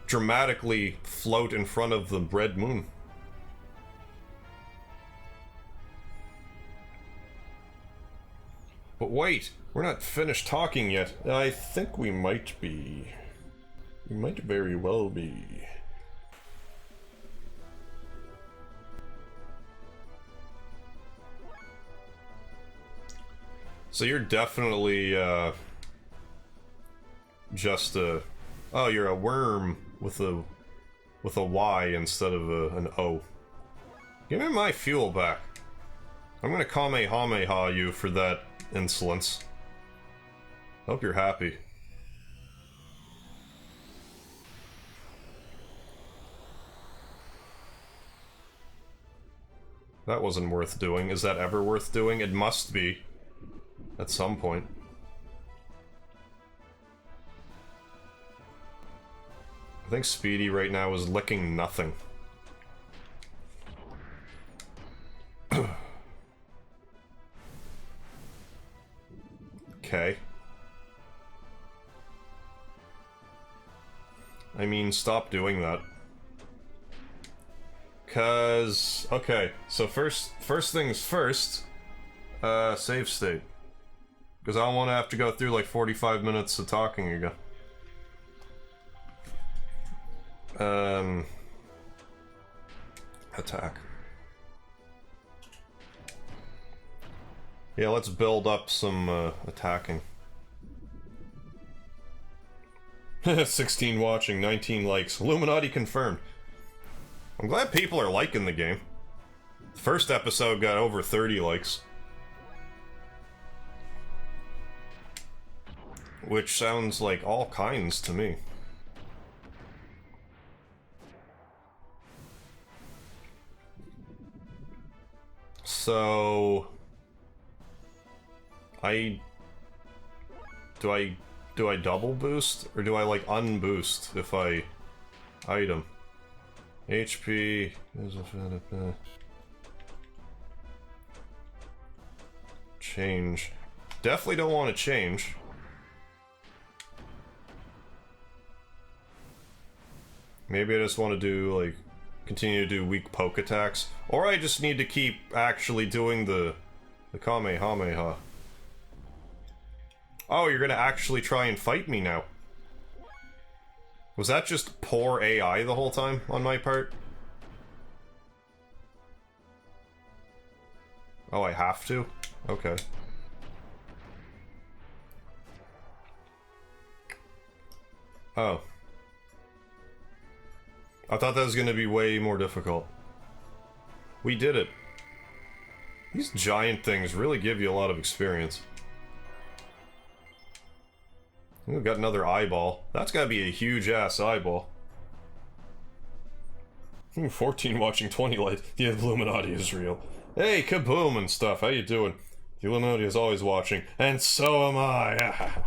dramatically float in front of the red moon. But wait, we're not finished talking yet. I think we might be. We might very well be. So you're definitely, just a... Oh, you're a worm with a Y instead of an O. Give me my fuel back. I'm gonna Kamehameha you for that insolence. Hope you're happy. That wasn't worth doing. Is that ever worth doing? It must be. At some point. I think Speedy right now is licking nothing. Okay. I mean, stop doing that. 'Cause... Okay, so first things first, save state. Because I don't want to have to go through like 45 minutes of talking again. Attack. Yeah, let's build up some attacking. 16 watching, 19 likes. Illuminati confirmed. I'm glad people are liking the game. The first episode got over 30 likes. Which sounds like all kinds to me. So... Do I double boost? Or do I, like, unboost if I... Item. HP... Change. Definitely don't want to change. Maybe I just want to do, like, continue to do weak poke attacks. Or I just need to keep actually doing the Kamehameha. Oh, you're gonna actually try and fight me now. Was that just poor AI the whole time on my part? Oh, I have to? Okay. Oh. I thought that was gonna be way more difficult. We did it. These giant things really give you a lot of experience. We've got another eyeball. That's gotta be a huge-ass eyeball. 14 watching 20 light. The Illuminati is real. Hey, kaboom and stuff. How you doing? The Illuminati is always watching. And so am I.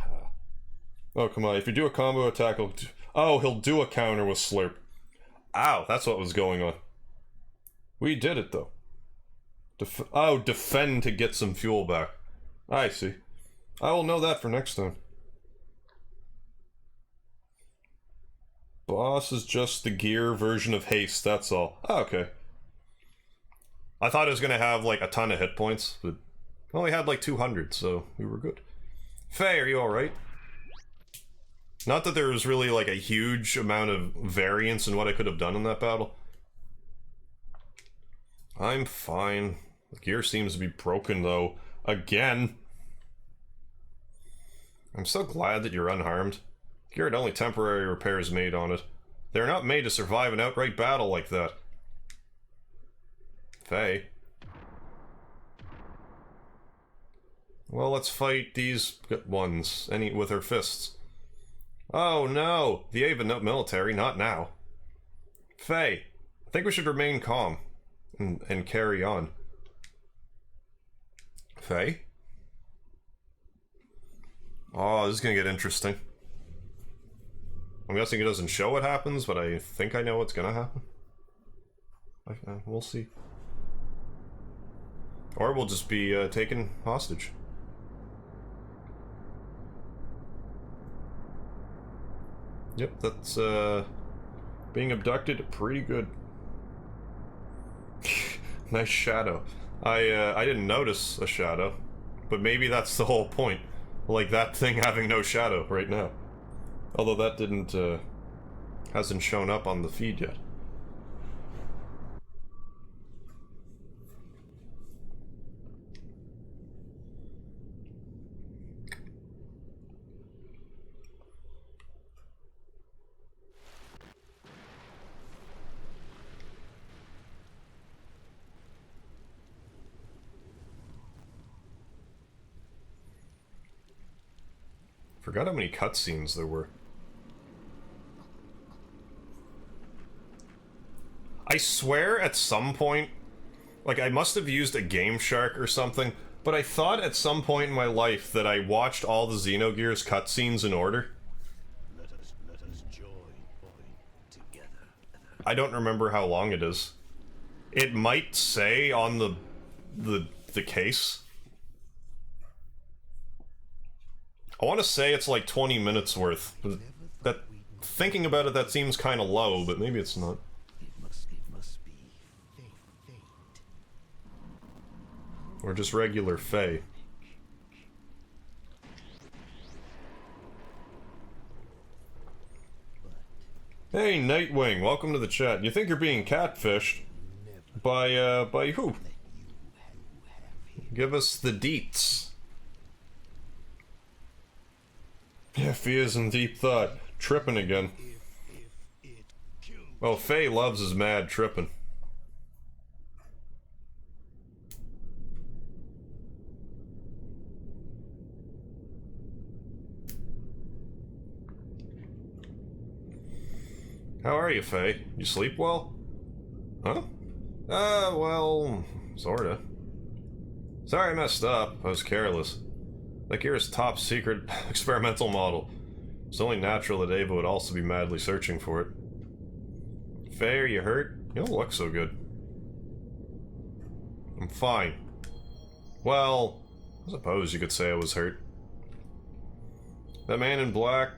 Oh, come on. If you do a combo attack, he'll do a counter with Slurp. Ow, that's what was going on. We did it, though. Defend to get some fuel back. I see. I will know that for next time. Boss is just the gear version of haste, that's all. Oh, okay. I thought it was gonna have, like, a ton of hit points, but it only had, like, 200, so we were good. Faye, are you alright? Not that there was really, like, a huge amount of variance in what I could have done in that battle. I'm fine. The gear seems to be broken, though. Again. I'm so glad that you're unharmed. Gear had only temporary repairs made on it. They're not made to survive an outright battle like that. Faye. Well, let's fight these ones. With her fists. Oh no! The Ava military, not now. Faye, I think we should remain calm. And carry on. Faye? Oh, this is gonna get interesting. I'm guessing it doesn't show what happens, but I think I know what's gonna happen. We'll see. Or we'll just be taken hostage. Yep, that's being abducted, pretty good. Nice shadow. I didn't notice a shadow, but maybe that's the whole point. Like that thing having no shadow right now. Although that didn't, hasn't shown up on the feed yet. Forgot how many cutscenes there were. I swear at some point, like I must have used a Game Shark or something, but I thought at some point in my life that I watched all the Xenogears cutscenes in order. Let us join together. I don't remember how long it is. It might say on the case. I want to say it's like 20 minutes worth. That, thinking about it, that seems kind of low, but maybe it's not. It must be fate. Or just regular Faye. Hey, Nightwing, welcome to the chat. You think you're being catfished? By who? Give us the deets. If he is in deep thought. Tripping again. Well, Faye loves his mad tripping. How are you, Faye? You sleep well? Huh? Well, sorta. Sorry I messed up. I was careless. Like Kira's top secret experimental model. It's only natural that Ava would also be madly searching for it. Faye, are you hurt? You don't look so good. I'm fine. Well, I suppose you could say I was hurt. That man in black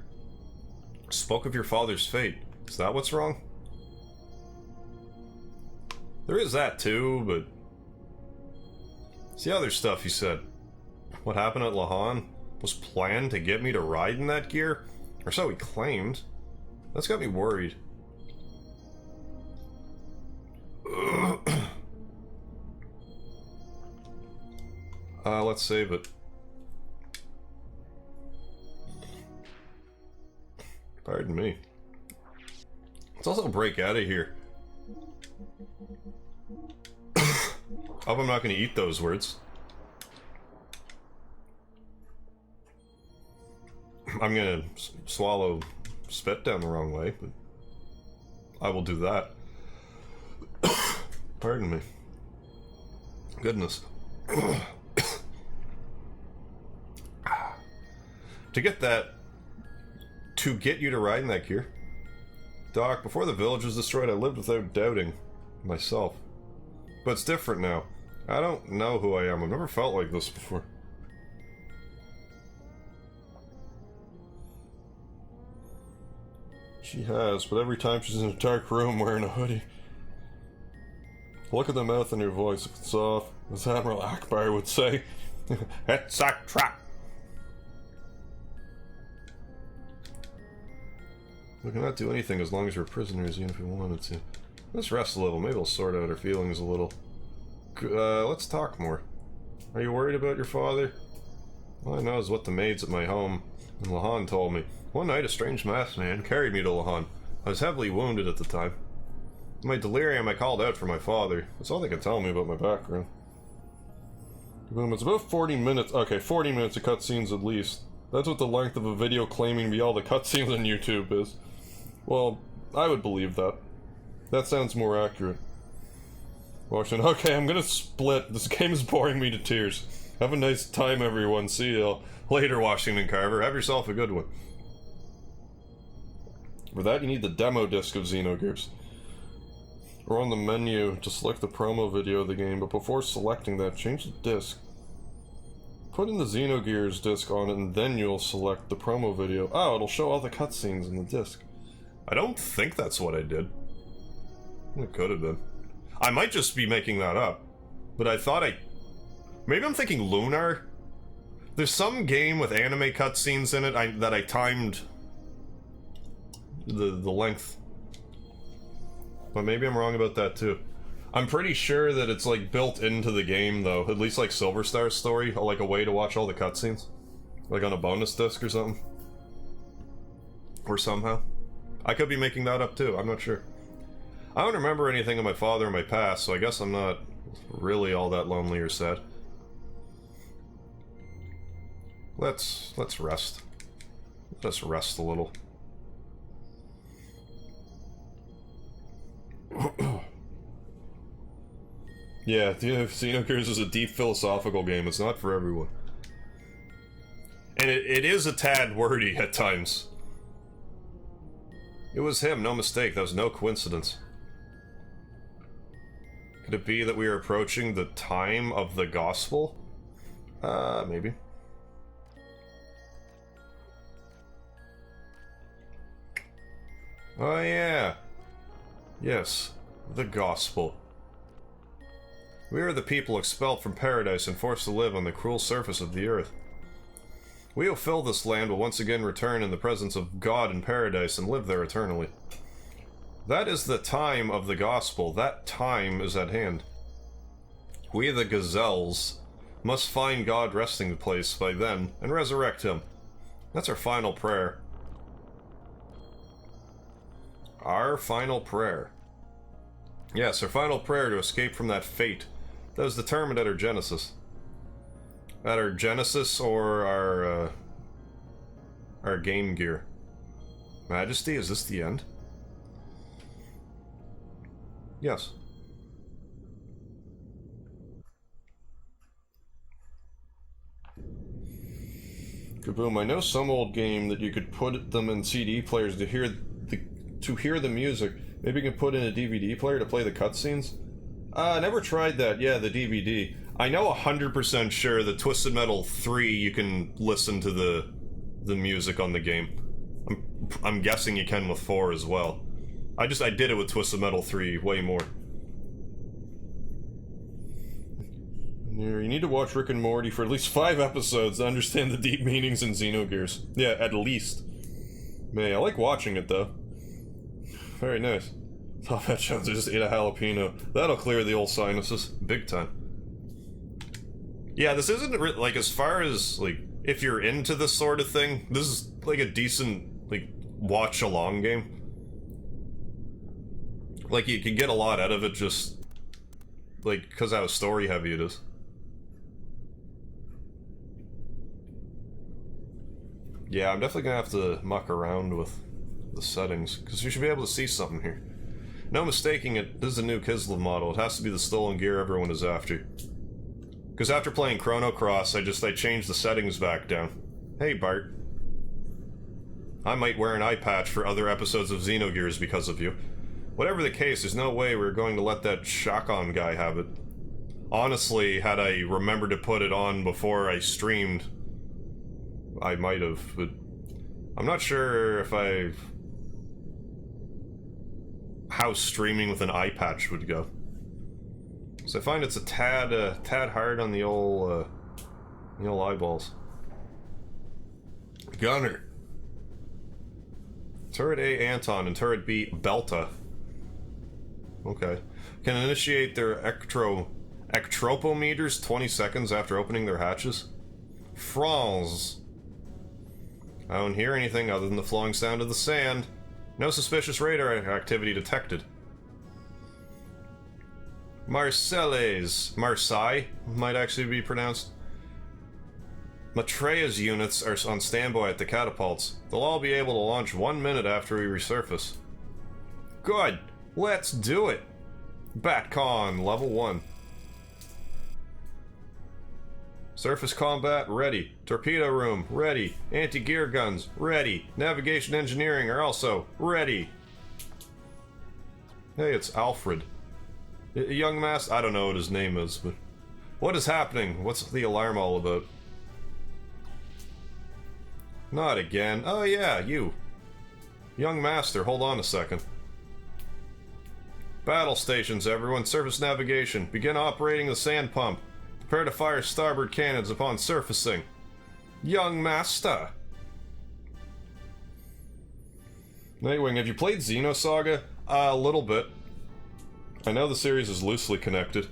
spoke of your father's fate. Is that what's wrong? There is that too, but... it's the other stuff he said. What happened at Lahan was planned to get me to ride in that gear? Or so he claimed. That's got me worried. Let's save it. Pardon me. Let's also break out of here. Hope I'm not going to eat those words. I'm going to swallow spit down the wrong way, but I will do that. Pardon me. Goodness. To get you to ride in that gear. Doc, before the village was destroyed, I lived without doubting myself. But it's different now. I don't know who I am. I've never felt like this before. She has, but every time she's in a dark room wearing a hoodie. Look at the mouth and your voice. It's soft, as Admiral Akbar would say. It's a trap. We cannot do anything as long as we're prisoners, even if we wanted to. Let's rest a little. Maybe we'll sort out our feelings a little. Let's talk more. Are you worried about your father? All I know is what the maids at my home in Lahan told me. One night, a strange masked man carried me to Lahan. I was heavily wounded at the time. In my delirium, I called out for my father. That's all they can tell me about my background. Boom, it's about 40 minutes. Okay, 40 minutes of cutscenes at least. That's what the length of a video claiming to be all the cutscenes on YouTube is. Well, I would believe that. That sounds more accurate. Washington, okay, I'm gonna split. This game is boring me to tears. Have a nice time, everyone. See you later, Washington Carver. Have yourself a good one. For that, you need the demo disc of Xenogears. Or on the menu to select the promo video of the game, but before selecting that, change the disc. Put in the Xenogears disc on it, and then you'll select the promo video. Oh, it'll show all the cutscenes in the disc. I don't think that's what I did. It could have been. I might just be making that up. But I thought maybe I'm thinking Lunar? There's some game with anime cutscenes in it that I timed the length. But maybe I'm wrong about that too. I'm pretty sure that it's like built into the game though, at least like Silver Star's story, like a way to watch all the cutscenes. Like on a bonus disc or something. Or somehow. I could be making that up too, I'm not sure. I don't remember anything of my father in my past, so I guess I'm not really all that lonely or sad. Let's rest. Let's rest a little. Yeah, Xenogears is a deep philosophical game. It's not for everyone. And it is a tad wordy at times. It was him, no mistake. That was no coincidence. Could it be that we are approaching the time of the gospel? Maybe. Oh yeah. Yes, the gospel. We are the people expelled from paradise and forced to live on the cruel surface of the earth. We who fill this land will once again return in the presence of God in paradise and live there eternally. That is the time of the gospel. That time is at hand. We, the gazelles, must find God resting place by then and resurrect him. That's our final prayer. Our final prayer. Yes, our final prayer to escape from that fate that was determined at our genesis. At our genesis or our Game Gear. Majesty, is this the end? Yes. Kaboom, I know some old game that you could put them in CD players to hear the music. Maybe you can put in a DVD player to play the cutscenes? I never tried that. Yeah, the DVD. I know 100% sure that Twisted Metal 3 you can listen to the music on the game. I'm guessing you can with 4 as well. I did it with Twisted Metal 3 way more. You need to watch Rick and Morty for at least 5 episodes to understand the deep meanings in Xenogears. Yeah, at least. Man, I like watching it though. very nice. Top Hat Jones, I just ate a jalapeno. That'll clear the old sinuses. Big time. Yeah, this isn't like, as far as, like, if you're into this sort of thing, this is, like, a decent, like, watch-along game. Like, you can get a lot out of it just, like, because how story-heavy it is. Yeah, I'm definitely gonna have to muck around with the settings, because you should be able to see something here. No mistaking it, this is a new Kislev model. It has to be the stolen gear everyone is after. Because after playing Chrono Cross, I changed the settings back down. Hey, Bart. I might wear an eye patch for other episodes of Xenogears because of you. Whatever the case, there's no way we're going to let that Shakon guy have it. Honestly, had I remembered to put it on before I streamed, I might have, but I'm not sure if how streaming with an eye patch would go. So I find it's a tad hard on the old eyeballs. Gunner. Turret A, Anton, and Turret B, Belta. Okay. Can initiate their ectropometers 20 seconds after opening their hatches. France. I don't hear anything other than the flowing sound of the sand. No suspicious radar activity detected. Marseilles might actually be pronounced. Matreya's units are on standby at the catapults. They'll all be able to launch 1 minute after we resurface. Good! Let's do it! Batcon, level 1. Surface combat, ready. Torpedo room, ready. Anti-gear guns, ready. Navigation engineering are also ready. Hey, it's Alfred. Young Master, I don't know what his name is, but... What is happening? What's the alarm all about? Not again. Oh yeah, you. Young Master, hold on a second. Battle stations, everyone. Surface navigation. Begin operating the sand pump. Prepare to fire starboard cannons upon surfacing. Young Master. Nightwing, have you played Xenosaga? A little bit. I know the series is loosely connected.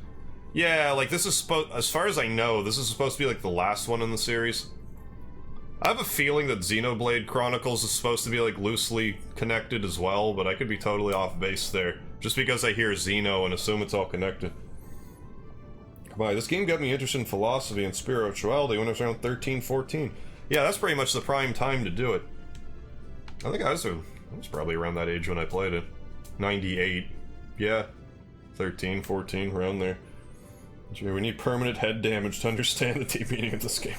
Yeah, like this is as far as I know, this is supposed to be like the last one in the series. I have a feeling that Xenoblade Chronicles is supposed to be like loosely connected as well, but I could be totally off base there. Just because I hear Xeno and assume it's all connected. Why, this game got me interested in philosophy and spirituality when I was around 13, 14. Yeah, that's pretty much the prime time to do it. I think I was probably around that age when I played it. 98. Yeah. 13, 14, around there. We need permanent head damage to understand the deep meaning of this game.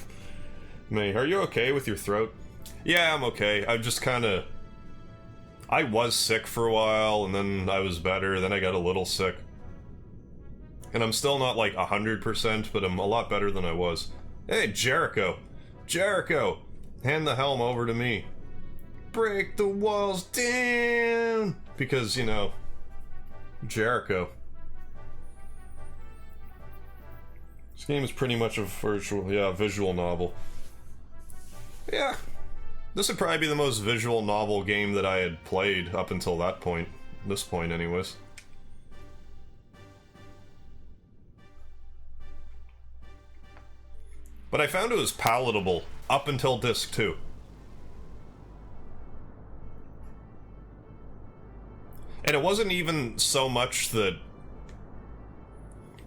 May, are you okay with your throat? Yeah, I'm okay. I'm just kinda... I was sick for a while, and then I was better, then I got a little sick. And I'm still not like 100%, but I'm a lot better than I was. Hey, Jericho! Jericho! Hand the helm over to me. Break the walls down! Because, you know... Jericho. This game is pretty much a visual novel. Yeah. This would probably be the most visual novel game that I had played up until that point. This point, anyways. But I found it was palatable up until Disc 2. And it wasn't even so much that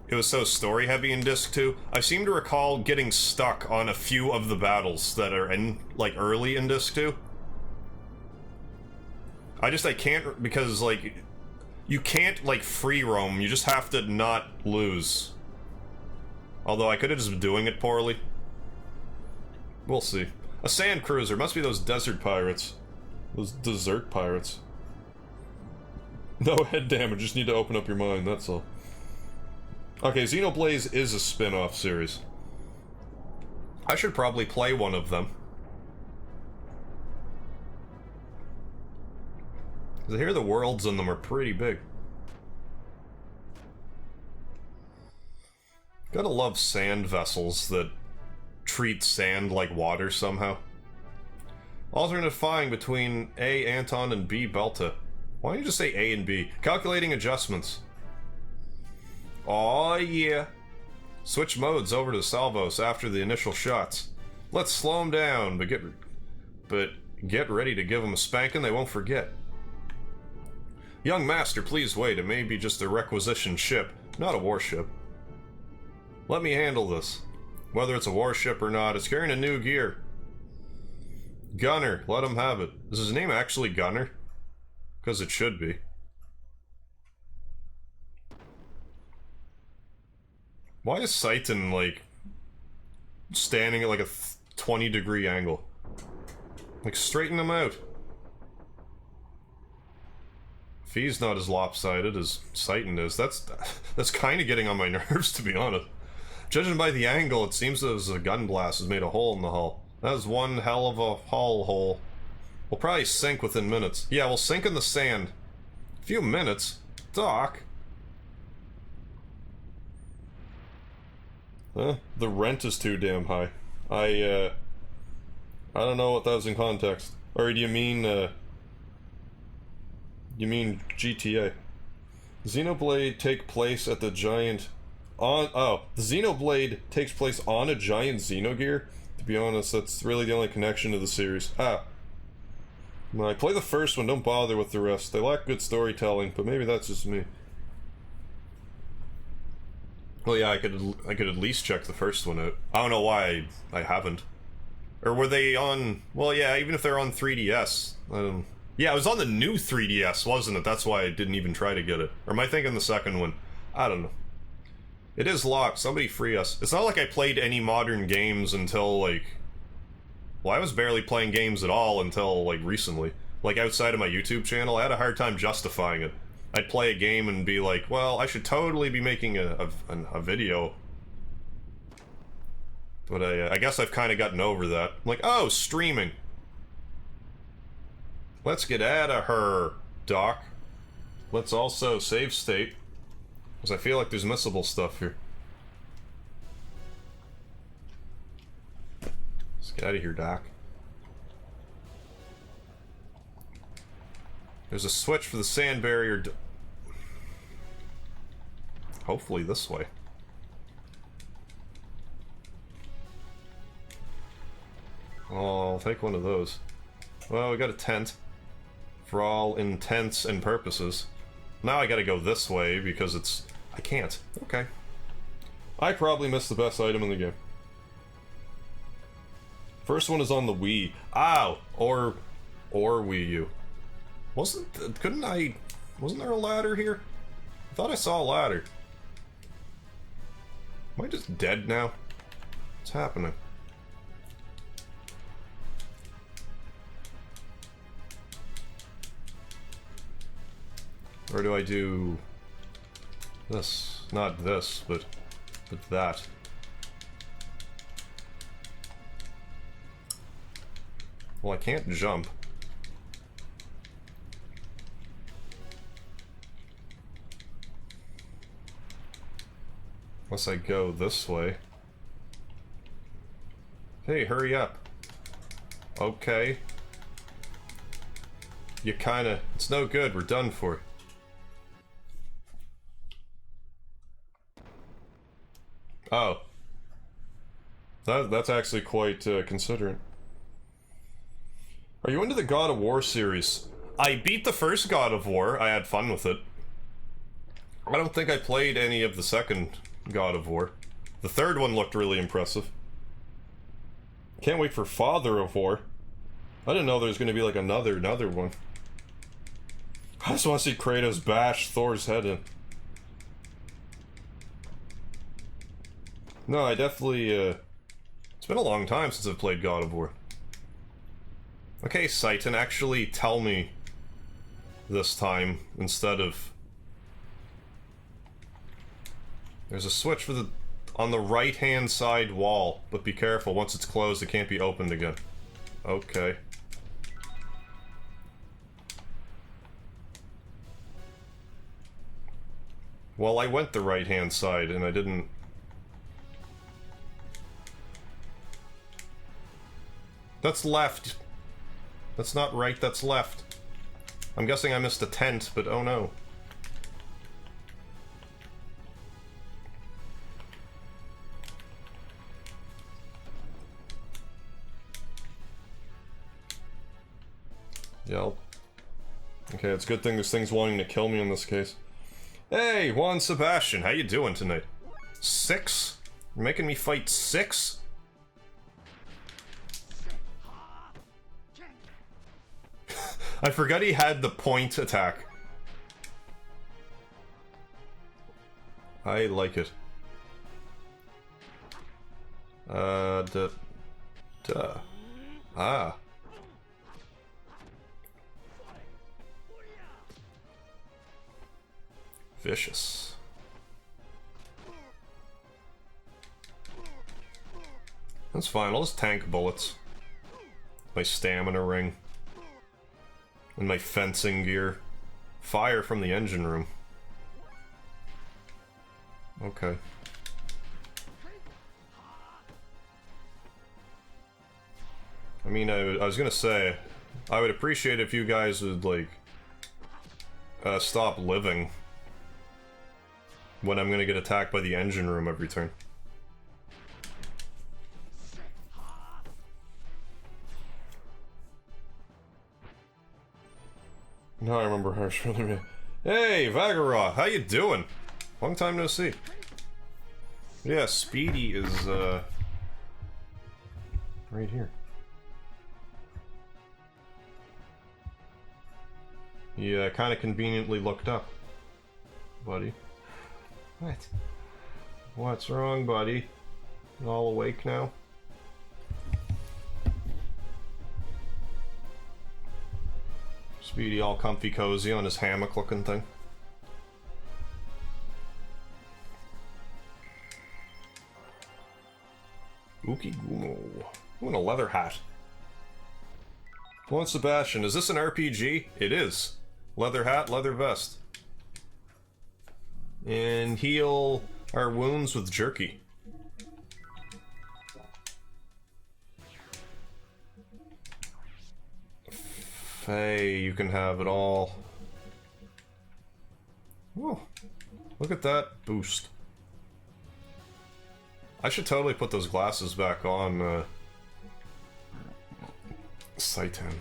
it was so story heavy in Disc 2. I seem to recall getting stuck on a few of the battles that are in, like, early in Disc 2. I can't, because, like, you can't, like, free roam, you just have to not lose. Although I could have just been doing it poorly. We'll see. A sand cruiser, must be those desert pirates. Those desert pirates. No head damage, just need to open up your mind, that's all. Okay, Xenoblade is a spin-off series. I should probably play one of them. I hear the worlds in them are pretty big. Gotta love sand vessels that treat sand like water somehow. Alternate flying between A, Anton, and B, Belta. Why don't you just say A and B? Calculating adjustments. Aw, yeah. Switch modes over to salvos after the initial shots. Let's slow them down, but get ready to give them a spanking they won't forget. Young master, please wait. It may be just a requisition ship, not a warship. Let me handle this. Whether it's a warship or not, it's carrying a new gear. Gunner, let him have it. Is his name actually Gunner? Because it should be. Why is Saitan, like, standing at like a 20-degree angle? Like, straighten him out. If he's not as lopsided as Saitan is, that's kind of getting on my nerves, to be honest. Judging by the angle, it seems as a gun blast has made a hole in the hull. That is one hell of a hull hole. We'll probably sink within minutes. Yeah, we'll sink in the sand. A few minutes? Doc? The rent is too damn high. I don't know what that was in context. Or do you mean GTA? Xenoblade take place at the giant... the Xenoblade takes place on a giant Xenogear? To be honest, that's really the only connection to the series. When I play the first one, don't bother with the rest. They lack good storytelling, but maybe that's just me. Well, yeah, I could at least check the first one out. I don't know why I haven't. Or were they on... Well, yeah, even if they're on 3DS. Yeah, it was on the new 3DS, wasn't it? That's why I didn't even try to get it. Or am I thinking the second one? I don't know. It is locked. Somebody free us. It's not like I played any modern games until, like... Well, I was barely playing games at all until, like, recently. Like, outside of my YouTube channel, I had a hard time justifying it. I'd play a game and be like, well, I should totally be making a video. But I guess I've kind of gotten over that. I'm like, oh, streaming. Let's get out of her, Doc. Let's also save state. Because I feel like there's missable stuff here. Let's get out of here, Doc. There's a switch for the sand barrier. Hopefully this way. Oh, I'll take one of those. Well, we got a tent. For all intents and purposes. Now I gotta go this way because it's... I can't. Okay. I probably missed the best item in the game. First one is on the Wii. Ow! Or Wii U. Wasn't there a ladder here? I thought I saw a ladder. Am I just dead now? What's happening? Or do I do this? Not this, but that. Well, I can't jump. Unless I go this way. Hey, hurry up. Okay. You kinda... It's no good, we're done for. Oh. That's actually quite considerate. Are you into the God of War series? I beat the first God of War. I had fun with it. I don't think I played any of the second God of War. The third one looked really impressive. Can't wait for Father of War. I didn't know there was going to be like another one. I just want to see Kratos bash Thor's head in. No, I definitely, it's been a long time since I've played God of War. Okay, Saitan, actually tell me this time, instead of... There's a switch for the... on the right-hand side wall, but be careful, once it's closed, it can't be opened again. Okay. Well, I went the right-hand side, and I didn't... That's left. That's not right, that's left. I'm guessing I missed a tent, but oh no. Yelp. Okay, it's a good thing this thing's wanting to kill me in this case. Hey, Juan Sebastian, how you doing tonight? 6? You're making me fight 6? I forgot he had the point attack. I like it. Duh. Ah. Vicious. That's fine, I'll just tank bullets. My stamina ring. And my fencing gear. Fire from the engine room. Okay. I mean, I was gonna say, I would appreciate if you guys would, like, stop living when I'm gonna get attacked by the engine room every turn. Now I remember how it's really. Hey, Vagaroth, how you doing? Long time no see. Yeah, Speedy is, right here. He, kind of conveniently looked up. Buddy. What? What's wrong, buddy? You all awake now? Speedy all comfy cozy on his hammock looking thing. Ukigumo. Ooh, and a leather hat. Juan Sebastian, is this an RPG? It is. Leather hat, leather vest. And heal our wounds with jerky. Hey, you can have it all. Whoa. Look at that boost. I should totally put those glasses back on, Saitan.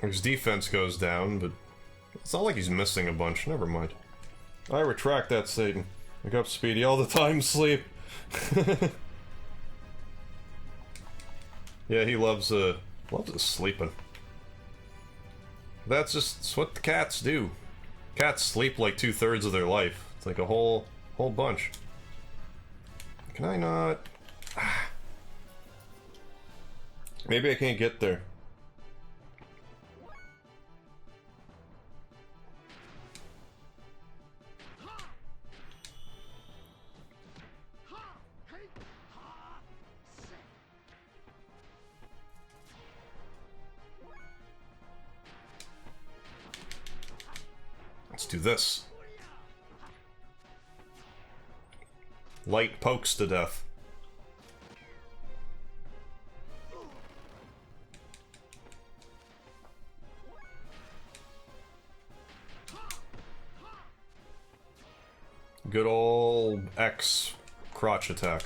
His defense goes down, but it's not like he's missing a bunch. Never mind. I retract that, Satan. Wake up, Speedy, all the time, sleep. Yeah, he loves sleeping. That's just what the cats do. Cats sleep like 2/3 of their life. It's like a whole bunch. Can I not? Maybe I can't get there. Let's do this. Light pokes to death. Good old X crotch attack.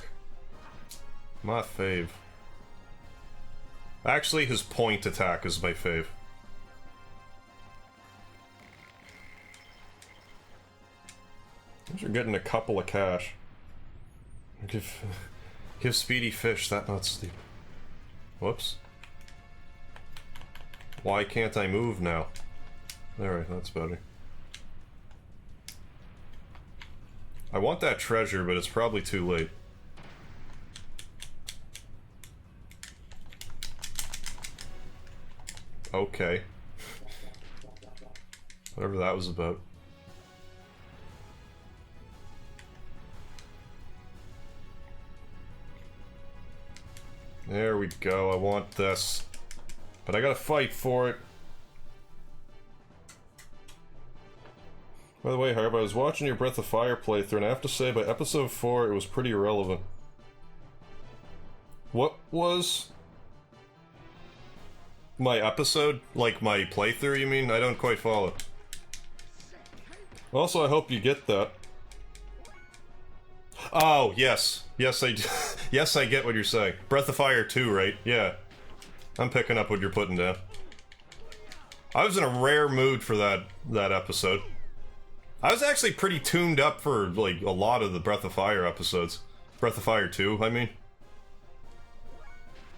My fave. Actually, his point attack is my fave. You're getting a couple of cash. Give Speedy fish, that not sleep. Whoops. Why can't I move now? Alright, that's better. I want that treasure, but it's probably too late. Okay. Whatever that was about. There we go, I want this. But I gotta fight for it. By the way, Harb, I was watching your Breath of Fire playthrough, and I have to say, by episode 4, it was pretty irrelevant. What was my episode? Like my playthrough, you mean? I don't quite follow. Also, I hope you get that. Oh, yes. Yes, I do. Yes, I get what you're saying. Breath of Fire 2, right? Yeah. I'm picking up what you're putting down. I was in a rare mood for that episode. I was actually pretty tuned up for, like, a lot of the Breath of Fire episodes. Breath of Fire 2, I mean.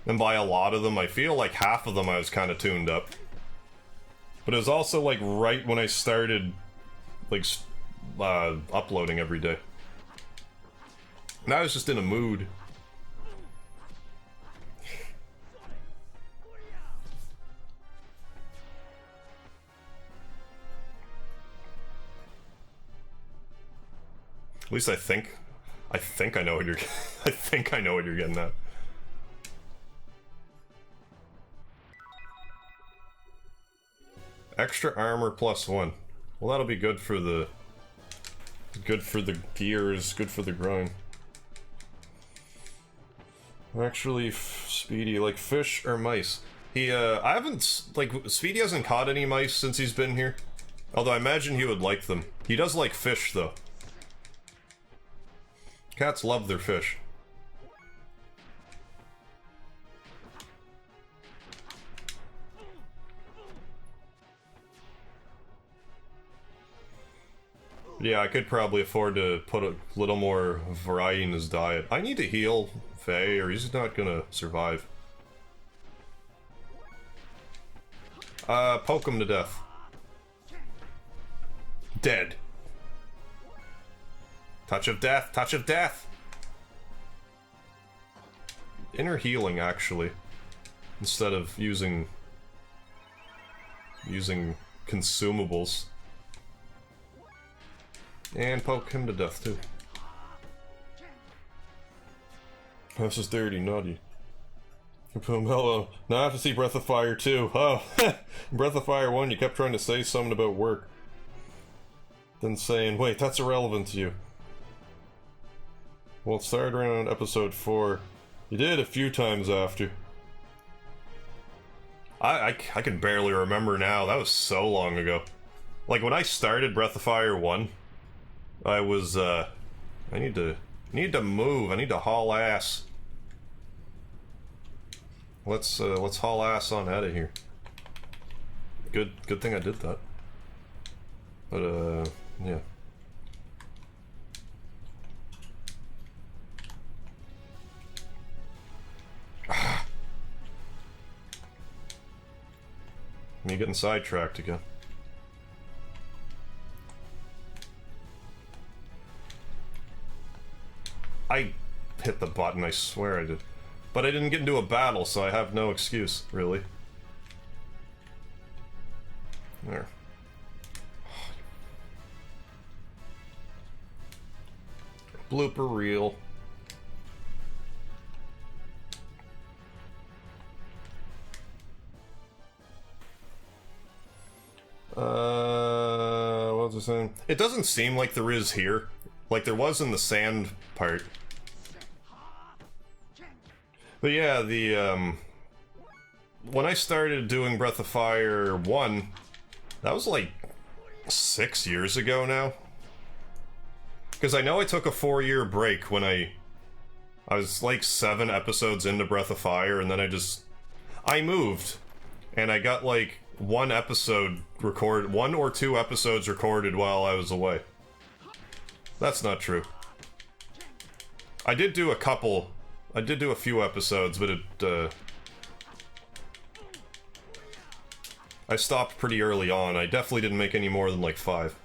And by a lot of them, I feel like half of them I was kind of tuned up. But it was also, like, right when I started, like, uploading every day. And I was just in a mood. At least I think I know what you're I think I know what you're getting at. Extra armor +1. Well, that'll be good for the gears, good for the grind. Actually, Speedy, like fish or mice? I haven't, like, Speedy hasn't caught any mice since he's been here. Although I imagine he would like them. He does like fish, though. Cats love their fish. Yeah, I could probably afford to put a little more variety in his diet. I need to heal Faye, or he's not gonna survive. Poke him to death. Dead. Touch of death, touch of death! Inner healing, actually. Instead of using consumables. And poke him to death, too. This is dirty, naughty. Hello. Now I have to see Breath of Fire 2. Oh, Breath of Fire 1, you kept trying to say something about work. Then saying, wait, that's irrelevant to you. Well, it started around episode 4. You did a few times after. I can barely remember now. That was so long ago. Like, when I started Breath of Fire 1, I was, I need to move. I need to haul ass. Let's haul ass on out of here. Good thing I did that. But, yeah. Me getting sidetracked again. I hit the button, I swear I did. But I didn't get into a battle, so I have no excuse, really. There. Blooper reel. What was I saying? It doesn't seem like there is here. Like there was in the sand part. But yeah, when I started doing Breath of Fire 1, that was like 6 years ago now. Because I know I took a 4-year break when I was like 7 episodes into Breath of Fire, and then I moved. And I got like 1 or 2 episodes recorded while I was away. That's not true. I did do a few episodes, but I stopped pretty early on. I definitely didn't make any more than like 5.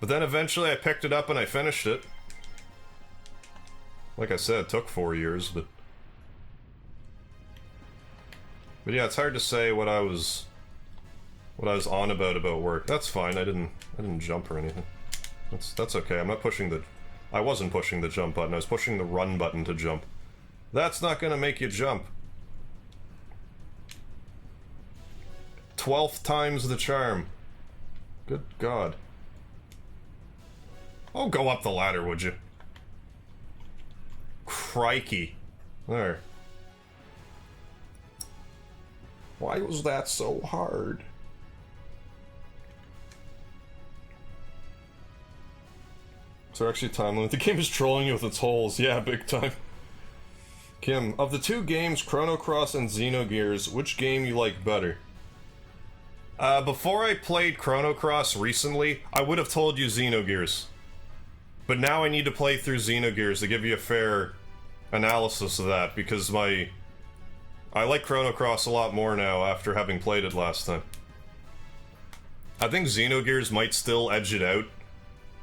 But then eventually I picked it up and I finished it. Like I said, it took 4 years, but yeah, it's hard to say what I was on about work. That's fine. I didn't jump or anything. That's okay. I wasn't pushing the jump button. I was pushing the run button to jump. That's not gonna make you jump. 12th time's the charm. Good God. Oh, go up the ladder, would you? crikey. There. Why was that so hard? So actually time limit. The game is trolling you with its holes. Yeah, big time. Kim, of the two games, Chrono Cross and Xenogears, which game you like better? Before I played Chrono Cross recently, I would have told you Xenogears. But now I need to play through Xenogears to give you a fair analysis of that, because I like Chrono Cross a lot more now after having played it last time. I think Xenogears might still edge it out,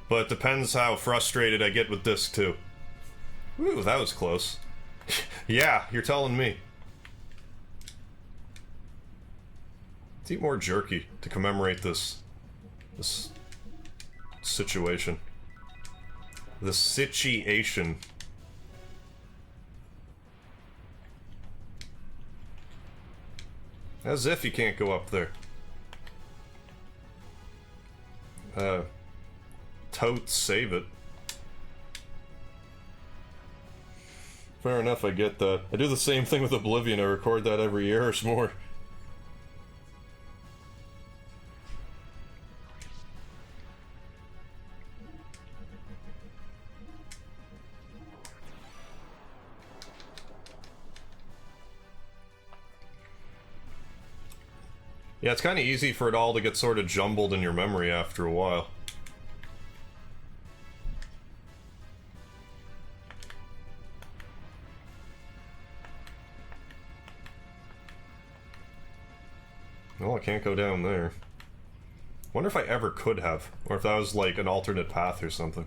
but it depends how frustrated I get with Disc 2. Ooh, that was close. Yeah, you're telling me. Let's eat more jerky to commemorate this situation. The situation. As if you can't go up there. Totes save it. Fair enough, I get that. I do the same thing with Oblivion, I record that every year or more. Yeah, it's kind of easy for it all to get sort of jumbled in your memory after a while. Well, I can't go down there. Wonder if I ever could have, or if that was like an alternate path or something.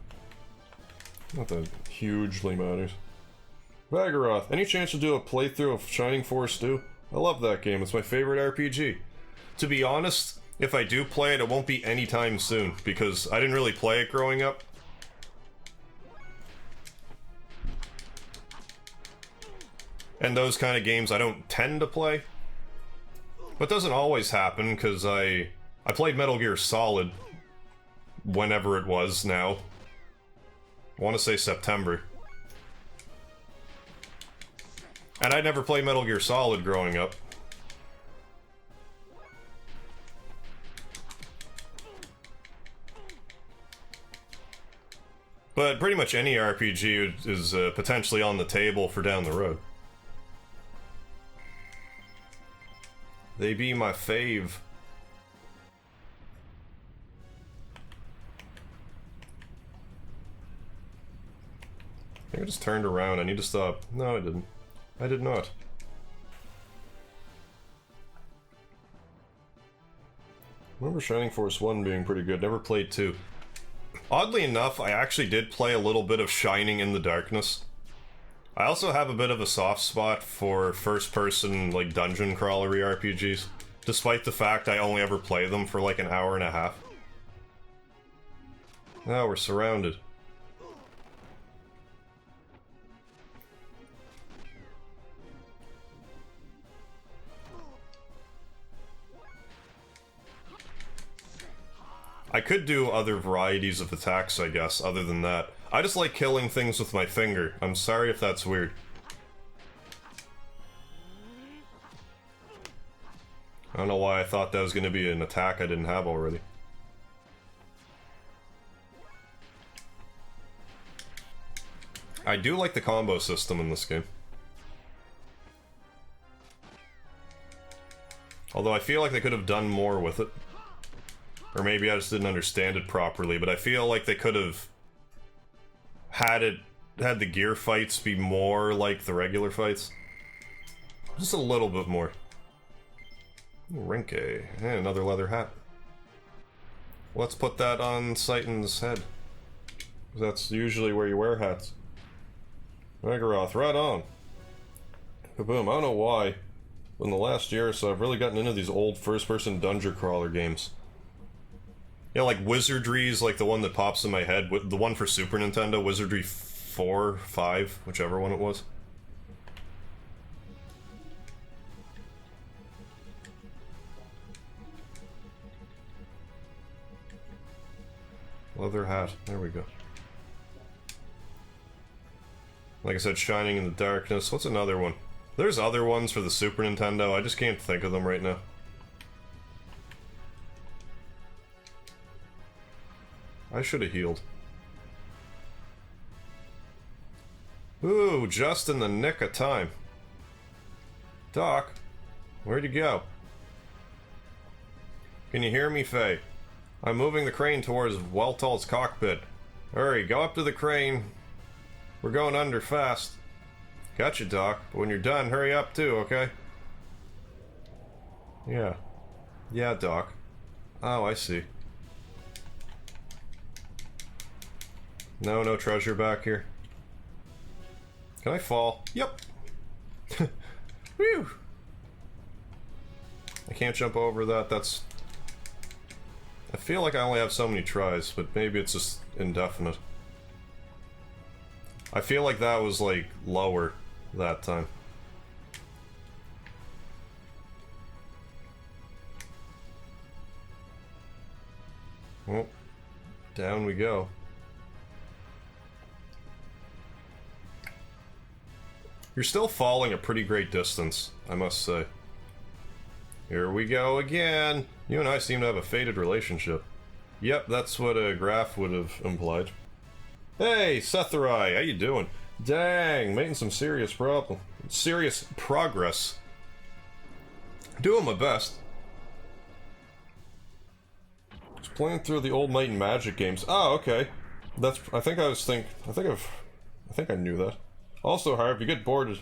Not that hugely matters. Vagaroth, any chance to do a playthrough of Shining Force 2? I love that game, it's my favorite RPG. To be honest, if I do play it, it won't be anytime soon, because I didn't really play it growing up. And those kind of games I don't tend to play. But doesn't always happen, because I played Metal Gear Solid whenever it was now. I want to say September. And I never played Metal Gear Solid growing up. But pretty much any RPG is potentially on the table for down the road. They be my fave. I think I just turned around. I need to stop. No, I didn't. I did not. I remember Shining Force 1 being pretty good. Never played 2. Oddly enough, I actually did play a little bit of Shining in the Darkness. I also have a bit of a soft spot for first-person, like, dungeon crawlery RPGs, despite the fact I only ever play them for like an hour and a half. Now we're surrounded. I could do other varieties of attacks, I guess, other than that. I just like killing things with my finger. I'm sorry if that's weird. I don't know why I thought that was going to be an attack I didn't have already. I do like the combo system in this game. Although I feel like they could have done more with it. Or maybe I just didn't understand it properly, but I feel like they could have had the gear fights be more like the regular fights. Just a little bit more. Rinke. And another leather hat. Let's put that on Satan's head. That's usually where you wear hats. Megaroth, right on. Kaboom, I don't know why, but in the last year or so I've really gotten into these old first-person dungeon crawler games. Yeah, like Wizardry's like the one that pops in my head, the one for Super Nintendo, Wizardry 4, 5, whichever one it was. Leather hat, there we go. Like I said, Shining in the Darkness. What's another one? There's other ones for the Super Nintendo, I just can't think of them right now. I should have healed. Ooh, just in the nick of time. Doc, where'd you go? Can you hear me, Faye? I'm moving the crane towards Weltall's cockpit. Hurry, go up to the crane. We're going under fast. Gotcha, Doc. But when you're done, hurry up too, okay? Yeah. Yeah, Doc. Oh, I see. No treasure back here. Can I fall? Yep. Whew. I can't jump over that, that's... I feel like I only have so many tries, but maybe it's just indefinite. I feel like that was, like, lower that time. Well, down we go. You're still falling a pretty great distance, I must say. Here we go again! You and I seem to have a fated relationship. Yep, that's what a graph would have implied. Hey, Setharai, how you doing? Dang, making some serious progress. Doing my best. Just playing through the old Might and Magic games. Oh, okay. I think I knew that. Also, Harv, you get bored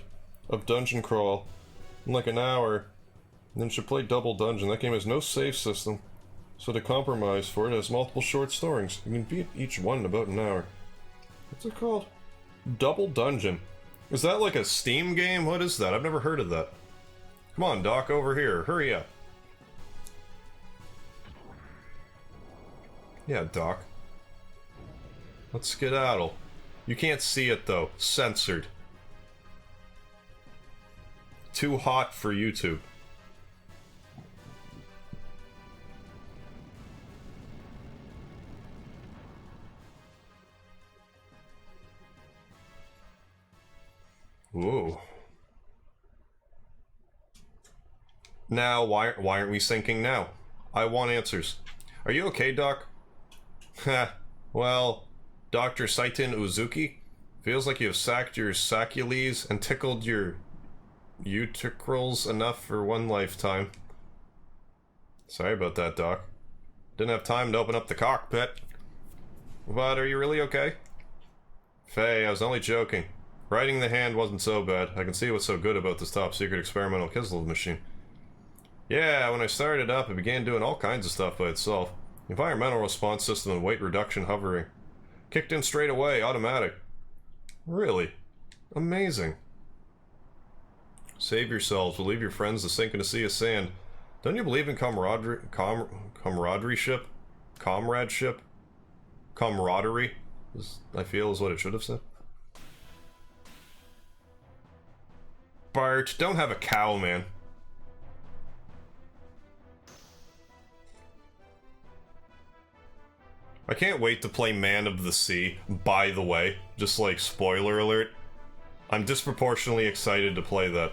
of Dungeon Crawl in like an hour, and then should play Double Dungeon. That game has no save system, so to compromise for it, it has multiple short stories. You can beat each one in about an hour. What's it called? Double Dungeon. Is that like a Steam game? What is that? I've never heard of that. Come on, Doc, over here. Hurry up. Yeah, Doc. Let's skedaddle. You can't see it, though. Censored. Too hot for YouTube. Whoa. Now, why aren't we syncing now? I want answers. Are you okay, Doc? Heh. Well... Dr. Saitin Uzuki? Feels like you have sacked your saccules and tickled your uticrals enough for one lifetime. Sorry about that, Doc. Didn't have time to open up the cockpit. But are you really okay? Faye, I was only joking. Riding the hand wasn't so bad. I can see what's so good about this top-secret experimental Kislev machine. Yeah, when I started it up, it began doing all kinds of stuff by itself. Environmental response system and weight reduction hovering. Kicked in straight away, automatic. Really? Amazing. Save yourselves, we'll leave your friends to sink in a sea of sand. Don't you believe in camaraderie? Camaraderie-ship? Comradeship? Camaraderie? I feel is what it should have said. Bart, don't have a cow, man. I can't wait to play Man of the Sea, by the way. Just like, spoiler alert. I'm disproportionately excited to play that.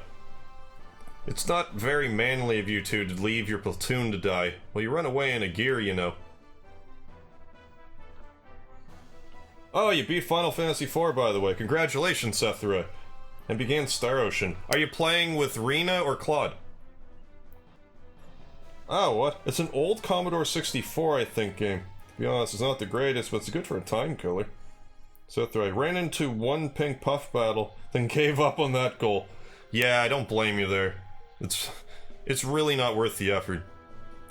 It's not very manly of you two to leave your platoon to die. Well, you run away in a gear, you know. Oh, you beat Final Fantasy IV, by the way. Congratulations, Sethra. And began Star Ocean. Are you playing with Rena or Claude? Oh, what? It's an old Commodore 64, I think, game. To be honest, it's not the greatest, but it's good for a time killer. Sethra, I ran into one pink puff battle, then gave up on that goal. Yeah, I don't blame you there. It's really not worth the effort.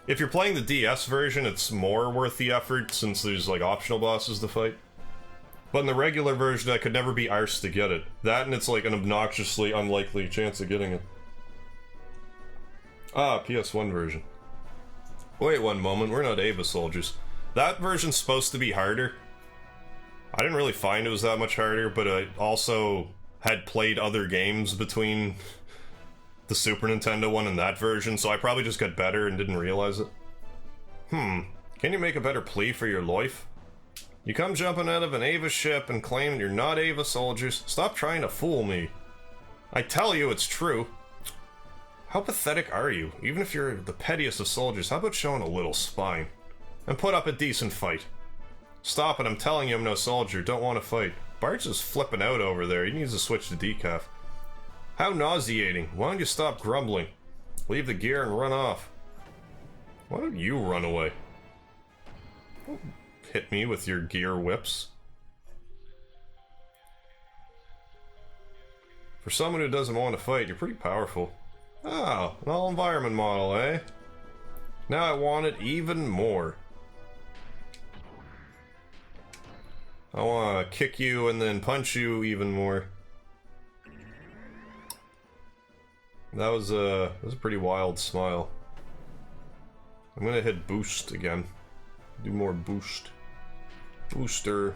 If you're playing the DS version, it's more worth the effort, since there's, like, optional bosses to fight. But in the regular version, I could never be arsed to get it. That, and it's, like, an obnoxiously unlikely chance of getting it. Ah, PS1 version. Wait one moment, we're not Ava soldiers. That version's supposed to be harder. I didn't really find it was that much harder, but I also had played other games between the Super Nintendo one and that version, so I probably just got better and didn't realize it. Can you make a better plea for your life? You come jumping out of an Ava ship and claim you're not Ava soldiers. Stop trying to fool me. I tell you it's true. How pathetic are you? Even if you're the pettiest of soldiers, how about showing a little spine? And put up a decent fight. Stop it, I'm telling you I'm no soldier. Don't want to fight. Bart's just flipping out over there. He needs to switch to decaf. How nauseating. Why don't you stop grumbling? Leave the gear and run off. Why don't you run away? Don't hit me with your gear whips. For someone who doesn't want to fight, you're pretty powerful. Oh, an all-environment model, eh? Now I want it even more. I want to kick you and then punch you even more. That was a pretty wild smile. I'm gonna hit boost again. Do more boost. Booster.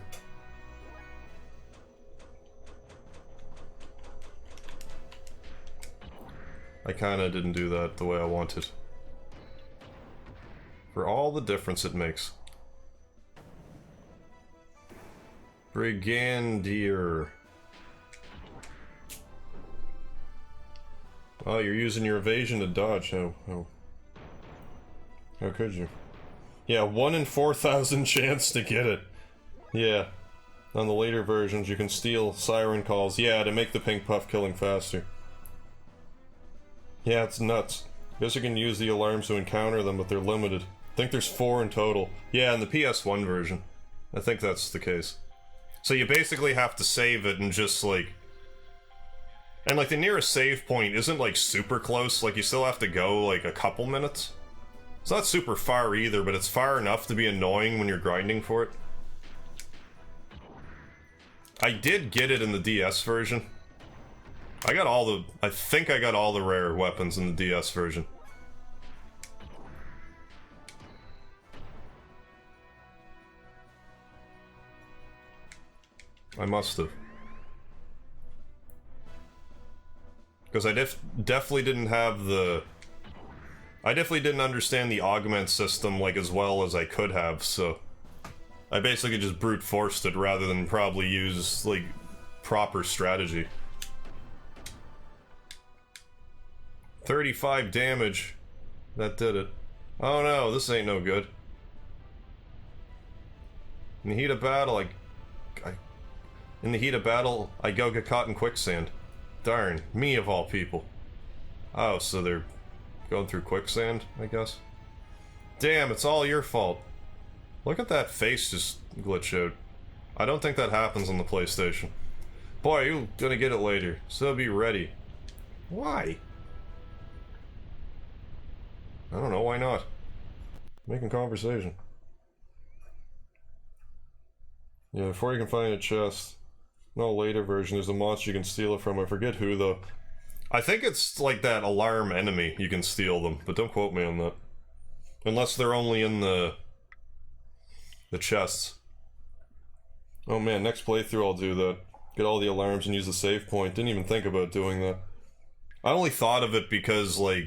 I kinda didn't do that the way I wanted. For all the difference it makes. Brigandier. Oh, you're using your evasion to dodge. How could you? Yeah, 1 in 4,000 chance to get it. Yeah. On the later versions, you can steal siren calls. Yeah, to make the pink puff killing faster. Yeah, it's nuts. Guess you can use the alarms to encounter them, but they're limited. I think there's 4 in total. Yeah, in the PS1 version. I think that's the case. So you basically have to save it and just, like... And, like, the nearest save point isn't, like, super close. Like, you still have to go, like, a couple minutes. It's not super far either, but it's far enough to be annoying when you're grinding for it. I did get it in the DS version. I think I got all the rare weapons in the DS version. I must have. Because I definitely didn't have the... I definitely didn't understand the augment system, like, as well as I could have, so... I basically just brute forced it rather than probably use, like, proper strategy. 35 damage. That did it. Oh no, this ain't no good. In the heat of battle, I go get caught in quicksand. Darn, me of all people. Oh, so they're going through quicksand, I guess? Damn, it's all your fault. Look at that face just glitch out. I don't think that happens on the PlayStation. Boy, you're gonna get it later, so be ready. Why? I don't know, why not? Making conversation. Yeah, before you can find a chest. No, later version, there's a monster you can steal it from. I forget who, though. I think it's like that alarm enemy you can steal them, but don't quote me on that. Unless they're only in the chests. Oh man, next playthrough I'll do that. Get all the alarms and use the save point. Didn't even think about doing that. I only thought of it because, like,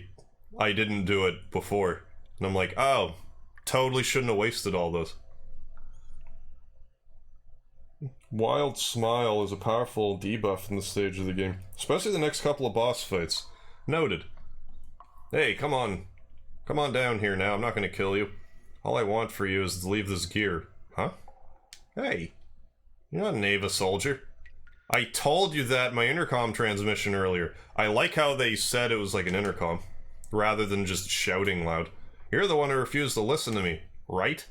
I didn't do it before. And I'm like, oh, totally shouldn't have wasted all this. Wild Smile is a powerful debuff in this stage of the game. Especially the next couple of boss fights. Noted. Hey, come on. Come on down here now, I'm not gonna kill you. All I want for you is to leave this gear. Huh? Hey. You're not an Ava soldier. I told you that in my intercom transmission earlier. I like how they said it was like an intercom, rather than just shouting loud. You're the one who refused to listen to me, right?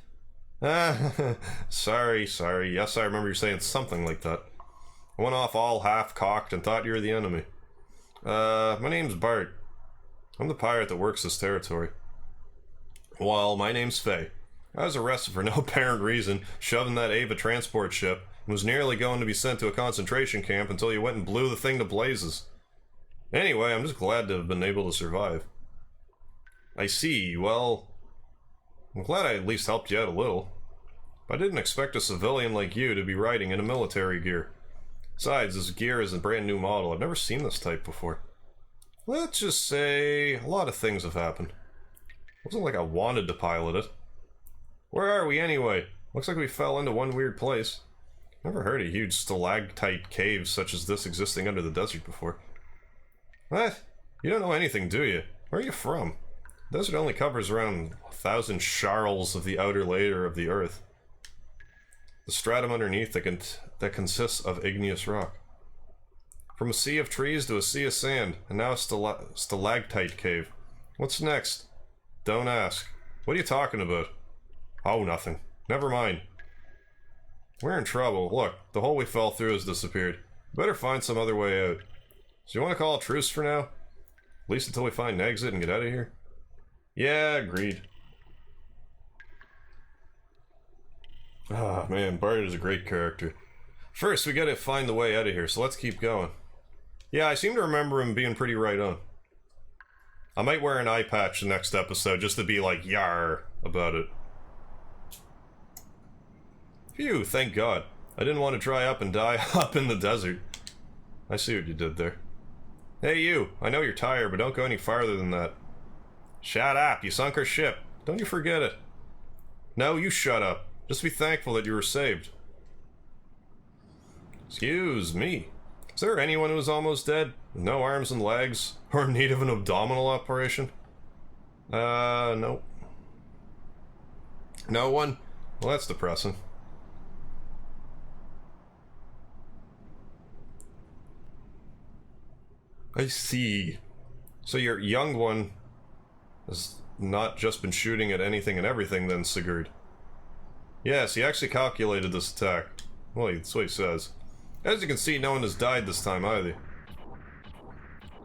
Sorry. Yes, I remember you saying something like that. I went off all half-cocked and thought you were the enemy. My name's Bart. I'm the pirate that works this territory. Well, my name's Faye. I was arrested for no apparent reason, shoved in that Ava transport ship, and was nearly going to be sent to a concentration camp until you went and blew the thing to blazes. Anyway, I'm just glad to have been able to survive. I see, well... I'm glad I at least helped you out a little. I didn't expect a civilian like you to be riding in a military gear. Besides, this gear is a brand new model. I've never seen this type before. Let's just say a lot of things have happened. It wasn't like I wanted to pilot it. Where are we anyway? Looks like we fell into one weird place. Never heard of huge stalactite caves such as this existing under the desert before. What? You don't know anything, do you? Where are you from? The desert only covers around 1,000 sharls of the outer layer of the earth. The stratum underneath that consists of igneous rock. From a sea of trees to a sea of sand, and now a stalactite cave. What's next? Don't ask. What are you talking about? Oh, nothing. Never mind. We're in trouble. Look, the hole we fell through has disappeared. Better find some other way out. So you want to call a truce for now? At least until we find an exit and get out of here? Yeah, agreed. Ah, man, Bart is a great character. First, we gotta find the way out of here, so let's keep going. Yeah, I seem to remember him being pretty right on. I might wear an eye patch the next episode just to be like, yar, about it. Phew, thank God. I didn't want to dry up and die up in the desert. I see what you did there. Hey you, I know you're tired, but don't go any farther than that. Shut up, you sunk our ship. Don't you forget it. No, you shut up. Just be thankful that you were saved. Excuse me. Is there anyone who's almost dead? With no arms and legs? Or in need of an abdominal operation? No. No one? Well, that's depressing. I see. So your young one has not just been shooting at anything and everything then, Sigurd. Yes, he actually calculated this attack. Well, that's what he says. As you can see, no one has died this time either.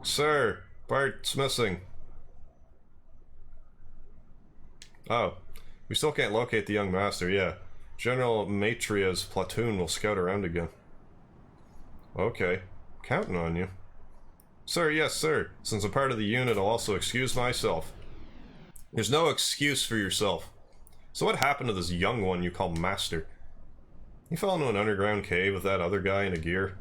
Sir, Bart's missing. Oh, we still can't locate the young master, yeah. General Matria's platoon will scout around again. Okay, counting on you. Sir, yes, sir. Since I'm part of the unit, I'll also excuse myself. There's no excuse for yourself. So what happened to this young one you call Master? He fell into an underground cave with that other guy in a gear.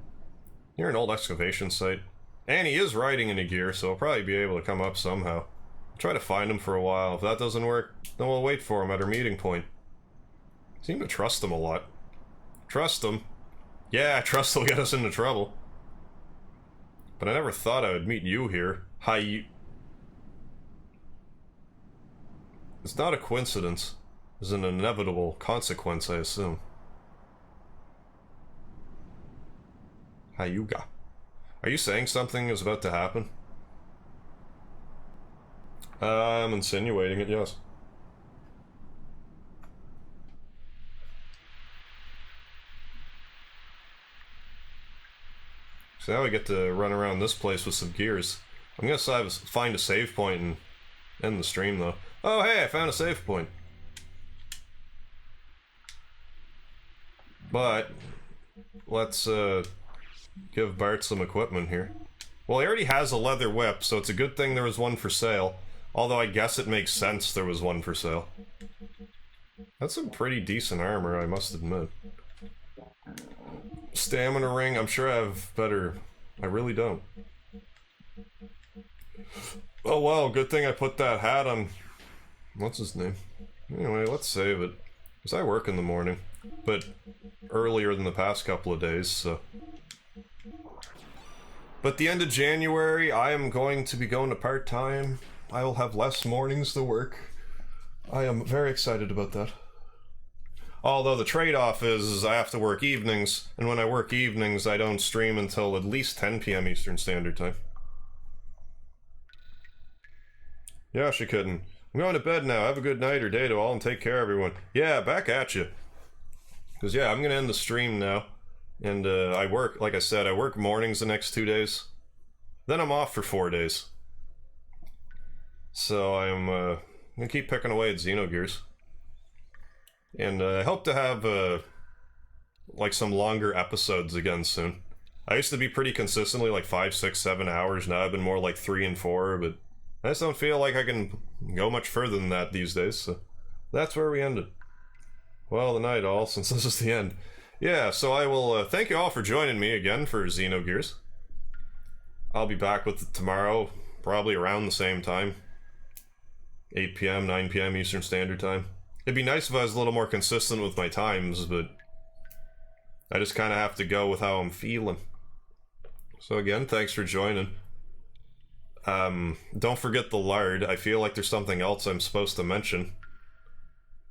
Near an old excavation site. And he is riding in a gear, so he'll probably be able to come up somehow. I'll try to find him for a while. If that doesn't work, then we'll wait for him at our meeting point. Seem to trust him a lot. Trust him? Yeah, trust he'll get us into trouble. But I never thought I would meet you here. Hi, you... It's not a coincidence. It's an inevitable consequence, I assume. Hyuga. Are you saying something is about to happen? I'm insinuating it, yes. So now we get to run around this place with some gears. I'm gonna find a save point and end the stream, though. Oh, hey, I found a save point. But let's give Bart some equipment here. Well, he already has a leather whip, so it's a good thing there was one for sale. Although I guess it makes sense there was one for sale. That's some pretty decent armor, I must admit. Stamina ring, I'm sure I have better... I really don't. Oh well, good thing I put that hat on... What's his name? Anyway, let's save it. Because I work in the morning. But earlier than the past couple of days, so... But the end of January, I am going to be going to part-time. I will have less mornings to work. I am very excited about that. Although the trade-off is I have to work evenings, and when I work evenings, I don't stream until at least 10 PM Eastern Standard Time. Yeah, she couldn't. I'm going to bed now. Have a good night or day to all, and take care, everyone. Yeah, back at you. Because, yeah, I'm going to end the stream now. And I work, like I said, I work mornings the next 2 days. Then I'm off for 4 days. So I'm going to keep picking away at Xenogears. And I hope to have, like, some longer episodes again soon. I used to be pretty consistently, like, 5, 6, 7 hours. Now I've been more like 3 and 4, but I just don't feel like I can go much further than that these days, so that's where we ended. Well, the night all, since this is the end. Yeah, so I will thank you all for joining me again for Xenogears. I'll be back with it tomorrow, probably around the same time. 8 PM, 9 PM Eastern Standard Time. It'd be nice if I was a little more consistent with my times, but I just kind of have to go with how I'm feeling. So again, thanks for joining. Don't forget the lard. I feel like there's something else I'm supposed to mention,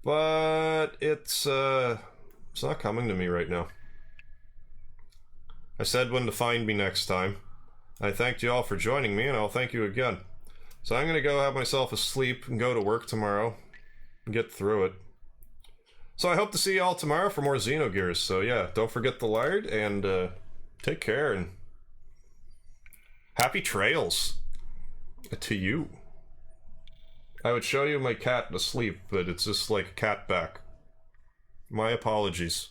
but it's not coming to me right now. I said when to find me next time. I thanked you all for joining me, and I'll thank you again. So I'm gonna go have myself a sleep and go to work tomorrow and get through it. So I hope to see you all tomorrow for more Xenogears. So yeah, don't forget the lard, and take care, and happy trails to you. I would show you my cat asleep, but it's just like cat back. My apologies.